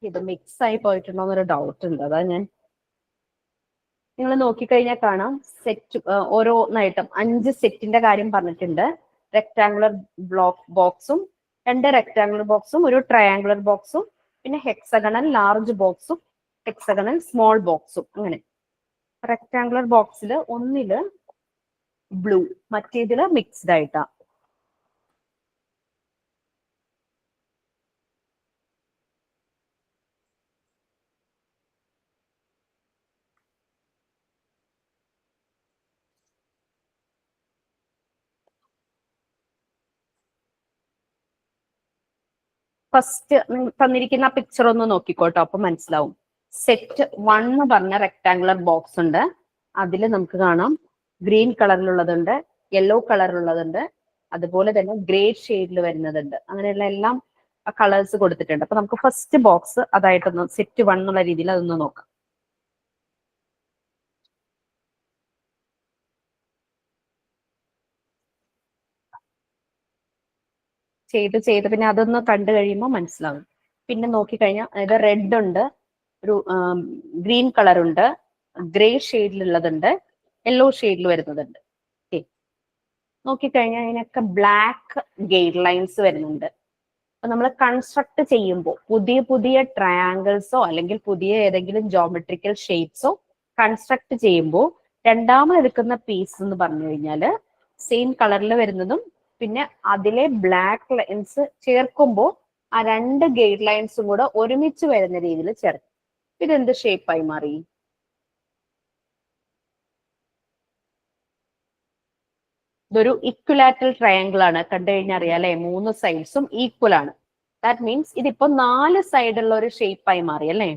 ഇത് മിക്സ് ആയി പോയിട്ടുണ്ടോ എന്നൊരു ഡൗട്ട് ഉണ്ട്. അതാ നിങ്ങൾ നോക്കിക്കഴിഞ്ഞാൽ കാണാം, സെറ്റ് ഓരോന്നായിട്ടും 5 സെറ്റിന്റെ കാര്യം പറഞ്ഞിട്ടുണ്ട്. റെക്ടാങ്കുലർ ബോക്സും 2 റെക്ടാങ്കുലർ ബോക്സും ഒരു ട്രയാങ്കുലർ ബോക്സും പിന്നെ ഹെക്സഗണൽ ലാർജ് ബോക്സും ഹെക്സഗണൽ സ്മോൾ ബോക്സും. അങ്ങനെ റെക്ടാങ്കുലർ ബോക്സിൽ ഒന്നില് ബ്ലൂ, മറ്റേതില് മിക്സ്ഡ് ആയിട്ടാ. ഫസ്റ്റ് തന്നിരിക്കുന്ന പിക്ചർ ഒന്ന് നോക്കിക്കോട്ടോ, അപ്പൊ മനസ്സിലാവും. സെറ്റ് 1 എന്ന് പറഞ്ഞ റെക്ടാങ്കുലർ ബോക്സ് ഉണ്ട്. അതിൽ നമുക്ക് കാണാം ഗ്രീൻ കളറിലുള്ളതുണ്ട്, യെല്ലോ കളറിലുള്ളതുണ്ട്, അതുപോലെ തന്നെ ഗ്രേ ഷെയ്ഡിൽ വരുന്നതുണ്ട്. അങ്ങനെയുള്ള എല്ലാം കളേഴ്സ് കൊടുത്തിട്ടുണ്ട്. അപ്പൊ നമുക്ക് ഫസ്റ്റ് ബോക്സ് അതായിട്ടൊന്ന് സെറ്റ് 1 എന്നുള്ള രീതിയിൽ അതൊന്ന് നോക്കാം. ചെയ്ത് പിന്നെ അതൊന്ന് കണ്ടു കഴിയുമ്പോൾ മനസ്സിലാവും. പിന്നെ നോക്കിക്കഴിഞ്ഞാൽ അതായത് റെഡ് ഉണ്ട്, ഒരു ഗ്രീൻ കളർ ഉണ്ട്, ഗ്രേ ഷെയ്ഡിലുള്ളതുണ്ട്, യെല്ലോ ഷെയ്ഡിൽ വരുന്നതുണ്ട്. ഓക്കെ, നോക്കിക്കഴിഞ്ഞാൽ അതിനൊക്കെ ബ്ലാക്ക് ഗൈഡ് ലൈൻസ് വരുന്നുണ്ട്. അപ്പൊ നമ്മൾ കൺസ്ട്രക്ട് ചെയ്യുമ്പോൾ പുതിയ പുതിയ ട്രയാങ്കിൾസോ അല്ലെങ്കിൽ പുതിയ ഏതെങ്കിലും ജോമെട്രിക്കൽ ഷേപ്സോ കൺസ്ട്രക്ട് ചെയ്യുമ്പോൾ രണ്ടാമത് എടുക്കുന്ന പീസ് എന്ന് പറഞ്ഞു കഴിഞ്ഞാൽ സെയിം കളറിൽ വരുന്നതും പിന്നെ അതിലെ ബ്ലാക്ക് ലൈൻസ് ചേർക്കുമ്പോൾ ആ 2 ഗൈഡ് ലൈൻസും കൂടെ ഒരുമിച്ച് വരുന്ന രീതിയിൽ ചേർക്കും. ഇതെന്ത് ഷേപ്പായി മാറി? ഇതൊരു ഇക്വലാറ്ററൽ ട്രയാങ്കിൾ ആണ്. കണ്ടു കഴിഞ്ഞാൽ അറിയാം അല്ലെ, 3 സൈഡ്സും ഈക്വൽ ആണ്. ദാറ്റ് മീൻസ് ഇതിപ്പോ 4 സൈഡുള്ള ഒരു ഷേപ്പായി മാറി അല്ലേ.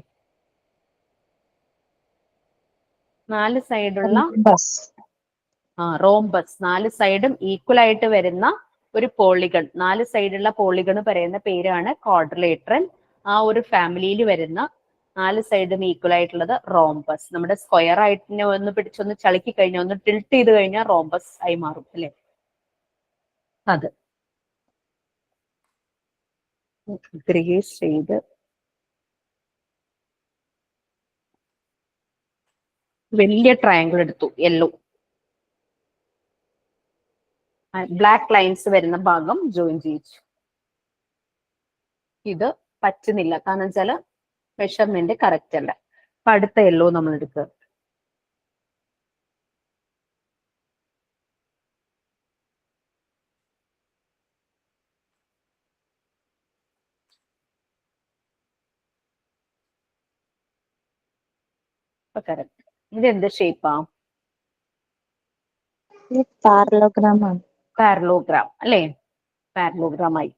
4 സൈഡുള്ള റോംബസ്, 4 സൈഡും ഈക്വൽ ആയിട്ട് വരുന്ന ഒരു പോളിഗൺ. 4 സൈഡുള്ള പോളിഗൺ പറയുന്ന പേരാണ് ക്വാഡ്രിലേറ്ററൽ. ആ ഒരു ഫാമിലിയിൽ വരുന്ന 4 സൈഡും ഈക്വൽ ആയിട്ടുള്ളത് റോംബസ്. നമ്മുടെ സ്ക്വയർ ആയിട്ട് ഒന്ന് പിടിച്ചൊന്ന് ചളുക്കി കഴിഞ്ഞാൽ ഒന്ന് ടിൽട്ട് ചെയ്ത് കഴിഞ്ഞാൽ റോംബസ് ആയി മാറും അല്ലെ. അത് ഗ്രേസ് ചെയ്ത് വലിയ ട്രയാങ്കിൾ എടുത്തു, യെല്ലോ. ബ്ലാക്ക് ലൈൻസ് വരുന്ന ഭാഗം ജോയിൻ ചെയ്യിച്ചു. ഇത് പറ്റുന്നില്ല, കാരണം വെച്ചാല് മെഷർമെന്റ് കറക്റ്റ് അല്ല. അപ്പൊ അടുത്ത യെല്ലോ നമ്മൾ എടുക്കുക. കറക്റ്റ്. ഇതെന്ത് ഷേപ്പാ? പാരലോഗ്രാം ആണ്. പാരലോഗ്രാം അല്ലേ, പാരലോഗ്രാം ആയി.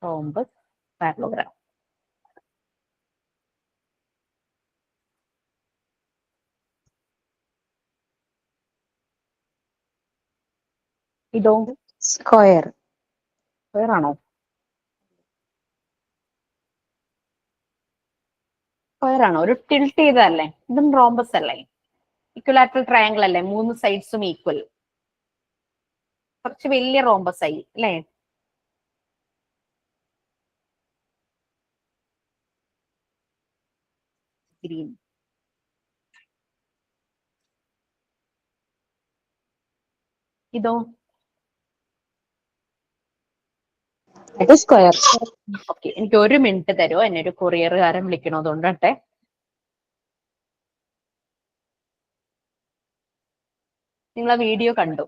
Rhombus, parallelogram. ഇതോ സ്ക്വയർ. സ്ക്വയർ ആണോ? സ്ക്വയർ ആണോ? ഒരു ടിൽട്ട് ചെയ്തല്ലേ. ഇതും റോംബസ് അല്ലേ, ഇക്വലാറ്ററൽ ട്രയാങ്കിൾ അല്ലേ, 3 സൈഡ്സും ഈക്വൽ. കുറച്ച് വലിയ റോംബസ് ആയി അല്ലേ. ഗ്രീൻ. ഇതോ അത് സ്ക്വയർ. ഓക്കെ, എനിക്ക് 1 മിനിറ്റ് തരുമോ, എന്നെ ഒരു കൊറിയറുകാരൻ വിളിക്കണതുകൊണ്ടട്ടെ. നിങ്ങൾ ആ വീഡിയോ കണ്ടു?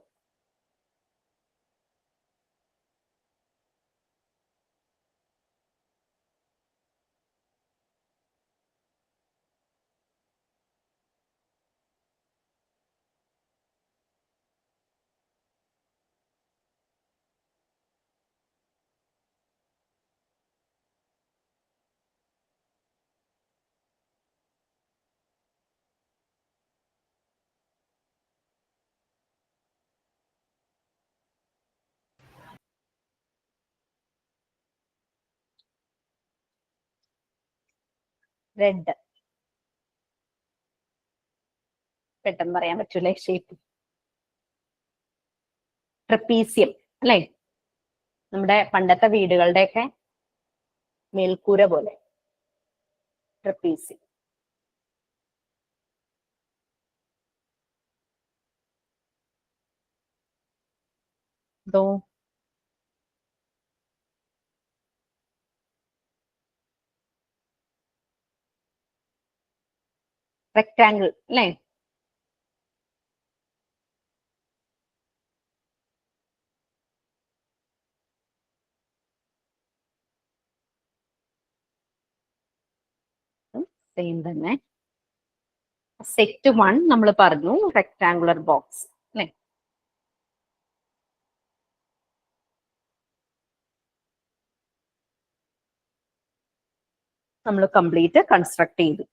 റെഡ്. പെട്ടെന്ന് പറയാൻ പറ്റൂലേ ഷേപ്പ്. ട്രപ്പീസിയം അല്ലേ, നമ്മുടെ പണ്ടത്തെ വീടുകളുടെയൊക്കെ മേൽക്കൂര പോലെ ട്രപ്പീസിയം. ഇതോ റെക്ടാങ്കിൾ അല്ലേ? സെയിം തന്നെ. സെറ്റ് 1 നമ്മൾ പറഞ്ഞു റെക്ടാങ്കുലർ ബോക്സ് അല്ലെ? നമ്മൾ കംപ്ലീറ്റ് കൺസ്ട്രക്ട് ചെയ്തു.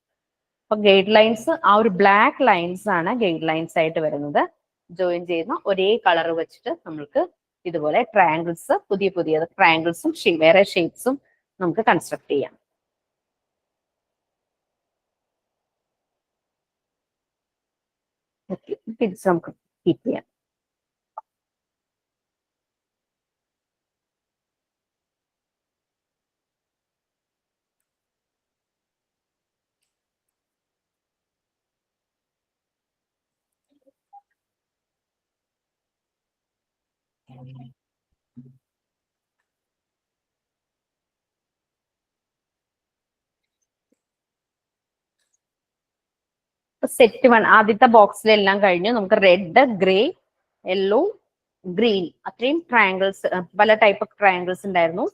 അപ്പൊ ഗൈഡ് ലൈൻസ്, ആ ഒരു ബ്ലാക്ക് ലൈൻസ് ആണ് ഗൈഡ് ലൈൻസ് ആയിട്ട് വരുന്നത്. ജോയിൻ ചെയ്യുന്ന ഒരേ കളർ വെച്ചിട്ട് നമ്മൾക്ക് ഇതുപോലെ ട്രയാങ്കിൾസ്, പുതിയ പുതിയ ട്രയാങ്കിൾസും വേറെ ഷേപ്സും നമുക്ക് കൺസ്ട്രക്ട് ചെയ്യാം. ഓക്കെ, തിരിച്ച് നമുക്ക് കീപ്പ് ചെയ്യാം. സെറ്റ് 1 ആദ്യത്തെ ബോക്സിലെല്ലാം കഴിഞ്ഞു. നമുക്ക് റെഡ്, ഗ്രേ, യെല്ലോ, ഗ്രീൻ, അത്രയും ട്രയാങ്കിൾസ്, പല ടൈപ്പ് ഓഫ് ട്രയാങ്കിൾസ് ഉണ്ടായിരുന്നു.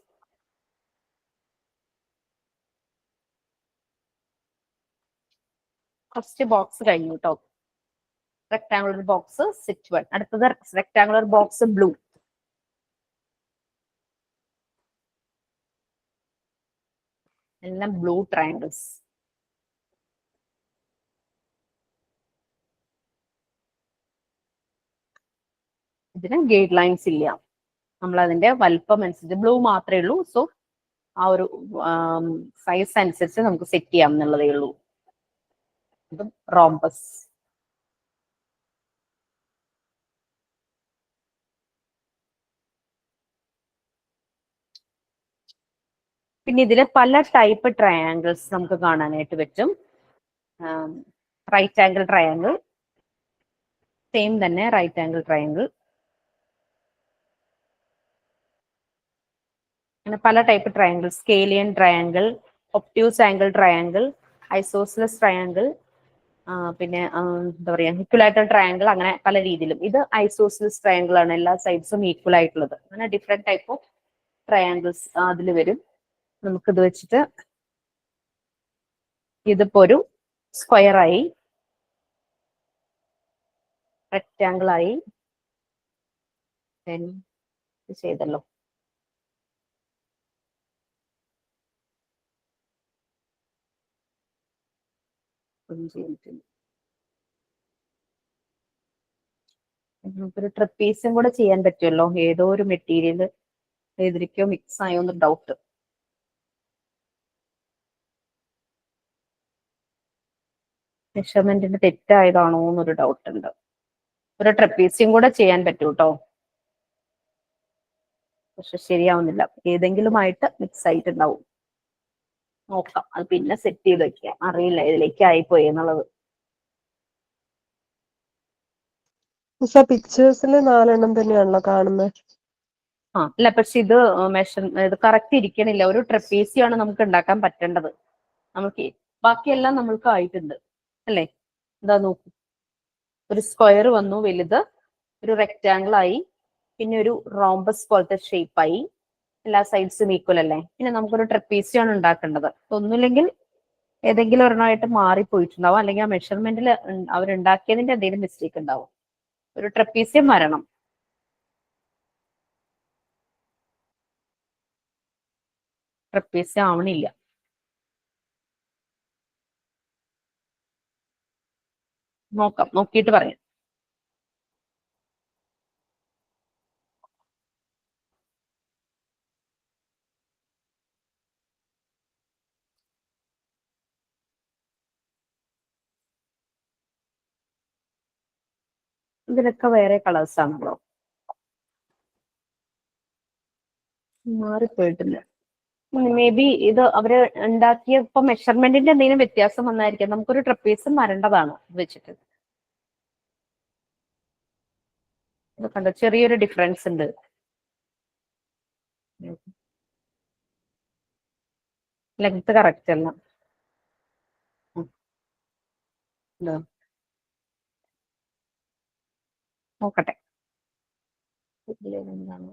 ഫസ്റ്റ് ബോക്സ് കഴിഞ്ഞു കേട്ടോ. Rectangular box set 1. അടുത്തത് റെക്ടാങ്കുലർ ബോക്സ് ബ്ലൂ. എല്ലാം ബ്ലൂ ട്രയാങ്കിൾസ്. ഇതിന് ഗൈഡ് ലൈൻസ് ഇല്ല, നമ്മൾ അതിന്റെ വലിപ്പം അനുസരിച്ച്, ബ്ലൂ മാത്രമേ ഉള്ളൂ. സോ ആ ഒരു സൈസ് അനുസരിച്ച് നമുക്ക് സെറ്റ് ചെയ്യാം എന്നുള്ളതേ ഉള്ളൂ. ഇതും റോംബസ്. പിന്നെ ഇതില് പല ടൈപ്പ് ട്രയാങ്കിൾസ് നമുക്ക് കാണാനായിട്ട് പറ്റും. റൈറ്റ് ആംഗിൾ ട്രയാങ്കിൾ, സെയിം തന്നെ റൈറ്റ് ആംഗിൾ ട്രയാങ്കിൾ, അങ്ങനെ പല type triangle. Scalene triangle, obtuse angle triangle, isosceles triangle, പിന്നെ എന്താ പറയാ ഇക്വലാറ്ററൽ ട്രയാങ്കിൾ, അങ്ങനെ പല രീതിയിലും. ഇത് ഐസോസിലസ് ട്രയാങ്കിൾ ആണ്, എല്ലാ സൈഡ്സും ഈക്വൽ ആയിട്ടുള്ളത്. അങ്ങനെ ഡിഫറെന്റ് ടൈപ്പ് ഓഫ് ട്രയാങ്കിൾസ് അതിൽ വരും. നമുക്കിത് വെച്ചിട്ട് ഇതിപ്പോ ഒരു സ്ക്വയർ ആയി, റെക്റ്റാങ്കിൾ ആയി, ചെയ്തല്ലോ. നമുക്കൊരു ട്രപ്പീസും കൂടെ ചെയ്യാൻ പറ്റുമല്ലോ. ഏതോ ഒരു മെറ്റീരിയൽ ഏതിരിക്കോ മിക്സ് ആയോന്ന് ഡൗട്ട്. മെഷർമെന്റിന് തെറ്റായതാണോ എന്നൊരു ഡൗട്ട് ഉണ്ട്. ഒരു ട്രപ്പീസും കൂടെ ചെയ്യാൻ പറ്റൂ കേട്ടോ, പക്ഷെ ശരിയാവുന്നില്ല. ഏതെങ്കിലുമായിട്ട് മിക്സ് ആയിട്ടുണ്ടാവും. നോക്കാം, അത് പിന്നെ സെറ്റ് ചെയ്ത് വെക്കാം. അറിയില്ല ഇതിലേക്ക് ആയിപ്പോയി എന്നുള്ളത്. പിക്ചേഴ്സിൽ 4 തന്നെയാണല്ലോ കാണുന്നത്. അല്ല, പക്ഷെ ഇത് ഇത് കറക്റ്റ് ഇരിക്കണില്ല. ഒരു ട്രപ്പീസിയാണ് നമുക്ക് ഉണ്ടാക്കാൻ പറ്റേണ്ടത്. നമുക്ക് ബാക്കിയെല്ലാം നമ്മൾക്ക് ആയിട്ടുണ്ട് അല്ലേ? എന്താ നോക്കൂ, ഒരു സ്ക്വയർ വന്നു വലുത്, ഒരു റെക്റ്റാങ്കിൾ ആയി, പിന്നെ ഒരു റോംബസ് പോലത്തെ ഷേപ്പ് ആയി, എല്ലാ സൈഡ്സും ഈക്വൽ അല്ലേ? പിന്നെ നമുക്കൊരു ട്രപ്പീസിയാണ് ഉണ്ടാക്കേണ്ടത്. ഒന്നുമില്ലെങ്കിൽ ഏതെങ്കിലും ഒരെണ്ണമായിട്ട് മാറിപ്പോയിട്ടുണ്ടാവും, അല്ലെങ്കിൽ ആ മെഷർമെന്റിൽ അവരുണ്ടാക്കിയതിന്റെ എന്തെങ്കിലും മിസ്റ്റേക്ക് ഉണ്ടാവും. ഒരു ട്രപ്പീസിയം വരണം. ട്രപ്പീസിയം ആവണില്ല. നോക്കാം, നോക്കിയിട്ട് പറയാം. ഇതിലൊക്കെ വേറെ കളേഴ്സ് ആണല്ലോ, മാറിപ്പോയിട്ടില്ല. മേ ബി ഇത് അവര് ഉണ്ടാക്കിയപ്പോ മെഷർമെന്റിന്റെ എന്തെങ്കിലും വ്യത്യാസം വന്നായിരിക്കാം. നമുക്കൊരു ട്രപ്പീസും വരേണ്ടതാണ് വെച്ചിട്ട്. ഇത് കണ്ടോ, ചെറിയൊരു ഡിഫറൻസ് ഉണ്ട്. ലെങ്ത് കറക്റ്റ് അല്ല. ഇതാ. നോക്കട്ടെ. ഇതിലെന്താണ്?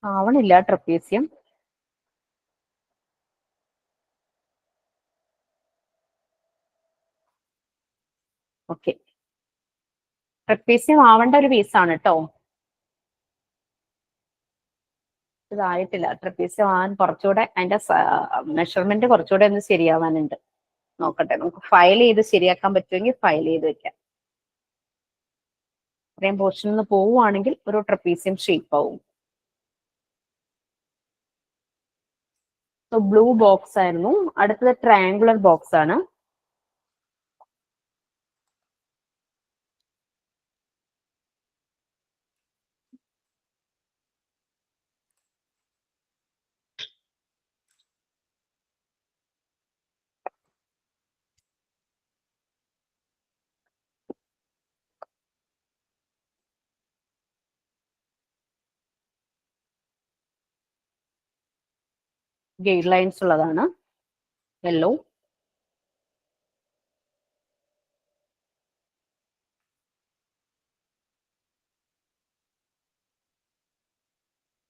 ആവണില്ല ട്രപ്പീസിയം. ഓക്കെ, ട്രപ്പീസിയം ആവേണ്ട ഒരു പീസാണ് കേട്ടോ. ഇതായിട്ടില്ല. ട്രപ്പീസിയം ആവാൻ കുറച്ചുകൂടെ അതിന്റെ മെഷർമെന്റ് കുറച്ചുകൂടെ ഒന്ന് ശരിയാവാനുണ്ട്. നോക്കട്ടെ, നമുക്ക് ഫയൽ ചെയ്ത് ശരിയാക്കാൻ പറ്റുമെങ്കിൽ ഫയൽ ചെയ്ത് വെക്കാം. ഇത്രയും പോർഷനിൽ നിന്ന് പോവുകയാണെങ്കിൽ ഒരു ട്രപ്പീസിയം ഷേപ്പ് ആവും. ബ്ലൂ ബോക്സ് ആയിരുന്നു. അടുത്തത് ട്രയാങ്കുലർ ബോക്സ് ആണ്. ഗൈഡ് ലൈൻസ് ഉള്ളതാണ്. യെല്ലോ.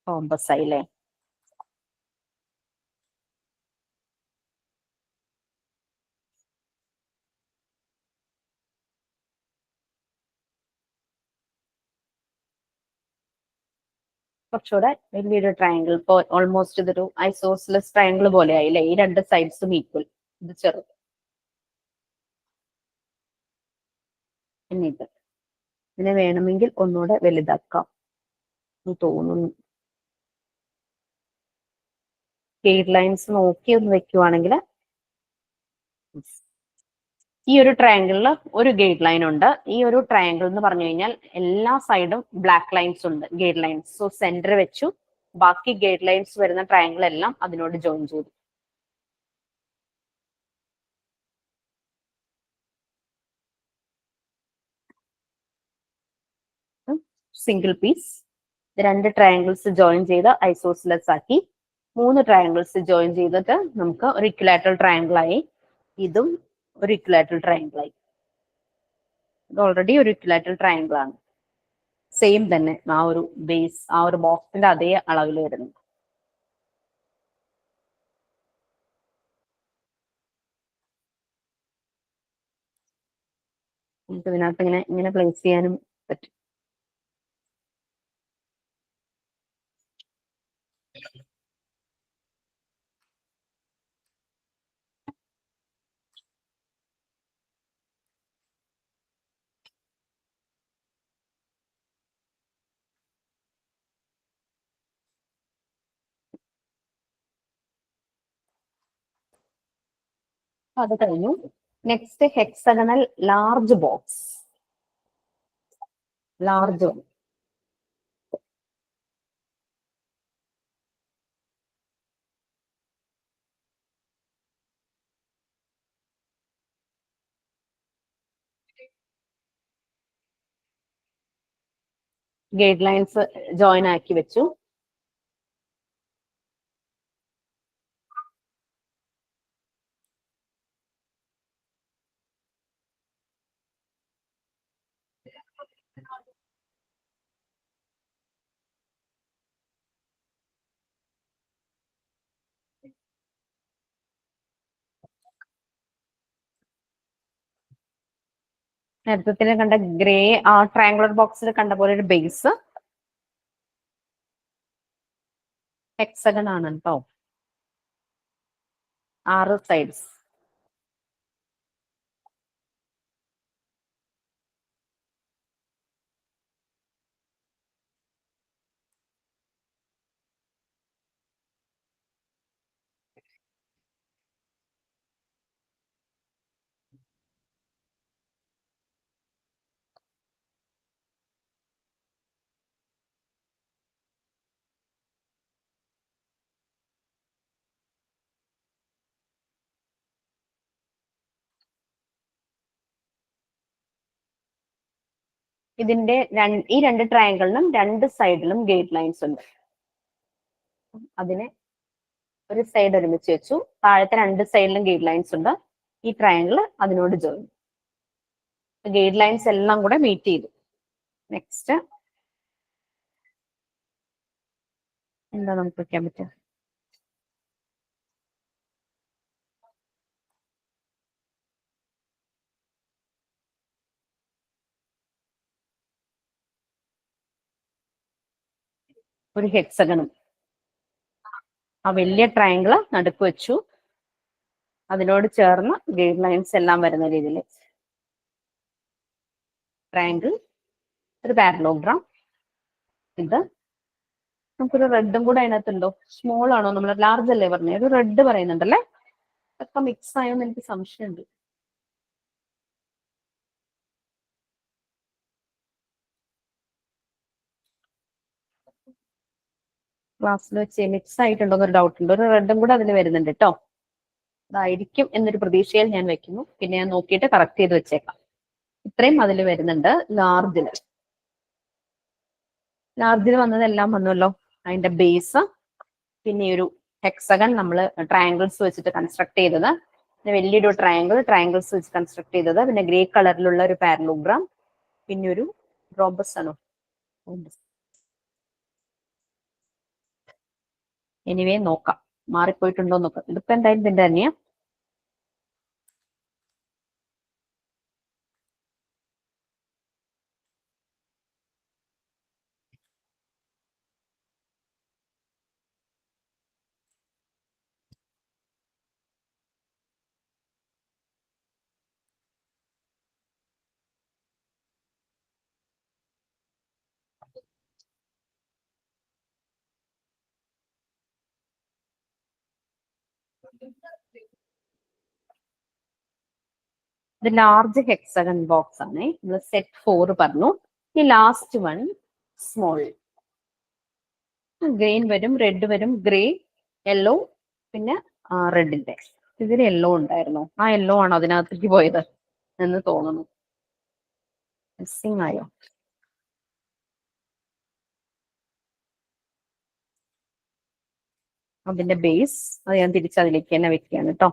കോമ്പസ് ആയില്ലേ. കുറച്ചുകൂടെ വലിയൊരു ട്രയാങ്കിൾ. ഇപ്പൊ ഓൾമോസ്റ്റ് ഇതൊരു ഐസോസിലസ് ട്രയാങ്കിൾ പോലെ ആയില്ലേ. ഈ രണ്ട് സൈഡ്സും ഈക്വൽ. ഇത് ചെറുത്. എന്നിട്ട് ഇതിനെ വേണമെങ്കിൽ ഒന്നുകൂടെ വലുതാക്കാം എന്ന് തോന്നുന്നു. ഗൈഡ് ലൈൻസ് നോക്കി ഒന്ന് വെക്കുവാണെങ്കിൽ ഈ ഒരു ട്രയാങ്കിളിൽ ഒരു ഗൈഡ് ലൈൻ ഉണ്ട്. ഈ ഒരു ട്രയാങ്കിൾ എന്ന് പറഞ്ഞു കഴിഞ്ഞാൽ എല്ലാ സൈഡും ബ്ലാക്ക് ലൈൻസ് ഉണ്ട്, ഗൈഡ് ലൈൻസ്. സോ സെന്റർ വെച്ചു, ബാക്കി ഗൈഡ് ലൈൻസ് വരുന്ന ട്രയാങ്കിൾ എല്ലാം അതിനോട് ജോയിൻ ചെയ്തു. Single piece. രണ്ട് ട്രയാങ്കിൾസ് ജോയിൻ ചെയ്ത് ഐസോസിലസ് ആക്കി. മൂന്ന് ട്രയാങ്കിൾസ് ജോയിൻ ചെയ്തിട്ട് നമുക്ക് ഒരു ഇക്വിലാറ്ററൽ ട്രയാങ്കിൾ ആയി. ഇതും ഒരു ഇക്വിലാറ്ററൽ ട്രയാങ്കിൾ ആയി. ഇത് ഓൾറെഡി ഒരു ഇക്വിലാറ്ററൽ ട്രയാങ്കിൾ ആണ്. സെയിം തന്നെ ആ ഒരു ബേസ്, ആ ഒരു ബോക്സിന്റെ അതേ അളവിൽ വരുന്നു. നമുക്ക് ഇതിനകത്ത് ഇങ്ങനെ ഇങ്ങനെ പ്ലേസ് ചെയ്യാനും പറ്റും. അത് കഴിഞ്ഞു. Next hexagonal large box. Large guide lines join ആക്കി വെച്ചു. നേരത്തെ കണ്ട ഗ്രേ ആ ട്രയാങ്കുലർ ബോക്സിൽ കണ്ട പോലെ ഒരു ബേസ് ഹെക്സഗൺ ആണ് കേട്ടോ. 6 സൈഡ്സ്. ഇതിന്റെ ഈ രണ്ട് ട്രയാങ്കിളിനും രണ്ട് സൈഡിലും ഗൈഡ് ലൈൻസ് ഉണ്ട്. അതിനെ ഒരു സൈഡ് ഒരുമിച്ച് വെച്ചു, താഴത്തെ രണ്ട് സൈഡിലും ഗൈഡ് ലൈൻസ് ഉണ്ട്. ഈ ട്രയാങ്കിൾ അതിനോട് ജോയിൻ. ഗൈഡ് ലൈൻസ് എല്ലാം കൂടെ മീറ്റ് ചെയ്തു. നെക്സ്റ്റ് എന്താ നമുക്ക് വെക്കാൻ പറ്റുക? ഒരു ഹെക്സഗണും ആ വലിയ ട്രയാങ്കിള് നടുക്ക് വെച്ചു, അതിനോട് ചേർന്ന് ഗൈഡ് ലൈൻസ് എല്ലാം വരുന്ന രീതിയിൽ ട്രയാങ്കിൾ, ഒരു പാരലോഗ്രാം. ഇത് നമുക്കൊരു റെഡും കൂടെ അതിനകത്തുണ്ടോ? സ്മോൾ ആണോ? നമ്മൾ ലാർജ് അല്ലേ പറഞ്ഞത്? ഒരു റെഡ് പറയുന്നുണ്ടല്ലേ? ഒക്കെ മിക്സ് ആയോന്ന് എനിക്ക് സംശയമുണ്ട്. ക്ലാസ്സിൽ വെച്ച് മിക്സ് ആയിട്ടുണ്ടോ എന്നൊരു ഡൗട്ട് ഉണ്ട്. ഒരു റെഡും കൂടെ അതിൽ വരുന്നുണ്ട് കേട്ടോ. അതായിരിക്കും എന്നൊരു പ്രതീക്ഷയിൽ ഞാൻ വെക്കുന്നു. പിന്നെ ഞാൻ നോക്കിയിട്ട് കറക്റ്റ് ചെയ്ത് വെച്ചേക്കാം. ഇത്രയും അതിൽ വരുന്നുണ്ട്. ലാർജില് വന്നതെല്ലാം വന്നല്ലോ. അതിന്റെ ബേസ്, പിന്നെ ഒരു ഹെക്സഗൺ നമ്മൾ ട്രയാങ്കിൾസ് വെച്ചിട്ട് കൺസ്ട്രക്ട് ചെയ്തത്, പിന്നെ വലിയൊരു ട്രയാങ്കിൾസ് വെച്ച് കൺസ്ട്രക്ട് ചെയ്തത്, പിന്നെ ഗ്രേ കളറിലുള്ള ഒരു പാരലോഗ്രാം, പിന്നെ ഒരു റോബസ് ആണോ? എനിവേ നോക്കാം, മാറിപ്പോയിട്ടുണ്ടോ നോക്കാം. ഇതിപ്പോ എന്തായാലും ഇതിന്റെ തന്നെയാ. ഇത് ലാർജ് ഹെക്സഗൺ ബോക്സ് ആണ്. നമ്മൾ സെറ്റ് 4 പറഞ്ഞു. ഈ ലാസ്റ്റ് വൺ സ്മോൾ. ഗ്രീൻ വരും, റെഡ് വരും, ഗ്രേ, യെല്ലോ, പിന്നെ റെഡിന്റെ. ഇതിൽ യെല്ലോ ഉണ്ടായിരുന്നു. ആ യെല്ലോ ആണോ അതിനകത്തേക്ക് പോയത് എന്ന് തോന്നുന്നു. മിസ്സിംഗ് ആയോ? അതിന്റെ ബേസ് അത് ഞാൻ തിരിച്ചതിലേക്ക് തന്നെ വെക്കുകയാണ് കേട്ടോ.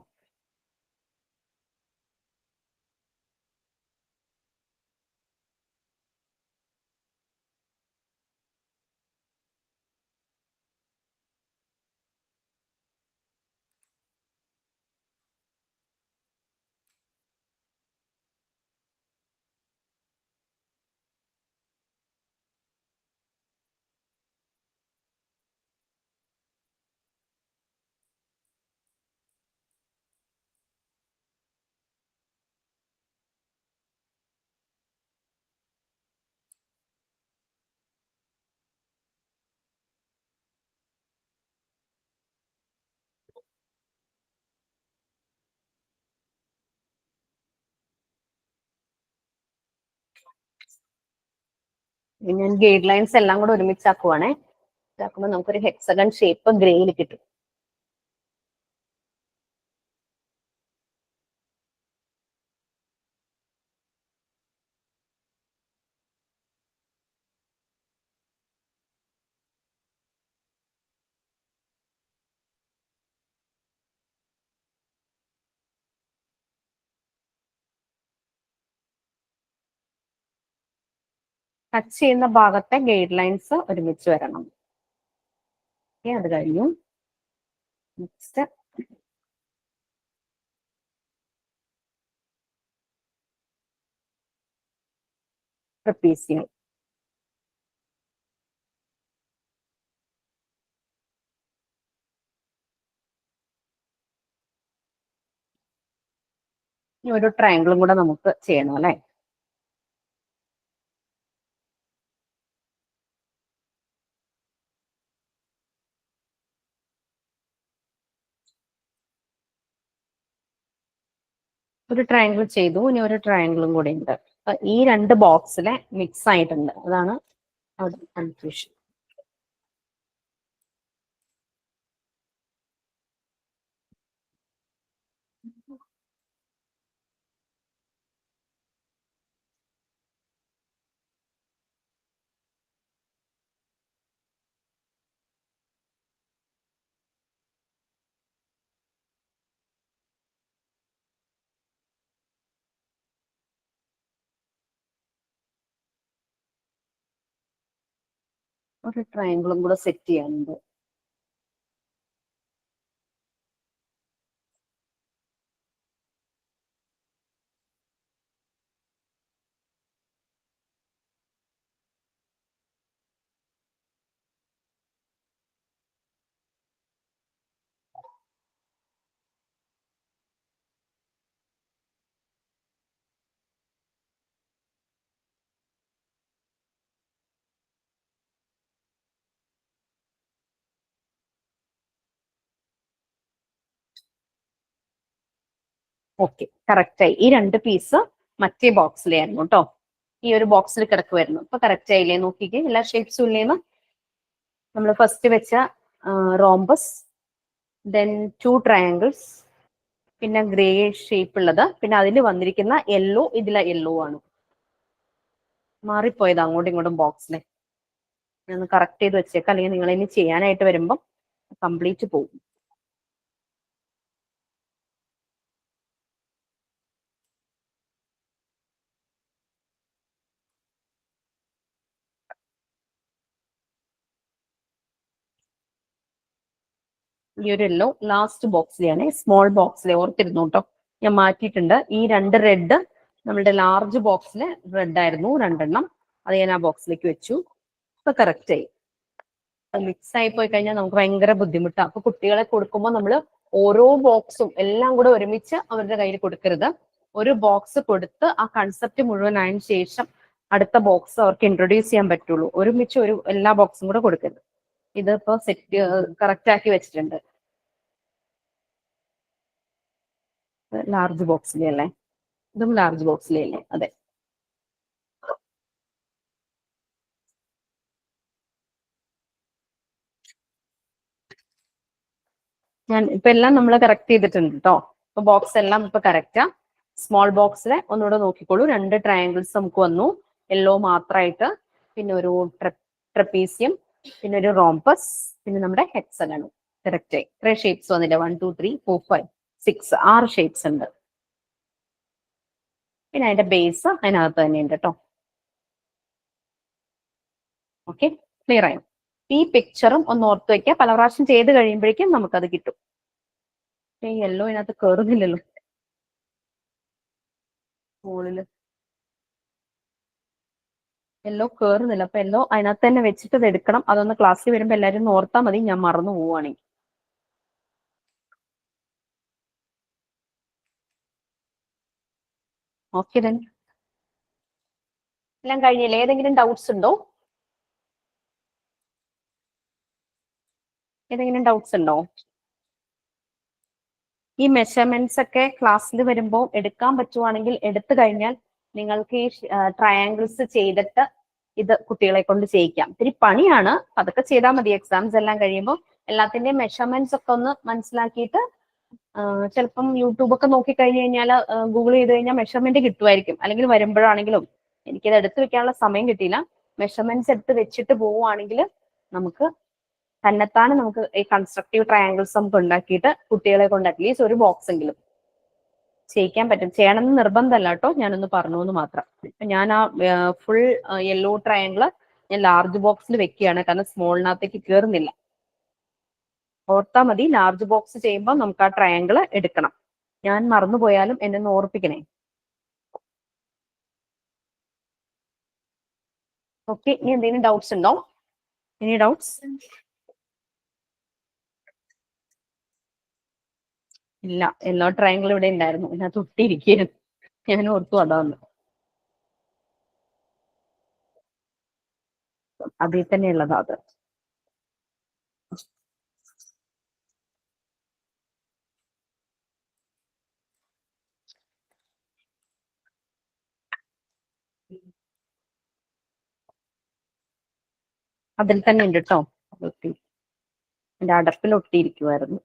ഞാൻ ഗൈഡ് ലൈൻസ് എല്ലാം കൂടെ ഒരുമിച്ചാക്കുവാണേ. ഇതാക്കുമ്പോൾ നമുക്കൊരു ഹെക്സഗൺ ഷേപ്പ് ഗ്രേയിൽ കിട്ടും. ടച്ച് ചെയ്യുന്ന ഭാഗത്തെ ഗൈഡ് ലൈൻസ് ഒരുമിച്ച് വരണം. അത് കഴിഞ്ഞു. Next trapezium. ഇനി ഒരു ട്രയാങ്കിളും കൂടെ നമുക്ക് ചെയ്യണം അല്ലെ? ഒരു ട്രയാങ്കിൾ ചെയ്തു. ഇനി ഒരു ട്രയാങ്കിളും കൂടെ ഉണ്ട്. ഈ രണ്ട് ബോക്സിലെ മിക്സ് ആയിട്ടുണ്ട്. അതാണ് അവിടെ കൺഫ്യൂഷൻ. ഒരു ട്രയാങ്കിളും കൂടെ സെറ്റ് ചെയ്യാനുണ്ട്. ഓക്കെ, കറക്റ്റ് ആയി. ഈ 2 പീസ് മറ്റേ ബോക്സിലായിരുന്നു കേട്ടോ. ഈ ഒരു ബോക്സിൽ കിടക്കുമായിരുന്നു. ഇപ്പൊ കറക്റ്റ് ആയില്ലേ? നോക്കിക്കേ, എല്ലാ ഷേപ്സും ഇല്ലേന്ന്. നമ്മൾ ഫസ്റ്റ് വെച്ച റോംബസ്, ദെൻ 2 ട്രയാങ്കിൾസ്, പിന്നെ ഗ്രേ ഷേപ്പ് ഉള്ളത്, പിന്നെ അതിൽ വന്നിരിക്കുന്ന യെല്ലോ, ഇതിലെ യെല്ലോ ആണ്. മാറിപ്പോയത് അങ്ങോട്ടും ഇങ്ങോട്ടും ബോക്സിലെ. ഞാൻ കറക്റ്റ് ചെയ്ത് വെച്ചേക്കാം, അല്ലെങ്കിൽ നിങ്ങൾ ഇനി ചെയ്യാനായിട്ട് വരുമ്പം കംപ്ലീറ്റ് പോകും. ഈ ഒരു യെല്ലോ ലാസ്റ്റ് ബോക്സിലെയാണ്, സ്മോൾ ബോക്സിലെ, ഓർത്തിരുന്നു കേട്ടോ. ഞാൻ മാറ്റിയിട്ടുണ്ട്. ഈ 2 റെഡ് നമ്മളുടെ ലാർജ് ബോക്സിലെ റെഡ് ആയിരുന്നു, 2 എണ്ണം. അത് ഞാൻ ആ ബോക്സിലേക്ക് വെച്ചു. ഇപ്പൊ കറക്റ്റ് ആയി. മിക്സ് ആയി പോയി കഴിഞ്ഞാൽ നമുക്ക് ഭയങ്കര ബുദ്ധിമുട്ടാണ്. അപ്പൊ കുട്ടികളെ കൊടുക്കുമ്പോൾ നമ്മൾ ഓരോ ബോക്സും എല്ലാം കൂടെ ഒരുമിച്ച് അവരുടെ കയ്യിൽ കൊടുക്കരുത്. ഒരു ബോക്സ് കൊടുത്ത് ആ കൺസെപ്റ്റ് മുഴുവനായതിനു ശേഷം അടുത്ത ബോക്സ് അവർക്ക് ഇൻട്രൊഡ്യൂസ് ചെയ്യാൻ പറ്റുള്ളൂ. ഒരുമിച്ച് എല്ലാ ബോക്സും കൂടെ കൊടുക്കരുത്. ഇതിപ്പോ സെറ്റ് കറക്റ്റ് ആക്കി വെച്ചിട്ടുണ്ട്. ലാർജ് ബോക്സിലെ അല്ലേ? ഇതും ലാർജ് ബോക്സിലെ അല്ലേ? അതെ. ഞാൻ ഇപ്പൊ എല്ലാം നമ്മൾ കറക്റ്റ് ചെയ്തിട്ടുണ്ട് കേട്ടോ. ഇപ്പൊ ബോക്സ് എല്ലാം ഇപ്പൊ കറക്റ്റാ. സ്മോൾ ബോക്സിലെ ഒന്നുകൂടെ നോക്കിക്കോളൂ. 2 ട്രയാങ്കിൾസ് നമുക്ക് വന്നു, യെല്ലോ മാത്രമായിട്ട്, പിന്നെ ഒരു ട്രപ്പീസിയം, പിന്നെ ഒരു റോംബസ്, പിന്നെ നമ്മുടെ ഹെക്സഗണും. കറക്റ്റ് ആയി. ഇത്ര ഷേപ്സ് വന്നില്ല. 1 2 3 4 5 6 6 ഷേപ്സ് ഉണ്ട്. പിന്നെ അതിന്റെ ബേസ് അതിനകത്ത് തന്നെ ഉണ്ട് കേട്ടോ. ഓക്കെ, ക്ലിയർ ആയോ? ഈ പിക്ചറും ഒന്ന് ഓർത്ത് വെക്കുക. പല പ്രാവശ്യം ചെയ്ത് കഴിയുമ്പോഴേക്കും നമുക്കത് കിട്ടും. യെല്ലോ ഇതിനകത്ത് കയറുന്നില്ലല്ലോ മുകളില്. യെല്ലോ കയറുന്നില്ല. അപ്പൊ യെല്ലോ അതിനകത്ത് തന്നെ വെച്ചിട്ട് ഇത് എടുക്കണം. അതൊന്ന് ക്ലാസ്സിൽ വരുമ്പോ എല്ലാവരും ഓർത്താൽ മതി, ഞാൻ മറന്നു പോവുകയാണെങ്കിൽ. ഓക്കെ, ദെൻ എല്ലാം കഴിഞ്ഞില്ലേ? ഏതെങ്കിലും ഡൗട്ട്സ് ഉണ്ടോ? ഏതെങ്കിലും ഡൗട്ട്സ് ഉണ്ടോ? ഈ മെഷർമെന്റ്സ് ഒക്കെ ക്ലാസ്സിൽ വരുമ്പോൾ എടുക്കാൻ പറ്റുവാണെങ്കിൽ എടുത്തു കഴിഞ്ഞാൽ നിങ്ങൾക്ക് ഈ ട്രയാങ്കിൾസ് ചെയ്തിട്ട് ഇത് കുട്ടികളെ കൊണ്ട് ചെയ്യിക്കാം. ഇത്തിരി പണിയാണ്, അതൊക്കെ ചെയ്താൽ മതി. എക്സാംസ് എല്ലാം കഴിയുമ്പോൾ എല്ലാത്തിന്റെയും മെഷർമെന്റ്സ് ഒക്കെ ഒന്ന് മനസ്സിലാക്കിയിട്ട് ചിലപ്പം യൂട്യൂബ് ഒക്കെ നോക്കി കഴിഞ്ഞു കഴിഞ്ഞാൽ, ഗൂഗിൾ ചെയ്ത് കഴിഞ്ഞാൽ മെഷർമെന്റ് കിട്ടുമായിരിക്കും. അല്ലെങ്കിൽ വരുമ്പോഴാണെങ്കിലും, എനിക്കത് എടുത്തു വെക്കാനുള്ള സമയം കിട്ടിയില്ല. മെഷർമെന്റ്സ് എടുത്ത് വെച്ചിട്ട് പോവുകയാണെങ്കിൽ നമുക്ക് തന്നെത്താനെ നമുക്ക് ഈ കൺസ്ട്രക്റ്റീവ് ട്രയാങ്കിൾസ് നമുക്ക് ഉണ്ടാക്കിയിട്ട് കുട്ടികളെ കൊണ്ട് അറ്റ്ലീസ്റ്റ് ഒരു ബോക്സ് എങ്കിലും ചെയ്യിക്കാൻ പറ്റും. ചെയ്യണമെന്ന് നിർബന്ധമല്ല കേട്ടോ, ഞാനൊന്ന് പറഞ്ഞു എന്ന് മാത്രം. ഞാൻ ആ ഫുൾ യെല്ലോ ട്രയാങ്കിള് ഞാൻ ലാർജ് ബോക്സിൽ വെക്കുകയാണ്, കാരണം സ്മോളിനകത്തേക്ക് കയറുന്നില്ല. ഓർത്താ മതി, ലാർജ് ബോക്സ് ചെയ്യുമ്പോൾ നമുക്ക് ആ ട്രയാങ്കിള് എടുക്കണം. ഞാൻ മറന്നുപോയാലും എന്നെ ഒന്ന് ഓർപ്പിക്കണേ. ഓക്കെ, ഇനി എന്തെങ്കിലും ഡൗട്ട്സ് ഉണ്ടോ? Any doubts? ഇല്ല, യെല്ലോ ട്രയാങ്കിൾ ഇവിടെ ഉണ്ടായിരുന്നു, ഇതിനകത്ത് ഒട്ടിയിരിക്കുകയായിരുന്നു. ഞാൻ ഓർത്തു അതാന്ന്. അതിൽ തന്നെ ഉള്ളതാ അത്. അതിൽ തന്നെ ഉണ്ട് കേട്ടോ. ഒട്ടി, എന്റെ അടപ്പിൽ ഒട്ടിയിരിക്കുമായിരുന്നു.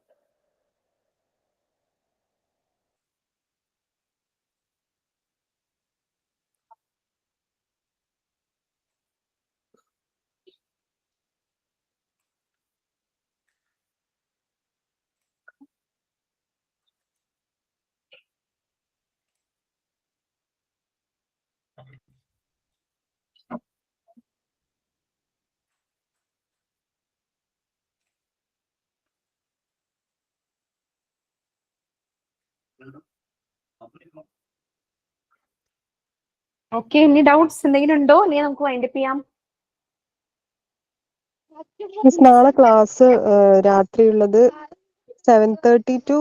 ഓക്കെ, ഇനി ഡൗട്ട്സ് എന്തെങ്കിലും ഉണ്ടോ? അല്ലെങ്കിൽ നമുക്ക് വൈൻഡപ്പ് ചെയ്യാം. മിസ് നാളെ ക്ലാസ് രാത്രിയുള്ളത് 7:30 to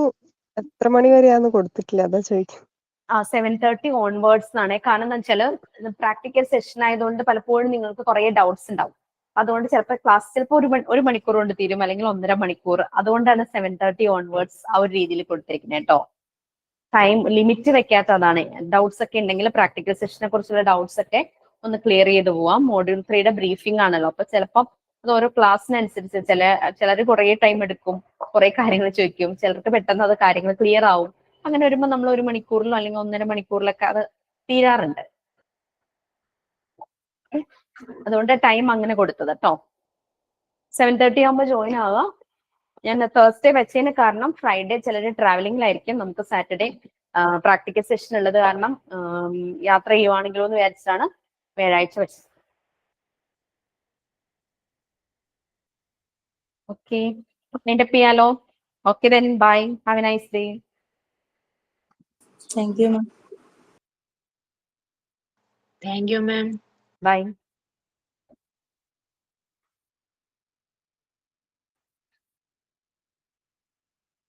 എത്ര മണി വരെയാന്ന് കൊടുത്തിട്ടില്ല, അതാ ചോദിക്കും. 7:30 ഓൺവേർഡ്സ് എന്നാണ്. കാരണം എന്താ വെച്ചാൽ പ്രാക്ടിക്കൽ സെഷൻ ആയതുകൊണ്ട് പലപ്പോഴും നിങ്ങൾക്ക് കുറെ ഡൗട്ട്സ് ഉണ്ടാവും. അതുകൊണ്ട് ചിലപ്പോൾ ക്ലാസ് ചിലപ്പോൾ ഒരു മണിക്കൂർ കൊണ്ട് തീരും, അല്ലെങ്കിൽ 1.5 മണിക്കൂർ. അതുകൊണ്ടാണ് 7:30 ഓൺവേർഡ്സ് ആ ഒരു രീതിയിൽ കൊടുത്തിരിക്കുന്നത് കേട്ടോ. ടൈം ലിമിറ്റ് വെക്കാത്ത അതാണ്. ഡൗട്ട്സ് ഒക്കെ ഉണ്ടെങ്കിൽ പ്രാക്ടിക്കൽ സെഷനെ കുറിച്ചുള്ള ഡൗട്ട്സ് ഒക്കെ ഒന്ന് ക്ലിയർ ചെയ്ത് പോവാം. മോഡ്യൂൾ 3യുടെ ബ്രീഫിംഗ് ആണല്ലോ, അപ്പൊ ചിലപ്പം അത് ഓരോ ക്ലാസ്സിനനുസരിച്ച് ചിലർ കുറെ ടൈം എടുക്കും, കുറെ കാര്യങ്ങൾ ചോദിക്കും, ചിലർക്ക് പെട്ടെന്ന് അത് കാര്യങ്ങൾ ക്ലിയർ ആവും. അങ്ങനെ വരുമ്പോൾ നമ്മൾ 1 മണിക്കൂറിലോ അല്ലെങ്കിൽ 1.5 മണിക്കൂറിലൊക്കെ അത് തീരാറുണ്ട്. അതുകൊണ്ട് ടൈം അങ്ങനെ കൊടുത്തത് കേട്ടോ. 7:30 ആകുമ്പോൾ ജോയിൻ ആവുക. ഞാൻ തേഴ്സ്ഡേ വെച്ചതിന് കാരണം ഫ്രൈഡേ ചിലർ ട്രാവലിംഗിലായിരിക്കും. നമുക്ക് സാറ്റർഡേ പ്രാക്ടിക്കൽ സെഷൻ ഉള്ളത് കാരണം യാത്ര ചെയ്യുവാണെങ്കിലോ എന്ന് വിചാരിച്ചാണ് വ്യാഴാഴ്ച വെച്ചത്. ഓക്കെ, വൈൻഡപ്പ് ചെയ്യാലോ. Okay then bye, have a nice day. Thank you ma'am. By.